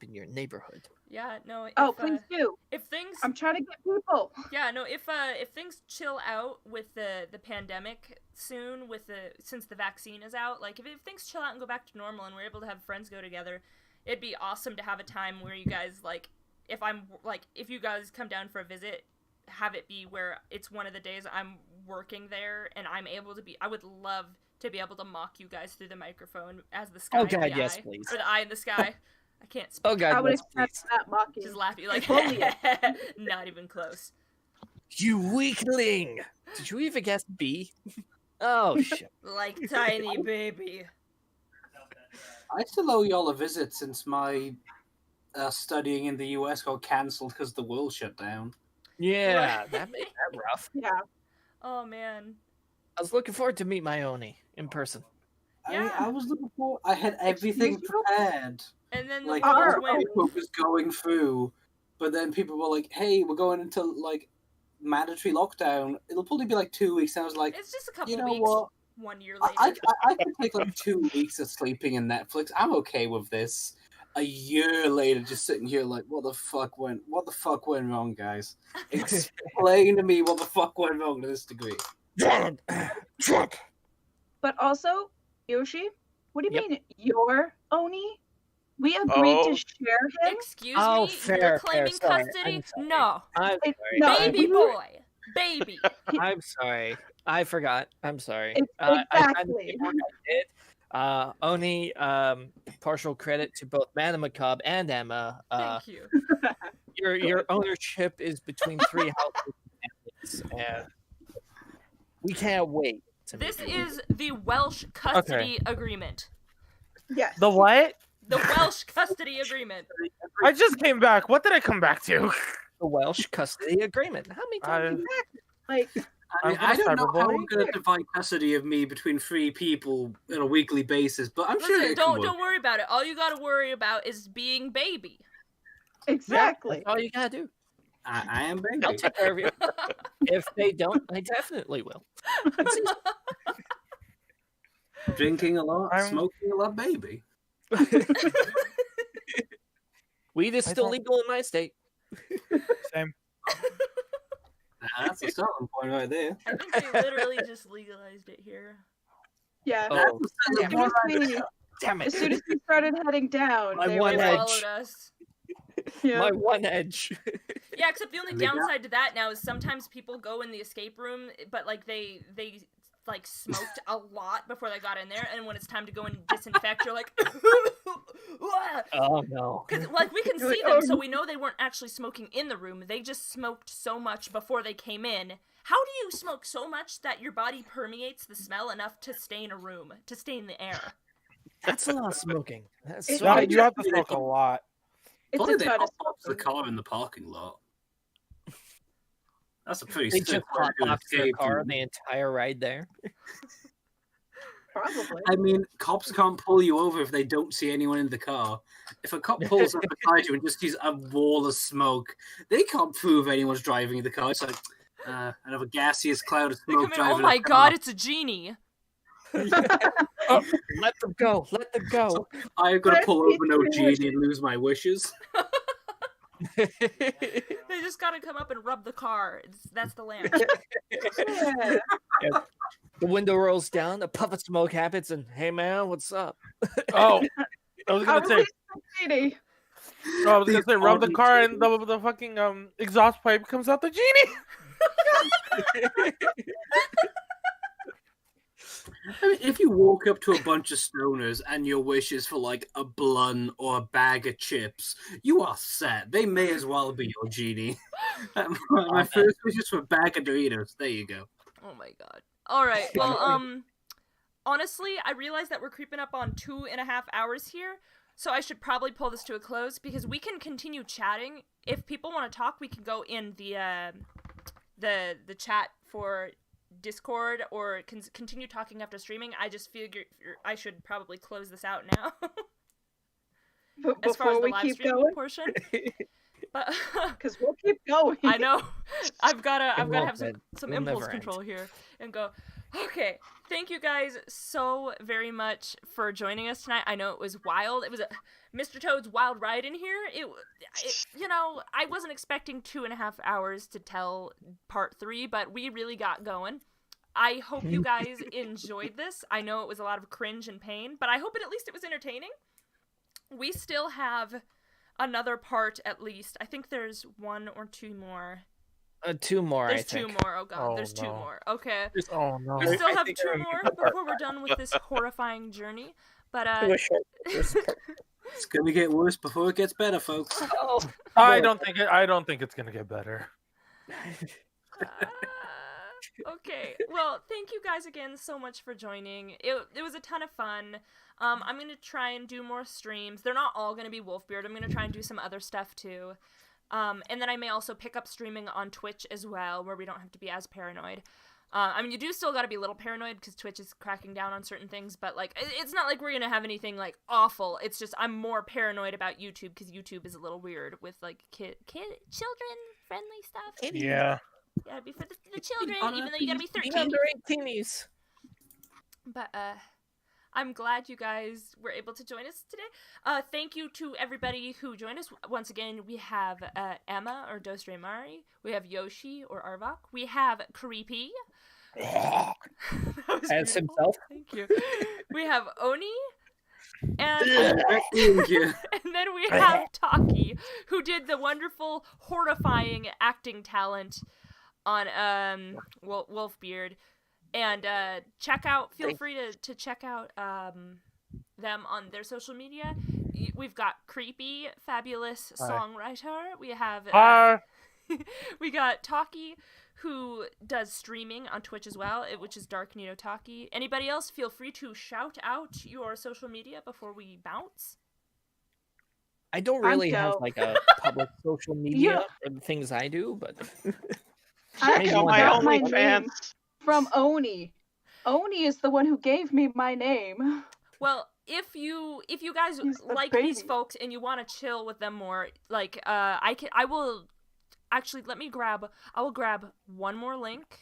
in your neighborhood. Yeah, no. Oh, please do. If things, I'm trying to get people. yeah, no. If things chill out with the pandemic soon, since the vaccine is out, like if things chill out and go back to normal, and we're able to have friends go together, it'd be awesome to have a time where you guys like, if you guys come down for a visit, have it be where it's one of the days I'm working there and I'm able to be. I would love to be able to mock you guys through the microphone as the sky. Oh God, the yes, eye, please. or the eye in the sky. I can't speak. Oh God, I would yes, expect please. that mocking. Just laughing like, Bully not even close. You weakling! Did you even guess B? Oh shit. Like tiny baby. I still owe y'all a visit since my studying in the US got cancelled because the world shut down. Yeah, that made that rough. Yeah. Oh man. I was looking forward to meet my Oni in person. Yeah. I was looking for. I had everything Excuse you? prepared. And then Like the our world went. Facebook was going through, but then people were like, "Hey, we're going into like mandatory lockdown. It'll probably be like 2 weeks." And I was like, It's just a couple "You know weeks. what? 1 year later. I can take like 2 weeks of sleeping in Netflix. I'm okay with this." A year later, just sitting here like, what the fuck went wrong, guys? Explain to me what the fuck went wrong to this degree. Drunk. But also, Yoshi, what do you Yep. mean your Oni? We agreed Oh. to share him. Excuse Oh, me, fair, you're claiming sorry, custody? I'm sorry. No. I'm It- sorry. no, Baby you- boy. Baby. I'm sorry. I forgot. I'm sorry. Exactly. I kind of did what I did. Oni, partial credit to both Madame Macabre and Emma. Thank you. Your ownership is between 3 houses and families, and we can't wait. This is the Welsh custody agreement. Yes. The what? The Welsh custody agreement. I just came back. What did I come back to? the Welsh custody agreement. How many times? Like, I mean, I'm I don't know how cyberbullying. I'm going to divide custody of me between 3 people on a weekly basis, but I'm sure Listen, it can work. don't worry about it. All you gotta worry about is being baby. exactly. That's all you gotta do. I am I'll baby. take care of you. If they don't, I definitely will. Drinking a lot, I'm- smoking a lot, baby. Weed is I still don't- legal in my state. Same. That's a starting point right there. I think they literally just legalized it here. Yeah. Oh, That's a As starting soon as, point. we, damn as it! soon as we started heading down, My they one were They edge. like, followed us. yeah. My one edge. Yeah, except the only I mean, downside to that now is sometimes people go in the escape room, but like they like smoked a lot before they got in there, and when it's time to go and disinfect, you're like, Oh no. because like we can You're like, see them, "Oh, so no." we know they weren't actually smoking in the room. They just smoked so much before they came in. How do you smoke so much that your body permeates the smell enough to stay in a room, to stay in the air? That's a lot of smoking. That's It's so No, like- you have to smoke a lot. It's Probably a they ton of hop off the smoking. car in the parking lot. That's a pretty They sick just way hot to do an box their escape car room. the entire ride there. Probably. I mean, cops can't pull you over if they don't see anyone in the car. If a cop pulls up beside you and just sees a wall of smoke, they can't prove anyone's driving the car. It's like another gaseous cloud of They come smoke in, driving. oh my a car. god, it's a genie. Oh, let them go. Let them go. I'm gonna But pull it's over no pretty much- genie and lose my wishes. They just gotta come up and rub the car. That's the lamp. Yeah. The window rolls down, a puff of smoke happens, and hey man, what's up? Oh, I was How gonna say. is it genie? I was gonna say, rub the These car are and the fucking exhaust pipe comes out the genie. I mean, if you walk up to a bunch of stoners and your wish is for like a blunt or a bag of chips, you are set. They may as well be your genie. My first wish is for a bag of Doritos. There you go. Oh my god. Alright, well, honestly, I realize that we're creeping up on 2.5 hours here, so I should probably pull this to a close, because we can continue chatting. If people want to talk, we can go in the chat for Discord, or continue talking after streaming. I just figure I should probably close this out now. As far as Before the we live keep streaming going, portion. But because we'll keep going. I know. I've gotta have won't, some man. We'll impulse never end. control here and go, Okay, thank you guys so very much for joining us tonight. I know it was wild. It was Mr. Toad's wild ride in here. It you know, I wasn't expecting 2.5 hours to tell part 3, but we really got going. I hope you guys enjoyed this. I know it was a lot of cringe and pain, but I hope at least it was entertaining. We still have another part at least. I think there's 1 or 2 more. 2 more, There's I think. 2 more. Oh god, Oh, there's 2 no. more. Okay. Oh no. We still I have think 2 we're more gonna before we're done with this horrifying journey. But It's gonna get worse before it gets better, folks. I don't think it's gonna get better. okay. Well, thank you guys again so much for joining. It was a ton of fun. I'm gonna try and do more streams. They're not all gonna be Wolfbeard. I'm gonna try and do some other stuff too. And then I may also pick up streaming on Twitch as well, where we don't have to be as paranoid. I mean, you do still gotta be a little paranoid because Twitch is cracking down on certain things, but like, it's not like we're gonna have anything like awful. It's just I'm more paranoid about YouTube because YouTube is a little weird with like children friendly stuff. Yeah. Yeah, it'd be for the children, even though you gotta be 13. Under 18s. But I'm glad you guys were able to join us today. Thank you to everybody who joined us. Once again, we have Emma or Dostre Mari. We have Yoshi or Arvok. We have Creepy. As himself. Thank you. We have Oni. And, Thank you. and then we have Taki, who did the wonderful, horrifying acting talent on Wolfbeard. And feel free to check out them on their social media. We've got Creepy, fabulous songwriter. We have we got Taki, who does streaming on Twitch as well, which is Dark Nito Taki. Anybody else, feel free to shout out your social media before we bounce. I don't really have like a public social media for the things I do, but I Check out my got my name OnlyFans. from Oni. Oni is the one who gave me my name. Well, if you guys He's the like baby. these folks and you want to chill with them more, like I will actually I will grab one more link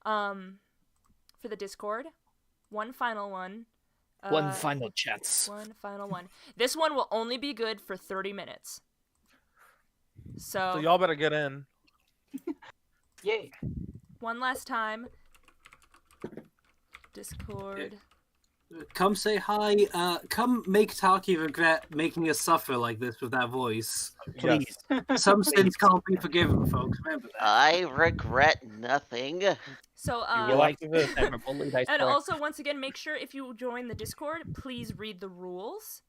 for the Discord. One final one. one final chance. One final one. This one will only be good for 30 minutes. So So y'all better get in. Yay. one last time. Discord. Come say hi. Come make Taki regret making us suffer like this with that voice. Please. Some sins can't be forgiven, folks. Remember that. I regret nothing. So You like this? I bullied, I and swear. also, once again, make sure if you join the Discord, please read the rules.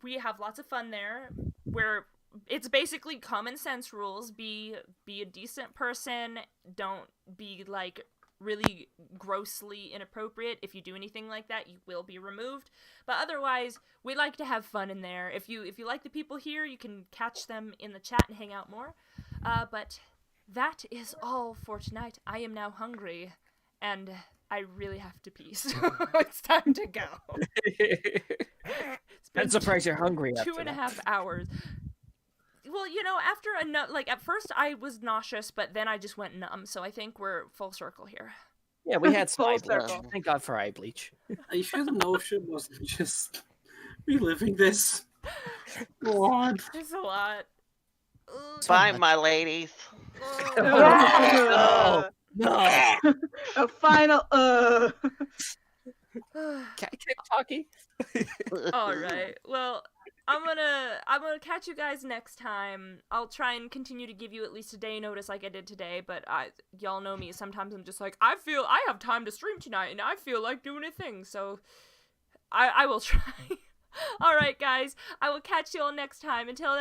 We have lots of fun there, where it's basically common sense rules. Be a decent person. Don't be like really grossly inappropriate. If you do anything like that, you will be removed. But otherwise, we like to have fun in there. If you like the people here, you can catch them in the chat and hang out more. But that is all for tonight. I am now hungry, and I really have to pee, so it's time to go. It's been I'm surprised you're hungry. after 2.5 hours. Well, you know, after at first I was nauseous, but then I just went numb, so I think we're full circle here. Yeah, we had Full some eye bleach. circle. Thank God for eye bleach. Are you sure the notion wasn't just reliving this? God. There's a lot. Ugh. Bye, my ladies. Uh, No. a final Can I get Taki? All right. Well, I'm gonna catch you guys next time. I'll try and continue to give you at least a day notice like I did today, but y'all know me. Sometimes I'm just like, I feel I have time to stream tonight, and I feel like doing a thing, so I will try. All right, guys. I will catch you all next time. Until then.